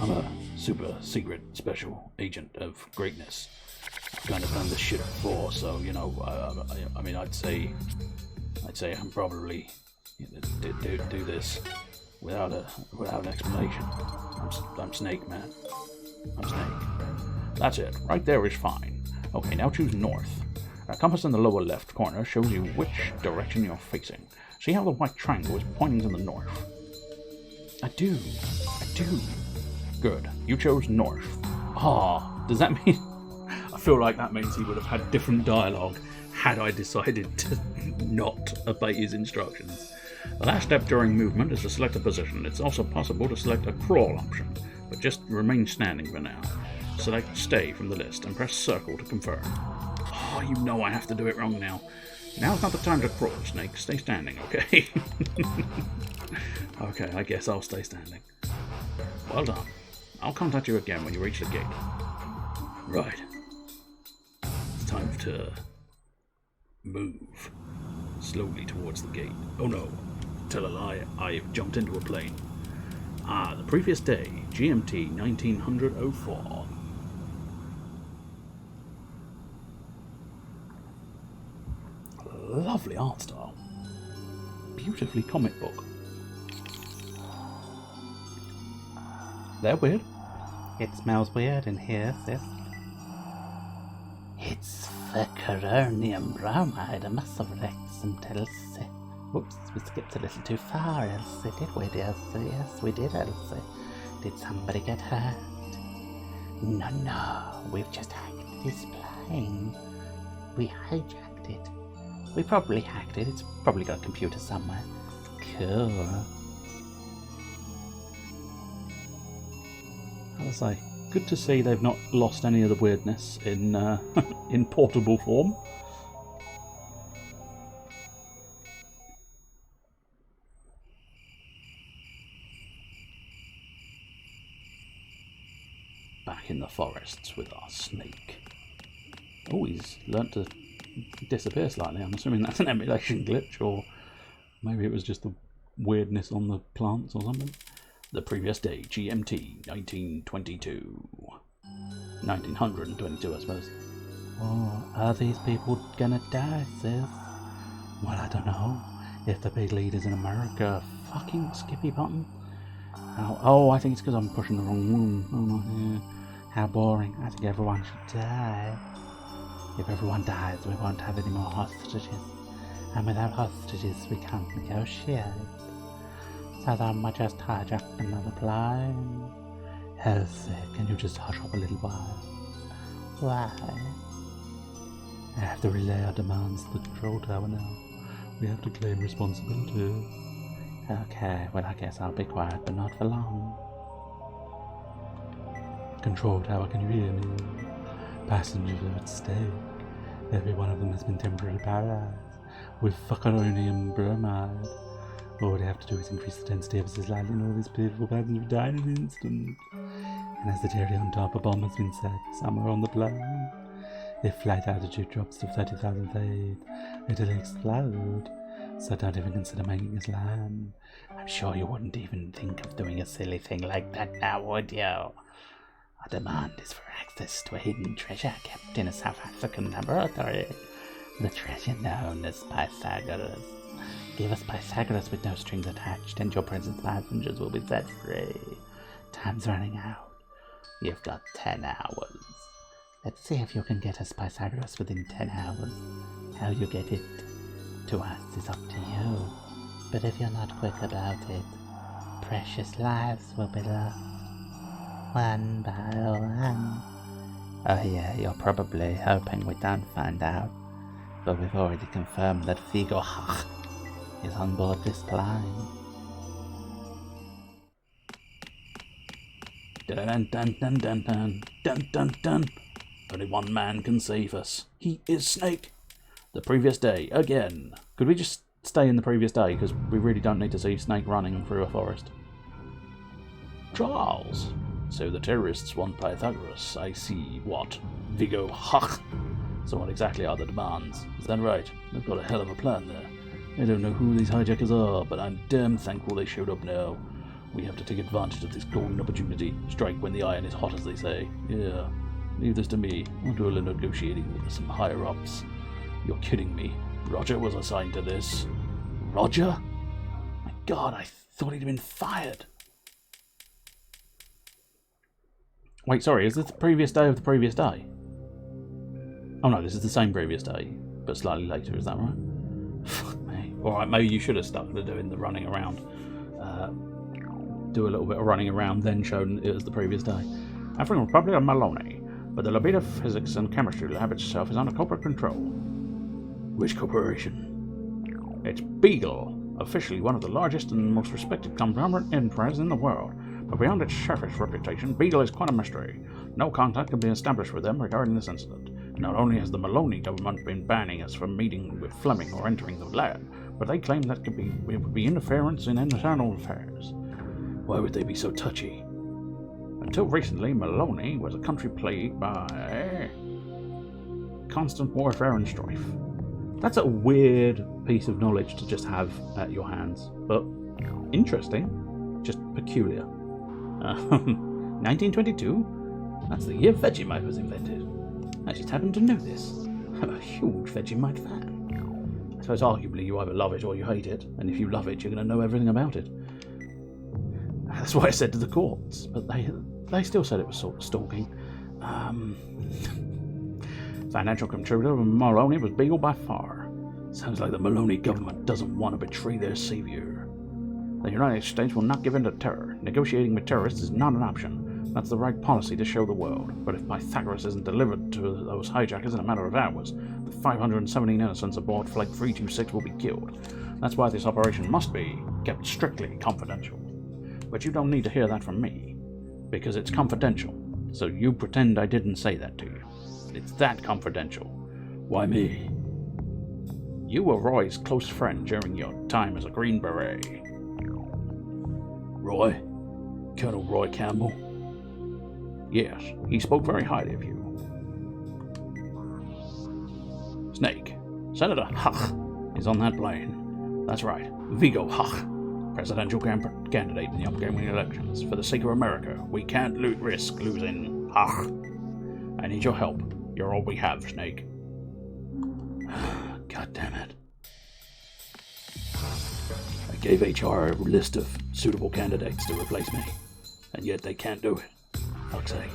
I'm a super secret special agent of greatness. I've kind of done this shit before, so you know. I'd say I'm probably do this without an explanation. I'm Snake, man. I'm Snake. That's it. Right there is fine. Okay, now choose north. A compass in the lower left corner shows you which direction you're facing. See how the white triangle is pointing to the north? I do. Good. You chose north. Does that mean... I feel like that means he would have had different dialogue had I decided to not obey his instructions. The last step during movement is to select a position. It's also possible to select a crawl option, but just remain standing for now. Select stay from the list and press circle to confirm. You know I have to do it wrong now. Now's not the time to crawl, Snake. Stay standing, okay? Okay, I guess I'll stay standing. Well done. I'll contact you again when you reach the gate. Right. It's time to move. slowly towards the gate. Oh no, tell a lie, I've jumped into a plane. The previous day, GMT 1904. Lovely art style. Beautifully comic book. They're weird. It smells weird in here, sis. It's the coronium bromide. I must have wrecked some Elsie. Whoops, we skipped a little too far, Elsie. Did we, Elsie? Yes, we did, Elsie. Did somebody get hurt? No, we've just hacked this plane. We hijacked it. We probably hacked it. It's probably got a computer somewhere. Cool. I was like, good to see they've not lost any of the weirdness in in portable form. Back in the forests with our snake. Oh, he's learnt to disappear slightly. I'm assuming that's an emulation glitch, or maybe it was just the weirdness on the plants or something. The previous day, GMT 1922. 1922, I suppose. Oh, are these people gonna die, sis? Well, I don't know. If the big leaders in America fucking Skippy button. Oh, I think it's because I'm pushing the wrong one. Oh no, yeah. How boring. I think everyone should die. If everyone dies, we won't have any more hostages. And without hostages, we can't negotiate. So then I just hijacked another plane. Elsie, can you just hush up a little while? Why? I have to relay our demands to the control tower now. We have to claim responsibility. Okay, well I guess I'll be quiet, but not for long. Control tower, can you hear me? Passengers are at stake. Every one of them has been temporarily paralyzed with fuckeronium bromide. All we have to do is increase the density ever so slightly and all these beautiful passengers die in an instant. And as the cherry on top, a bomb has been set somewhere on the plane. If flight altitude drops to 30,000 feet, it'll explode. So don't even consider making us land. I'm sure you wouldn't even think of doing a silly thing like that now, would you? Our demand is for access to a hidden treasure kept in a South African laboratory. The treasure known as Pythagoras. Give us Pythagoras with no strings attached, and your present passengers will be set free. Time's running out. You've got 10 hours. Let's see if you can get us Pythagoras within 10 hours. How you get it to us is up to you. But if you're not quick about it, precious lives will be lost. One by one. Oh yeah, you're probably hoping we don't find out. But we've already confirmed that Figo is on board this plane. Dun dun dun dun dun dun dun dun. Only one man can save us. He is Snake. The previous day, again. Could we just stay in the previous day? Because we really don't need to see Snake running through a forest. Charles. So the terrorists want Pythagoras. I see. What? Vigo Hach. So what exactly are the demands? Is that right? They've got a hell of a plan there. I don't know who these hijackers are, but I'm damn thankful they showed up now. We have to take advantage of this golden opportunity. Strike when the iron is hot, as they say. Yeah. Leave this to me. I'll do a little negotiating with some higher-ups. You're kidding me. Roger was assigned to this. Roger? My God, I thought he'd been fired. Wait, sorry, is this the previous day of the previous day? Oh no, this is the same previous day, but slightly later, is that right? Fuck me. Alright, maybe you should have stuck to doing the running around. Do a little bit of running around, then shown it was the previous day. African Republic of Maloney, but the Libido Physics and Chemistry Lab itself is under corporate control. Which corporation? It's Beagle, officially one of the largest and most respected conglomerate enterprises in the world. But beyond its surface reputation, Beagle is quite a mystery. No contact can be established with them regarding this incident. Not only has the Maloney government been banning us from meeting with Fleming or entering the lab, but they claim that it would be interference in internal affairs. Why would they be so touchy? Until recently, Maloney was a country plagued by constant warfare and strife. That's a weird piece of knowledge to just have at your hands, but interesting, just peculiar. 1922? That's the year Vegemite was invented. I just happen to know this. I'm a huge Vegemite fan. I suppose arguably you either love it or you hate it, and if you love it, you're going to know everything about it. That's what I said to the courts, but they still said it was sort of stalking. Financial contributor Maloney was Beagle by far. Sounds like the Maloney government doesn't want to betray their savior. The United States will not give in to terror. Negotiating with terrorists is not an option. That's the right policy to show the world. But if Pythagoras isn't delivered to those hijackers in a matter of hours, the 517 innocents aboard Flight 326 will be killed. That's why this operation must be kept strictly confidential. But you don't need to hear that from me, because it's confidential. So you pretend I didn't say that to you. It's that confidential. Why me? You were Roy's close friend during your time as a Green Beret. Roy? Colonel Roy Campbell? Yes, he spoke very highly of you. Snake, Senator Huch is on that plane. That's right, Viggo Huch, presidential candidate in the upcoming elections. For the sake of America, we can't risk losing Huch. I need your help. You're all we have, Snake. God damn it. I gave HR a list of suitable candidates to replace me, and yet they can't do it. Fuck's sake.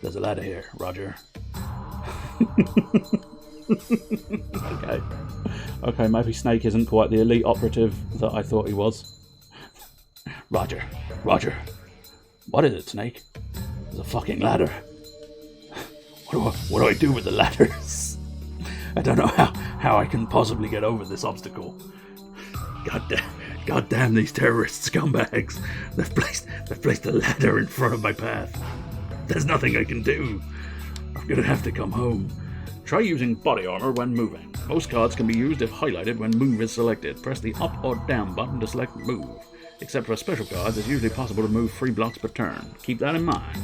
There's a ladder here, Roger. Okay, maybe Snake isn't quite the elite operative that I thought he was. Roger. What is it, Snake? There's a fucking ladder. What do I do with the ladders? I don't know how I can possibly get over this obstacle. God damn these terrorist scumbags. They've placed a ladder in front of my path. There's nothing I can do. I'm gonna have to come home. Try using body armor when moving. Most cards can be used if highlighted when move is selected. Press the up or down button to select move. Except for special cards, it's usually possible to move 3 blocks per turn. Keep that in mind.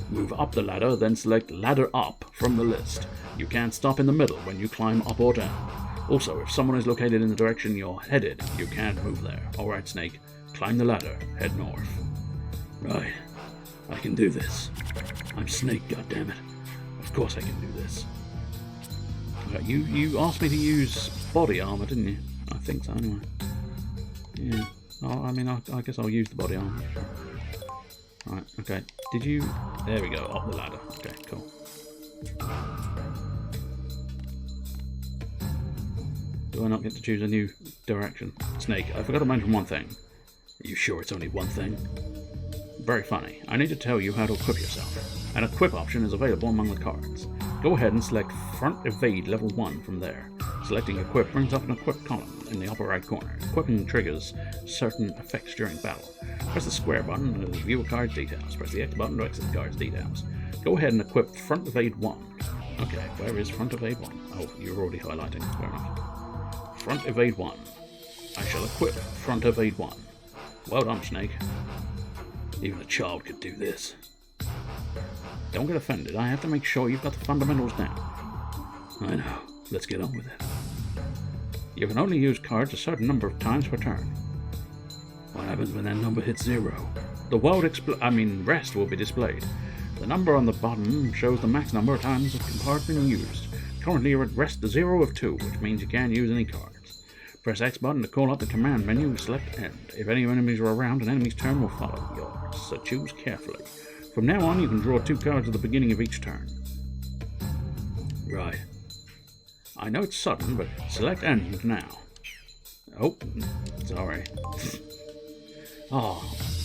Move up the ladder, then select ladder up from the list. You can't stop in the middle when you climb up or down. Also, if someone is located in the direction you're headed, you can't move there. Alright, Snake. Climb the ladder. Head north. Right. I can do this. I'm Snake, goddammit. Of course I can do this. You asked me to use body armor, didn't you? I think so, anyway. Yeah. Oh, I guess I'll use the body armor. Right, okay. Did you... There we go, up the ladder. Okay, cool. Do I not get to choose a new direction? Snake, I forgot to mention one thing. Are you sure it's only one thing? Very funny. I need to tell you how to equip yourself. An equip option is available among the cards. Go ahead and select Front Evade Level 1 from there. Selecting Equip brings up an Equip column in the upper right corner. Equipping triggers certain effects during battle. Press the square button to view a card's details. Press the X button to exit the card's details. Go ahead and equip Front Evade 1. Okay, where is Front Evade 1? Oh, you're already highlighting. Fair enough. Front Evade 1. I shall equip Front Evade 1. Well done, Snake. Even a child could do this. Don't get offended. I have to make sure you've got the fundamentals down. I know. Let's get on with it. You can only use cards a certain number of times per turn. What happens when that number hits 0? The world rest will be displayed. The number on the bottom shows the max number of times the card being used. Currently you're at rest 0 of 2, which means you can't use any cards. Press X button to call up the command menu and select End. If any enemies are around, an enemy's turn will follow yours, so choose carefully. From now on, you can draw 2 cards at the beginning of each turn. Right. I know it's sudden, but select End now. Oh, sorry. Oh,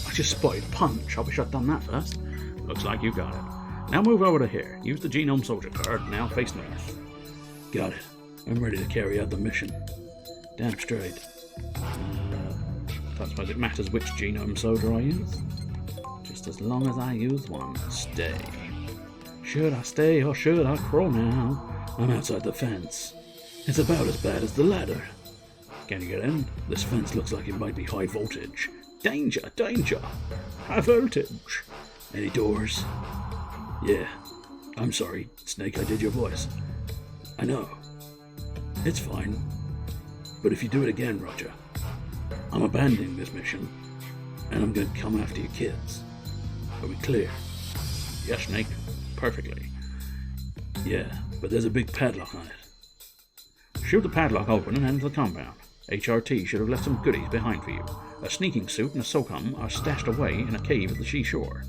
I just spotted Punch. I wish I'd done that first. Looks like you got it. Now move over to here. Use the Genome Soldier card. Now face north. Got it. I'm ready to carry out the mission. Damn straight. Don't suppose it matters which Genome Soldier I use. Just as long as I use one. Stay. Should I stay or should I crawl now? I'm outside the fence. It's about as bad as the ladder. Can you get in? This fence looks like it might be high voltage. Danger! Danger! High voltage! Any doors? Yeah. I'm sorry, Snake, I did your voice. I know. It's fine. But if you do it again, Roger, I'm abandoning this mission, and I'm going to come after your kids. Are we clear? Yes, Snake. Perfectly. Yeah, but there's a big padlock on it. Shoot the padlock open and enter the compound. HRT should have left some goodies behind for you. A sneaking suit and a SOCOM are stashed away in a cave at the seashore.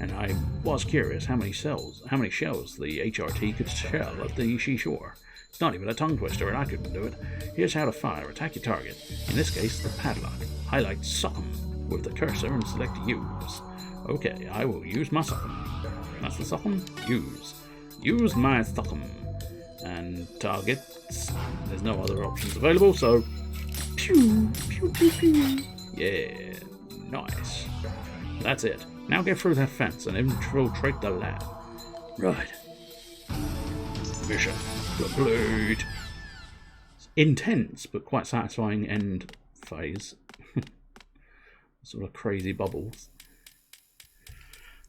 And I was curious how many shells the HRT could shell at the seashore. It's not even a tongue twister, and I couldn't do it. Here's how to fire. Attack your target. In this case, the padlock. Highlight SOCOM with the cursor and select Use. Okay, I will use my SOCOM. That's the SOCOM? Use. Use my SOCOM. And targets. There's no other options available, so... Pew! Pew, pew, pew. Yeah. Nice. That's it. Now get through that fence and infiltrate the lab. Right. Mission complete. Intense, but quite satisfying end phase. Sort of crazy bubbles.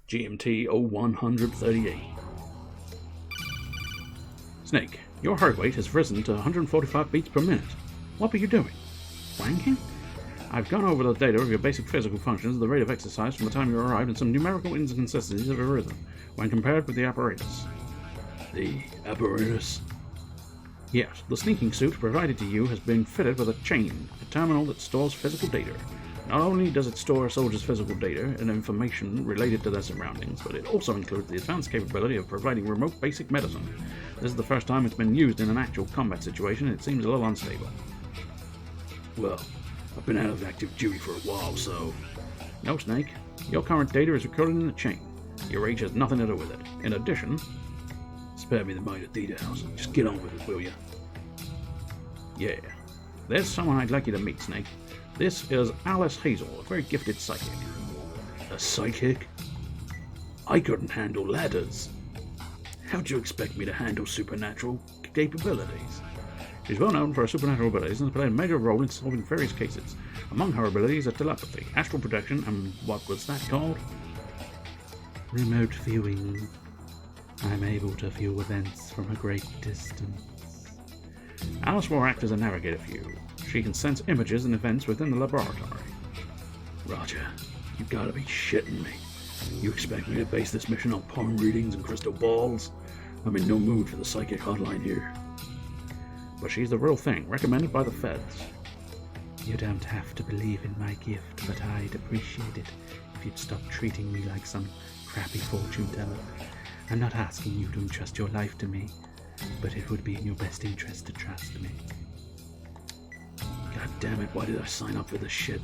GMT 0138. Snake, your heart rate has risen to 145 beats per minute. What were you doing? Wanking? I've gone over the data of your basic physical functions, the rate of exercise from the time you arrived, and some numerical inconsistencies have arisen when compared with the apparatus. The apparatus? Yes, the sneaking suit provided to you has been fitted with a chain, a terminal that stores physical data. Not only does it store a soldier's physical data and information related to their surroundings, but it also includes the advanced capability of providing remote basic medicine. This is the first time it's been used in an actual combat situation, and it seems a little unstable. Well, I've been out of active duty for a while, so... No, Snake. Your current data is recorded in the chain. Your age has nothing to do with it. In addition... Spare me the minor details. Just get on with it, will you? Yeah. There's someone I'd like you to meet, Snake. This is Alice Hazel, a very gifted psychic. A psychic? I couldn't handle ladders. How'd you expect me to handle supernatural capabilities? She's well known for her supernatural abilities and has played a major role in solving various cases. Among her abilities are telepathy, astral projection, and what was that called? Remote viewing. I'm able to view events from a great distance. Alice will act as a navigator for you. She can sense images and events within the laboratory. Roger, you gotta be shitting me. You expect me to base this mission on palm readings and crystal balls? I'm in no mood for the psychic hotline here. But she's the real thing, recommended by the feds. You don't have to believe in my gift, but I'd appreciate it if you'd stop treating me like some crappy fortune teller. I'm not asking you to entrust your life to me, but it would be in your best interest to trust me. God damn it, why did I sign up for this shit?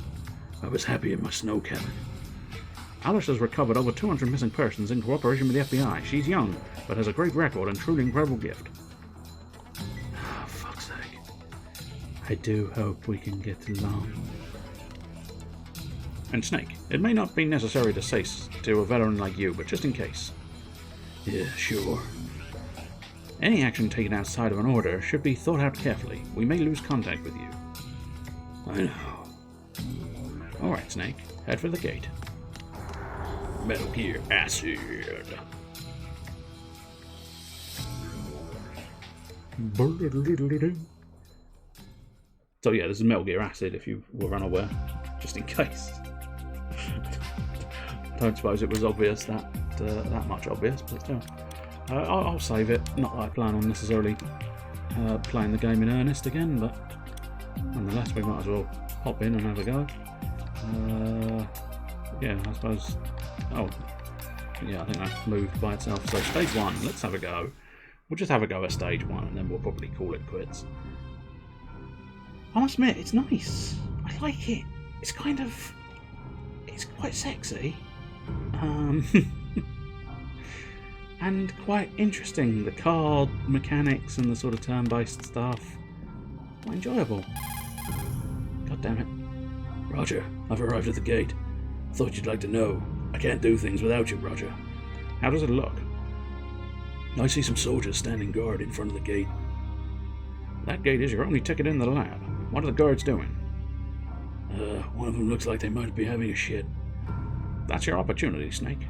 I was happy in my snow cabin. Alice has recovered over 200 missing persons in cooperation with the FBI. She's young, but has a great record and truly incredible gift. Oh, fuck's sake. I do hope we can get along. And Snake, it may not be necessary to say to a veteran like you, but just in case. Yeah, sure. Any action taken outside of an order should be thought out carefully. We may lose contact with you. I know. Alright, Snake. Head for the gate. Metal Gear Acid. So yeah, this is Metal Gear Acid, if you were unaware. Just in case. Don't suppose it was obvious, that much obvious, but still. I'll save it. Not that I plan on necessarily playing the game in earnest again, but nonetheless, we might as well hop in and have a go. Yeah, I suppose. Oh, yeah, I think that moved by itself. So stage 1, let's have a go. We'll just have a go at stage 1, and then we'll probably call it quits. I must admit, it's nice. I like it. It's quite sexy. And quite interesting. The card mechanics and the sort of turn-based stuff. Quite enjoyable. God damn it. Roger, I've arrived at the gate. Thought you'd like to know. I can't do things without you, Roger. How does it look? I see some soldiers standing guard in front of the gate. That gate is your only ticket in the lab. What are the guards doing? One of them looks like they might be having a shit. That's your opportunity, Snake.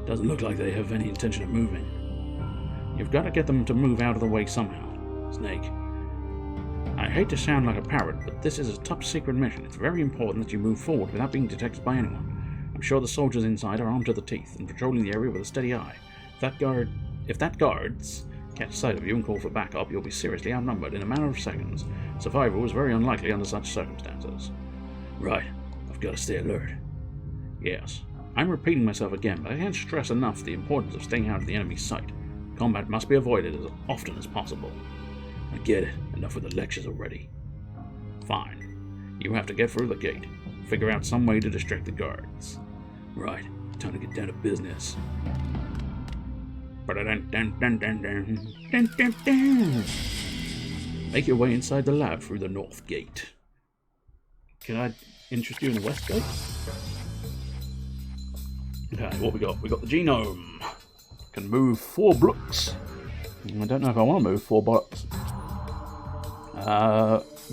Doesn't look like they have any intention of moving. You've got to get them to move out of the way somehow. Snake, I hate to sound like a parrot, but this is a top secret mission. It's very important that you move forward without being detected by anyone. I'm sure the soldiers inside are armed to the teeth and patrolling the area with a steady eye. If that guards catch sight of you and call for backup, you'll be seriously outnumbered in a matter of seconds. Survival is very unlikely under such circumstances. Right, I've got to stay alert. Yes, I'm repeating myself again, but I can't stress enough the importance of staying out of the enemy's sight. Combat must be avoided as often as possible. I get it. Enough with the lectures already. Fine. You have to get through the gate. Figure out some way to distract the guards. Right. Time to get down to business. Make your way inside the lab through the north gate. Can I interest you in the west gate? Okay, what we got? We got the genome. Can move 4 blocks. I don't know if I want to move 4 blocks.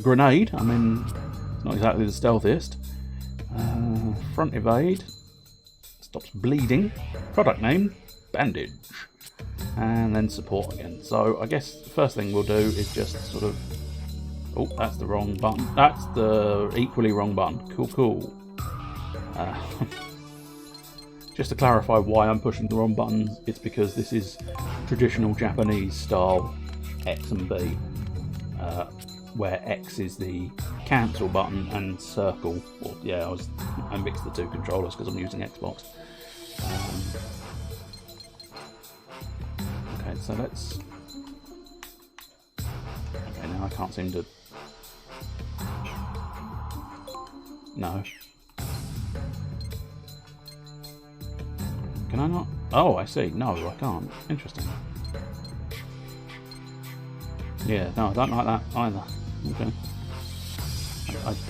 Grenade. I mean, it's not exactly the stealthiest. Front evade. Stops bleeding. Product name. Bandage. And then support again. So I guess the first thing we'll do is just sort of... Oh, that's the wrong button. That's the equally wrong button. Cool. Just to clarify why I'm pushing the wrong buttons, it's because this is traditional Japanese style X and B, where X is the cancel button and circle. Well, yeah, I mixed the 2 controllers because I'm using Xbox. Okay, so let's. Okay, now I can't seem to. No. Can I not? Oh, I see. No, I can't. Interesting. Yeah, no, I don't like that either. Okay.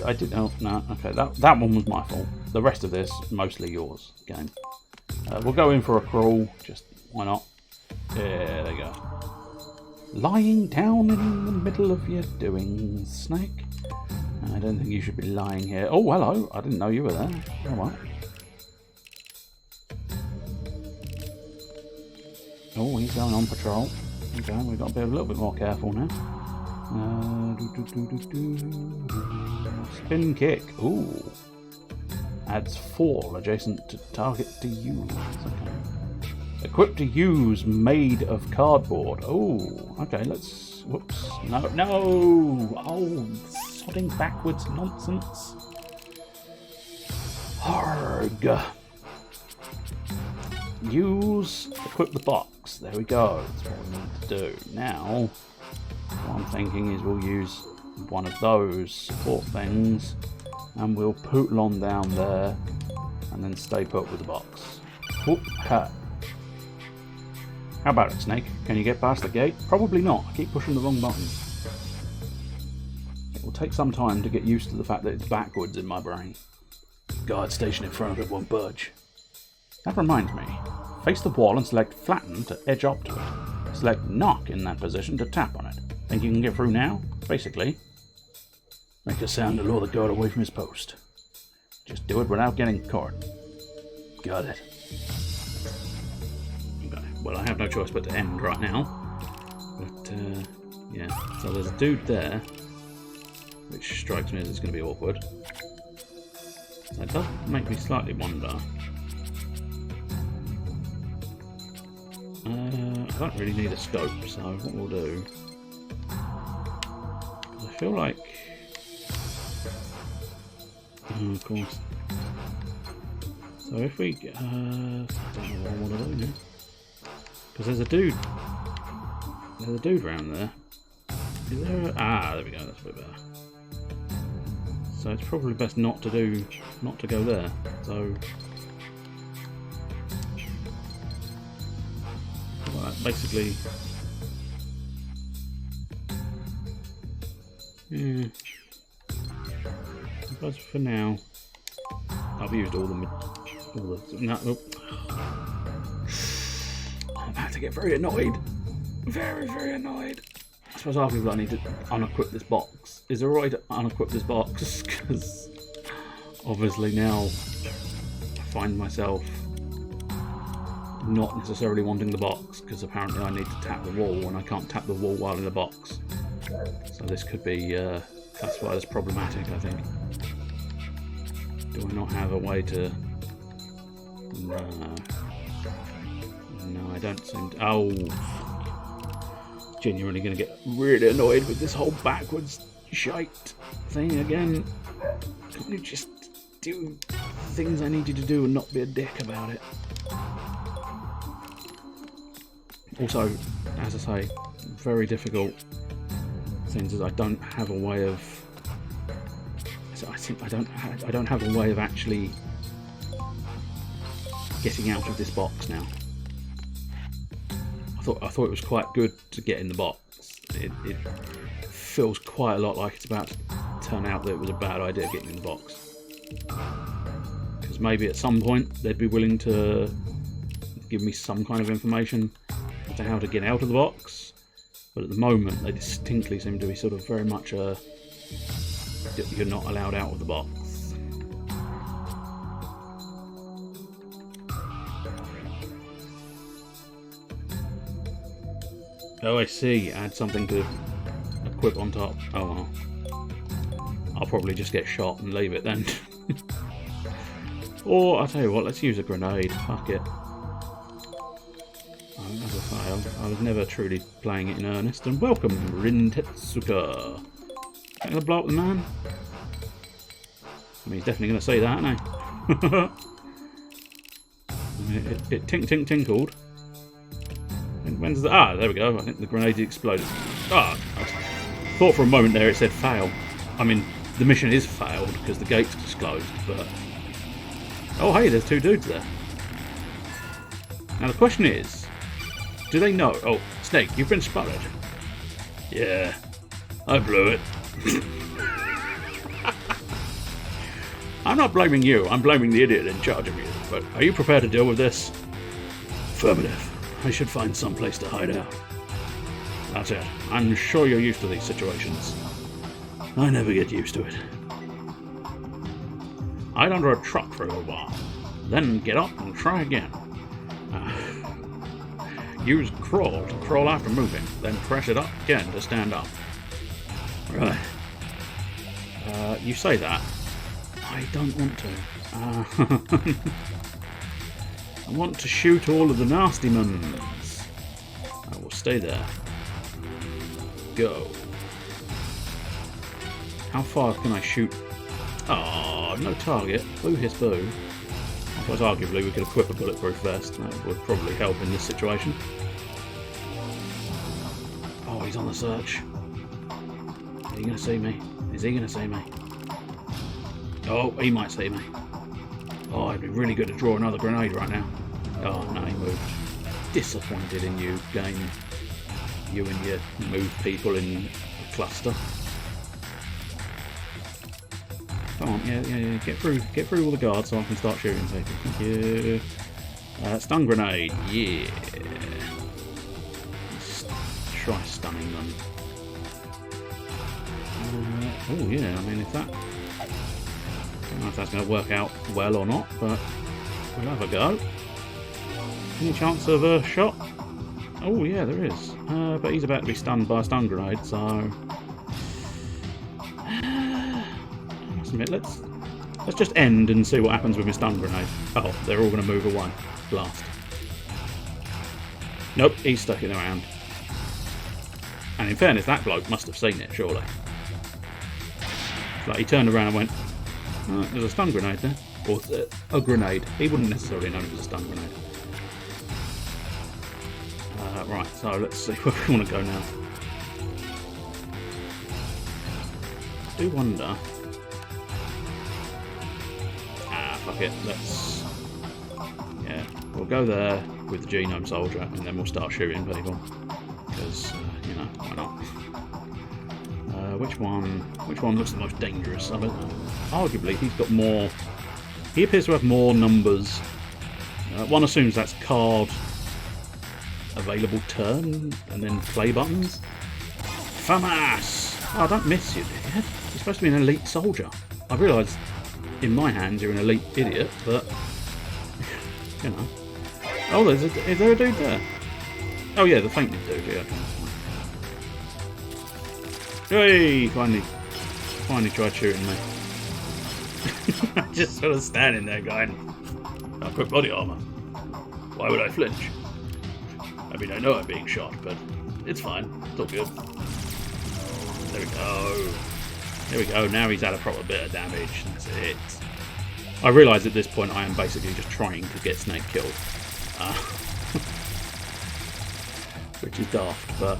I did. Oh, no. Okay, that one was my fault. The rest of this, mostly yours, game. We'll go in for a crawl. Just, why not? Yeah, there you go. Lying down in the middle of your doings, Snake. I don't think you should be lying here. Oh, hello. I didn't know you were there. Oh, well. Oh, he's going on patrol. Okay, we've got to be a little bit more careful now. Spin kick. Ooh. Adds fall adjacent to target to use. Okay. Equipped to use, made of cardboard. Oh, okay, let's... Whoops. No! Oh, sodding backwards nonsense. Harg. Use, equip the box. There we go. That's what we need to do. Now, what I'm thinking is we'll use one of those support things and we'll pootle on down there and then stay put with the box. Whoop, ha. How about it, Snake? Can you get past the gate? Probably not. I keep pushing the wrong button. It will take some time to get used to the fact that it's backwards in my brain. Guard station in front of it won't budge. That reminds me. Face the wall and select flatten to edge up to it. Select knock in that position to tap on it. Think you can get through now? Basically. Make a sound to lure the guard away from his post. Just do it without getting caught. Got it. Okay, well I have no choice but to end right now. But, yeah. So there's a dude there, which strikes me as it's going to be awkward. So it does make me slightly wonder. I don't really need a scope, so what we'll do... I feel like... Oh, of course. So if we... I don't know what I want to do now. Because there's a dude... There's a dude around there. Is there a... Ah, there we go, that's a bit better. So it's probably best not to go there. So... Basically, yeah. I suppose for now, I've used all the no. Oh. I'm about to get very annoyed. Very annoyed. I suppose after I need to unequip this box. Is there a way to unequip this box? Because obviously now I find myself not necessarily wanting the box, because apparently I need to tap the wall and I can't tap the wall while in the box. So this could be classified as problematic, I think. Do I not have a way to... No. No, I don't seem to... Oh! Genuinely going to get really annoyed with this whole backwards shite thing again. Can't you just do things I need you to do and not be a dick about it? Also, as I say, very difficult things is I don't have a way of... So I think I don't have a way of actually getting out of this box now. I thought it was quite good to get in the box. It feels quite a lot like it's about to turn out that it was a bad idea getting in the box. Because maybe at some point they'd be willing to give me some kind of information as to how to get out of the box. But at the moment they distinctly seem to be sort of very much you're not allowed out of the box. Oh, I see. Add something to equip on top. Oh well. I'll probably just get shot and leave it then. Or, I'll tell you what, let's use a grenade. Fuck it. As I say, I was never truly playing it in earnest. And welcome, Rin Tetsuka. Ain't gonna blow up the man? I mean, he's definitely gonna say that, ain't he? It tinkled. When does that? Ah, there we go. I think the grenade exploded. Ah, I thought for a moment there it said fail. I mean, the mission is failed because the gate's just closed, but... Oh, hey, there's two dudes there. Now the question is, do they know... Oh, Snake, you've been spotted. Yeah, I blew it. I'm not blaming you, I'm blaming the idiot in charge of you. But are you prepared to deal with this? Affirmative. I should find some place to hide out. That's it. I'm sure you're used to these situations. I never get used to it. Hide under a truck for a little while. Then get up and try again. Use crawl to crawl after moving. Then press it up again to stand up. Right. You say that. I don't want to. I want to shoot all of the nasty mons. I will stay there. Go. How far can I shoot? Oh, no target. Boo his boo. I suppose arguably we could equip a bulletproof vest. That would probably help in this situation. Oh, he's on the search. Is he going to see me? Is he going to see me? Oh, he might see me. Oh, it'd be really good to draw another grenade right now. Oh, no, he moved. Disappointed in you, game. You and your move people in a cluster. Come on, yeah, get through all the guards so I can start shooting people. Thank you. Stun grenade, yeah. Let's try stunning them. Oh yeah, I mean if that... I don't know if that's going to work out well or not, but we'll have a go. Any chance of a shot? Oh yeah, there is. But he's about to be stunned by a stun grenade, so... I must admit, let's just end and see what happens with my stun grenade. Oh, they're all going to move away. Blast. Nope, he's stuck in around. And in fairness, that bloke must have seen it, surely. Like he turned around and went, oh, there's a stun grenade there. Or a grenade. He wouldn't necessarily know it was a stun grenade. Right, so let's see where we want to go now. I do wonder... fuck it, let's... Yeah, we'll go there with the Genome Soldier and then we'll start shooting people. Because, you know, why not? Which one looks the most dangerous? I don't know. Arguably, he's got more... He appears to have more numbers. One assumes that's card... available turn and then play buttons. FAMAS! Oh, don't miss you, dickhead. You're supposed to be an elite soldier. I realise in my hands you're an elite idiot, but you know. Oh, is there a dude there? Oh yeah, the fainted dude. Yeah. Hey, finally tried shooting me. Just sort of standing there going, I've got body armor. Why would I flinch? I mean, I know I'm being shot, but it's fine. It's all good. There we go. There we go. Now he's had a proper bit of damage. That's it. I realise at this point I am basically just trying to get Snake killed. Which is daft, but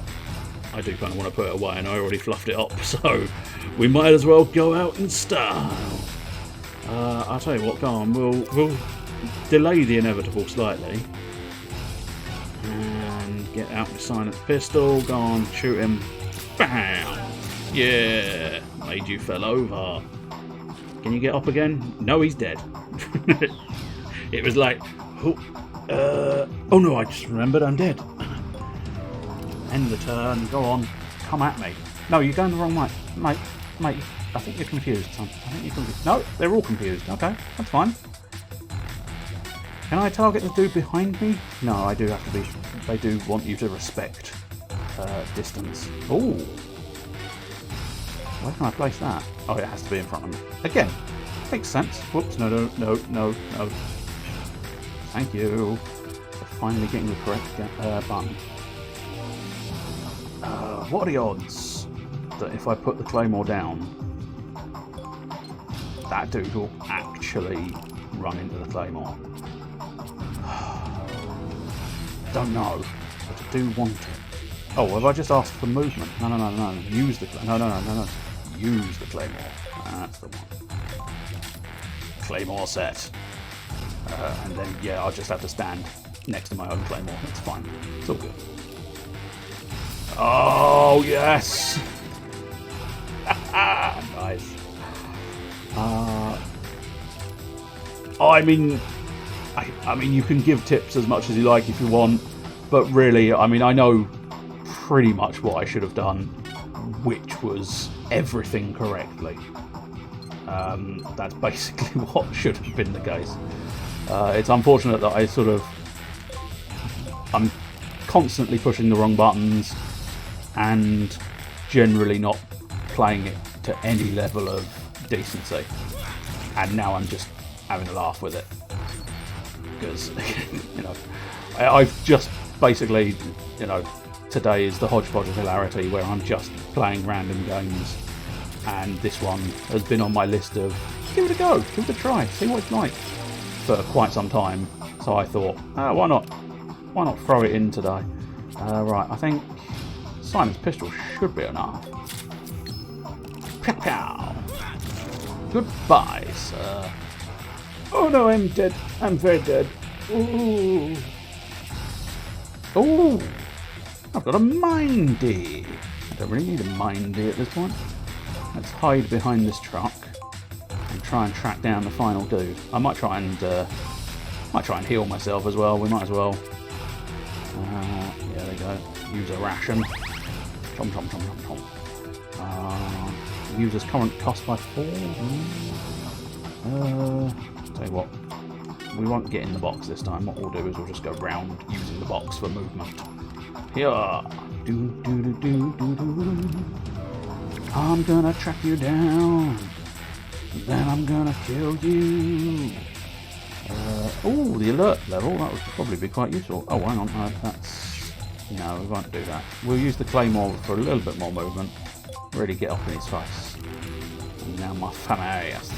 I do kind of want to put it away, and I already fluffed it up, so we might as well go out in style. I'll tell you what, go on, we'll delay the inevitable slightly. And get out the silenced pistol, go on, shoot him. Bam! Yeah! Made you fell over. Can you get up again? No, he's dead. It was like, oh no, I just remembered I'm dead. End the turn, go on, come at me. No, you're going the wrong way. Mate, I think you're confused, son. I think you're confused. No, they're all confused. Okay, that's fine. Can I target the dude behind me? No, I do have to be... They do want you to respect distance. Ooh. Where can I place that? Oh, it has to be in front of me. Again, makes sense. Whoops, no. Thank you for finally getting the correct button. What are the odds that if I put the claymore down, that dude will actually run into the claymore? Don't know, but I do want it. Oh, have I just asked for movement? No. Use the no. Use the claymore. That's the one. Claymore set. And then, yeah, I'll just have to stand next to my own claymore. That's fine. It's all good. Oh, yes! Nice. I mean, you can give tips as much as you like if you want, but really, I mean, I know pretty much what I should have done, which was everything correctly. That's basically what should have been the case. It's unfortunate that I'm constantly pushing the wrong buttons and generally not playing it to any level of decency. And now I'm just having a laugh with it. Because, I've just basically, today is the Hodgepodge of Hilarity, where I'm just playing random games. And this one has been on my list of, give it a go, give it a try, see what it's like, for quite some time. So I thought, why not? Why not throw it in today? Right, I think Simon's pistol should be enough. Pow pow! Goodbye, sir. Oh no, I'm dead. I'm very dead. Ooh. Ooh! I've got a mindy. I don't really need a mindy at this point. Let's hide behind this truck and try and track down the final dude. I might try and heal myself as well. We might as well. Yeah, there you go. Use a ration. Chom. Use his current cost by 4. Tell you what, we won't get in the box this time. What we'll do is we'll just go round using the box for movement. Here. I'm gonna track you down. Then I'm gonna kill you. Oh, the alert level. That would probably be quite useful. Oh, hang on. No, we won't do that. We'll use the claymore for a little bit more movement. Really get up in his face. And now my famias.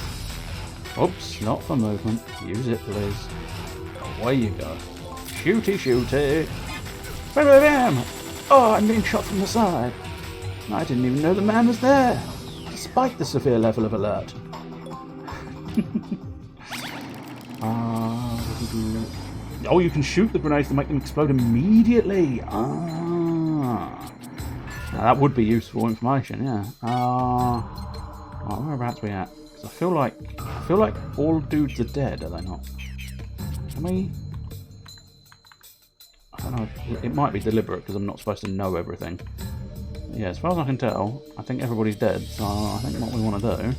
Oops, not for movement. Use it, please. Away you go. Shooty. Bam! Oh, I'm being shot from the side. I didn't even know the man was there, despite the severe level of alert. Oh, you can shoot the grenades to make them explode immediately. Now that would be useful information, yeah. Right, whereabouts we at? Because I feel like all dudes are dead, are they not? Can we? I don't know. It might be deliberate because I'm not supposed to know everything. Yeah, as far as I can tell, I think everybody's dead. So I think what we want to do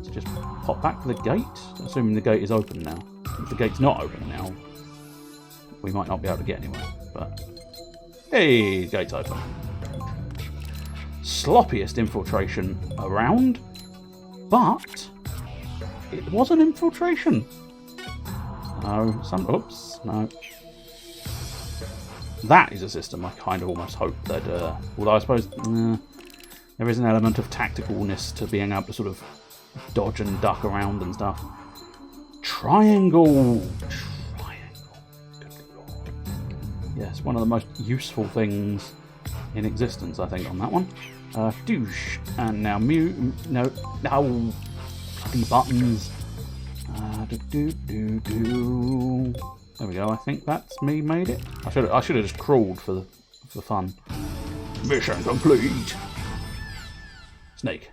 is just pop back to the gate, assuming the gate is open now. If the gate's not open now, we might not be able to get anywhere. But hey, gate's open. sloppiest infiltration around, but it was an infiltration. No, no. That is a system I kind of almost hope that, although I suppose there is an element of tacticalness to being able to sort of dodge and duck around and stuff. Triangle. Good lord. Yes, one of the most useful things in existence, I think, on that one. Douche. And now mute. No. Bloody buttons. There we go. I think that's me made it. I should have just crawled for fun. Mission complete. Snake.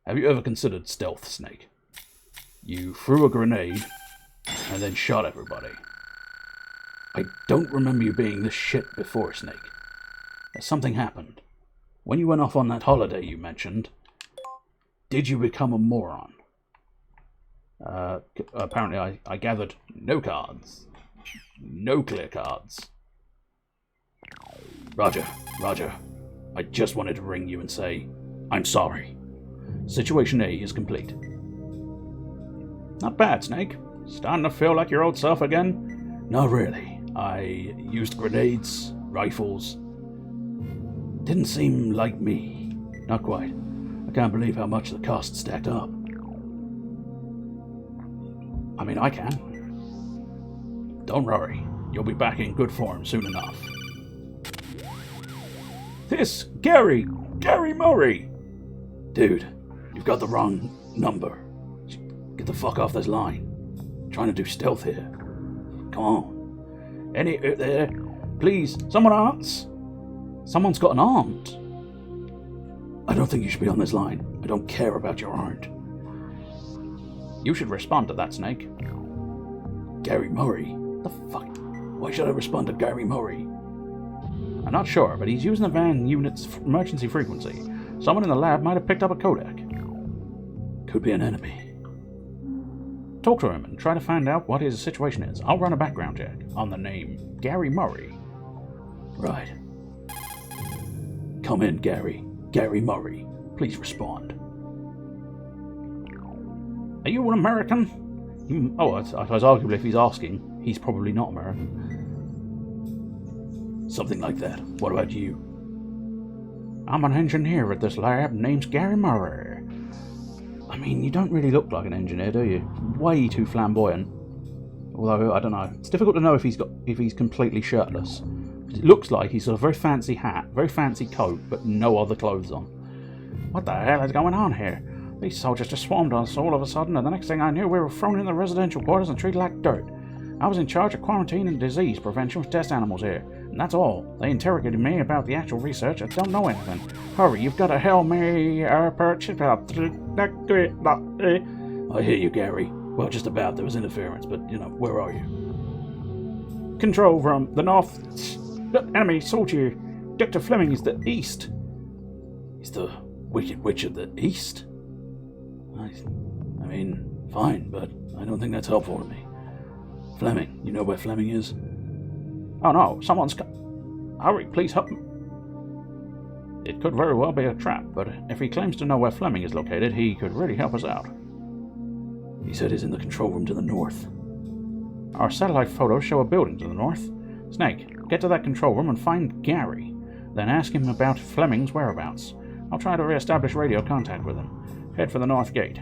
Have you ever considered stealth, Snake? You threw a grenade and then shot everybody. I don't remember you being this shit before, Snake. Something happened. When you went off on that holiday you mentioned, did you become a moron? Apparently I gathered no cards. No clear cards. Roger. I just wanted to ring you and say, I'm sorry. Situation A is complete. Not bad, Snake. Starting to feel like your old self again? Not really. I used grenades, rifles. Didn't seem like me. Not quite. I can't believe how much the cost stacked up. I mean, I can. Don't worry. You'll be back in good form soon enough. This Gary Murray! Dude, you've got the wrong number. Get the fuck off this line. I'm trying to do stealth here. Come on. Any there? Please, someone answer. Someone's got an aunt. I don't think you should be on this line. I don't care about your aunt. You should respond to that, Snake. Gary Murray? The fuck? Why should I respond to Gary Murray? I'm not sure, but he's using the van unit's emergency frequency. Someone in the lab might have picked up a codec. Could be an enemy. Talk to him and try to find out what his situation is. I'll run a background check on the name Gary Murray. Right. Come in, Gary. Gary Murray. Please respond. Are you an American? I suppose arguably if he's asking, he's probably not American. Something like that. What about you? I'm an engineer at this lab. Name's Gary Murray. I mean, you don't really look like an engineer, do you? Way too flamboyant. Although, I don't know. It's difficult to know if he's completely shirtless. It looks like he's got a very fancy hat, very fancy coat, but no other clothes on. What the hell is going on here? These soldiers just swarmed us all of a sudden, and the next thing I knew, we were thrown in the residential quarters and treated like dirt. I was in charge of quarantine and disease prevention with test animals here, and that's all. They interrogated me about the actual research. I don't know anything. Hurry, you've got to help me purchase. I hear you, Gary. Well, just about. There was interference, but, where are you? Control room, the north. Enemy soldier. Dr. Fleming is the east. He's the Wicked Witch of the east? I mean, fine, but I don't think that's helpful to me. Fleming, you know where Fleming is? Oh no, someone's hurry, please help me. It could very well be a trap, but if he claims to know where Fleming is located, he could really help us out. He said he's in the control room to the north. Our satellite photos show a building to the north. Snake, get to that control room and find Gary. Then ask him about Fleming's whereabouts. I'll try to re-establish radio contact with him. Head for the north gate.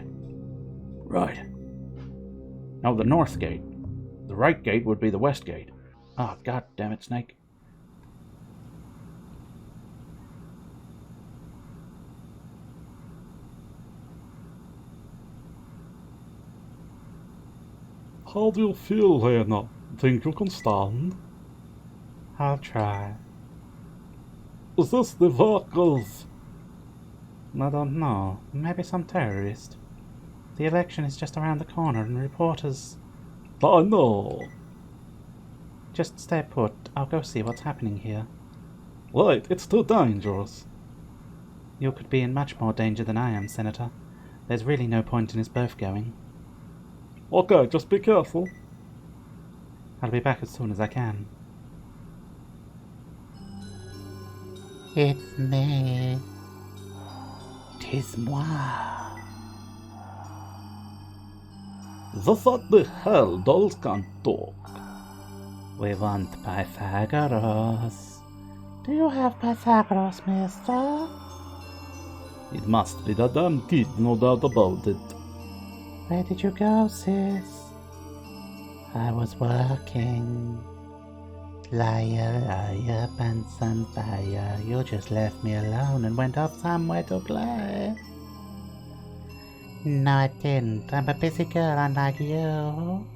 Right. No, the north gate. The right gate would be the west gate. Oh, god damn it, Snake. How do you feel, Lena? Think you can stand? I'll try. Is this the work of... I don't know. Maybe some terrorist. The election is just around the corner and reporters... I know. Just stay put. I'll go see what's happening here. Wait, it's too dangerous. You could be in much more danger than I am, Senator. There's really no point in us both going. Okay, just be careful. I'll be back as soon as I can. It's me. 'Tis moi. The what the hell? Dolls can't talk. We want Pythagoras. Do you have Pythagoras, mister? It must be the damn kid, no doubt about it. Where did you go, sis? I was working. Liar, liar, pants on fire. You just left me alone and went off somewhere to play. No, I didn't. I'm a busy girl, unlike you.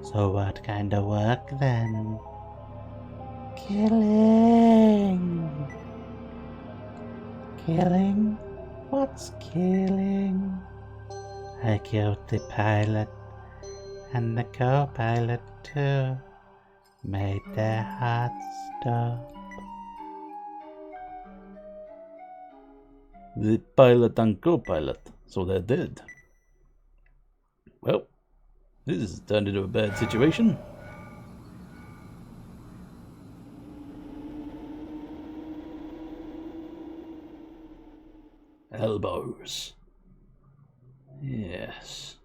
So what kind of work then? Killing. Killing? What's killing? I killed the pilot and the co-pilot too. Made their hearts stop. The pilot and co-pilot, so they're dead. Well, this has turned into a bad situation. Elbows. Yes.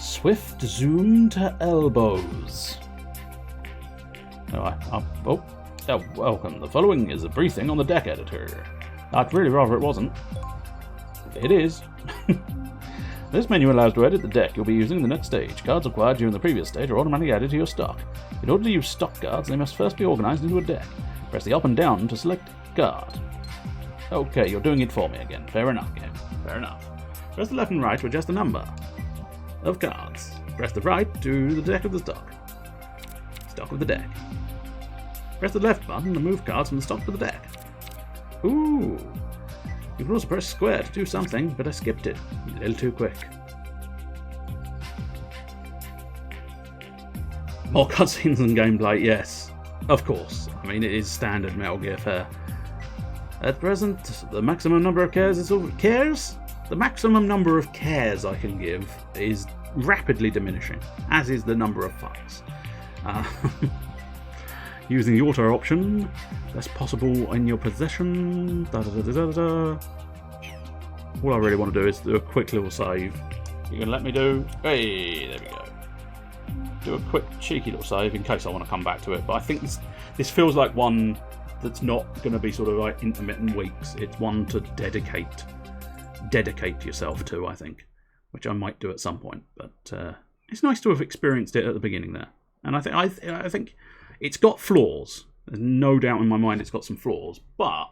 Swift zoom to elbows. Welcome. The following is a briefing on the deck editor. I'd really rather it wasn't. It is. This menu allows to edit the deck you'll be using in the next stage. Cards acquired during the previous stage are automatically added to your stock. In order to use stock cards, they must first be organised into a deck. Press the up and down to select card. Okay, you're doing it for me again. Fair enough, game. Fair enough. Press the left and right to adjust the number of cards. Press the right to the deck of the stock. Stock of the deck. Press the left button to move cards from the stock to the deck. Ooh. You can also press square to do something, but I skipped it. A little too quick. More cutscenes and gameplay, yes. Of course. I mean, it is standard Metal Gear fare. At present, the maximum number of cares is cares? The maximum number of cares I can give is rapidly diminishing, as is the number of fucks. Using the auto option, that's possible in your possession. All I really want to do is do a quick little save. You can let me do. Hey, there we go. Do a quick cheeky little save in case I want to come back to it. But I think this feels like one that's not going to be sort of like intermittent weeks. It's one to dedicate yourself to, I think, which I might do at some point. But it's nice to have experienced it at the beginning there, and I think it's got flaws. There's no doubt in my mind it's got some flaws, but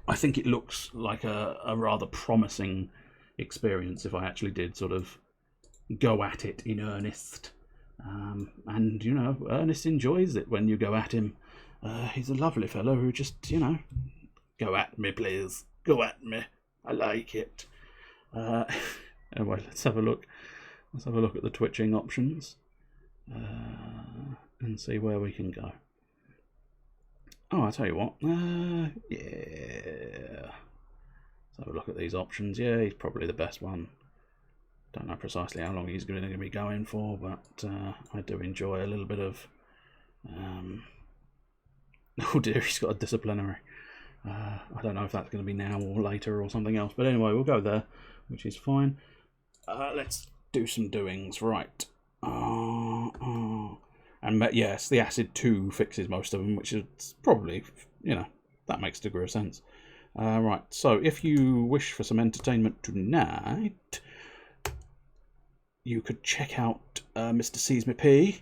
I think it looks like a rather promising experience if I actually did sort of go at it in earnest. And, you know, Ernest enjoys it when you go at him. He's a lovely fellow who just, you know, go at me, please. Go at me. I like it. Anyway, let's have a look. Let's have a look at the twitching options. And see where we can go. Oh, I'll tell you what. Yeah. Let's have a look at these options. Yeah, he's probably the best one. Don't know precisely how long he's going to be going for, but I do enjoy a little bit of... Oh dear, he's got a disciplinary. I don't know if that's going to be now or later or something else, but anyway, we'll go there, which is fine. Let's do some doings, right. And yes, the Acid 2 fixes most of them, which is probably, you know, that makes a degree of sense. Right, so if you wish for some entertainment tonight, you could check out Mr. Sees Me P.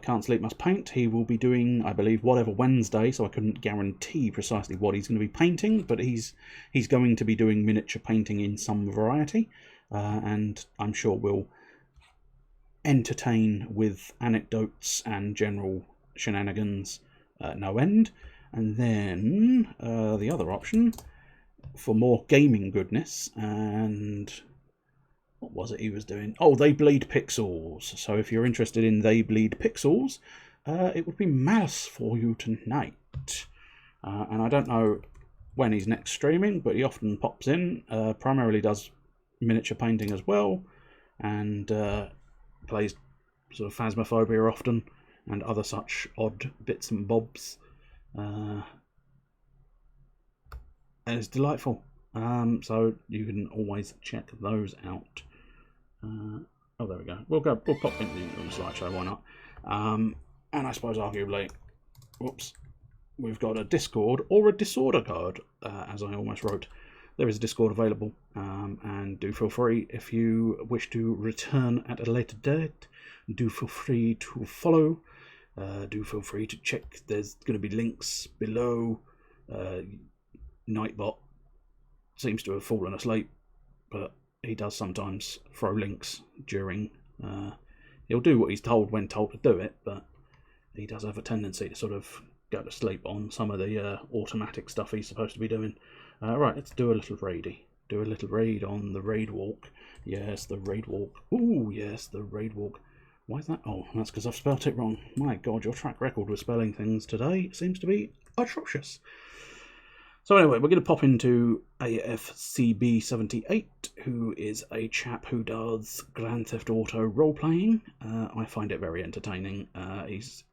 Can't Sleep Must Paint. He will be doing, I believe, whatever Wednesday, so I couldn't guarantee precisely what he's going to be painting, but he's going to be doing miniature painting in some variety, and I'm sure we'll entertain with anecdotes and general shenanigans no end. And then the other option for more gaming goodness, and what was it he was doing? Oh, They Bleed Pixels. So if you're interested in They Bleed Pixels, it would be Mouse for you tonight. And I don't know when he's next streaming, but he often pops in, primarily does miniature painting as well, and plays sort of Phasmophobia often, and other such odd bits and bobs. and it's delightful. So you can always check those out. Oh, there we go. We'll pop into the slideshow. Why not? And I suppose arguably, whoops, we've got a Discord or a Disorder card, as I almost wrote. There is a Discord available, and do feel free if you wish to return at a later date. Do feel free to follow. Do feel free to check. There's going to be links below. Nightbot seems to have fallen asleep, but he does sometimes throw links during. He'll do what he's told when told to do it, but he does have a tendency to sort of go to sleep on some of the automatic stuff he's supposed to be doing. Right, let's do a little raidy. Do a little raid on the raid walk. Yes, the raid walk. Ooh, yes, the raid walk. Why is that? Oh, that's because I've spelt it wrong. My God, your track record with spelling things today seems to be atrocious. So anyway, we're going to pop into AFCB78, who is a chap who does Grand Theft Auto role-playing. I find it very entertaining. He's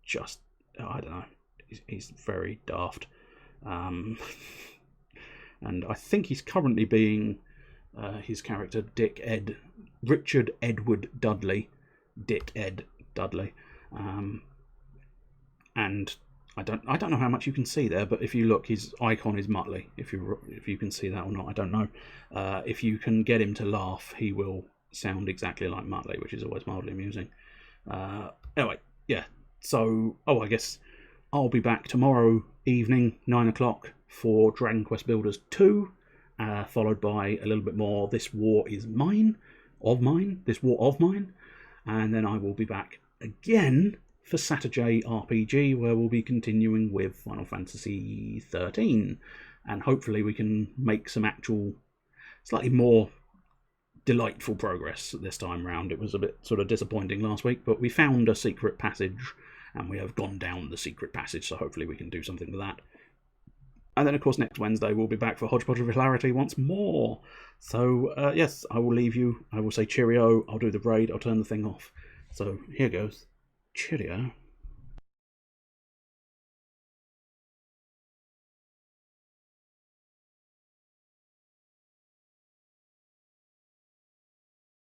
just, I don't know, he's very daft. And I think he's currently being his character Richard Edward Dudley. Dick Ed Dudley. And I don't know how much you can see there, but if you look, his icon is Muttley. If you can see that or not, I don't know. If you can get him to laugh, he will sound exactly like Muttley, which is always mildly amusing. Anyway, yeah. So, I guess I'll be back tomorrow evening, 9 o'clock, for Dragon Quest Builders 2, followed by a little bit more This War Is Mine, This War of Mine, and then I will be back again for Saturday RPG, where we'll be continuing with Final Fantasy 13, and hopefully we can make some actual, slightly more delightful progress this time round. It was a bit sort of disappointing last week, but we found a secret passage, and we have gone down the secret passage, so hopefully we can do something with that. And then, of course, next Wednesday we'll be back for Hodgepodge of Hilarity once more. So, yes, I will leave you. I will say cheerio. I'll do the raid. I'll turn the thing off. So, here goes. Cheerio.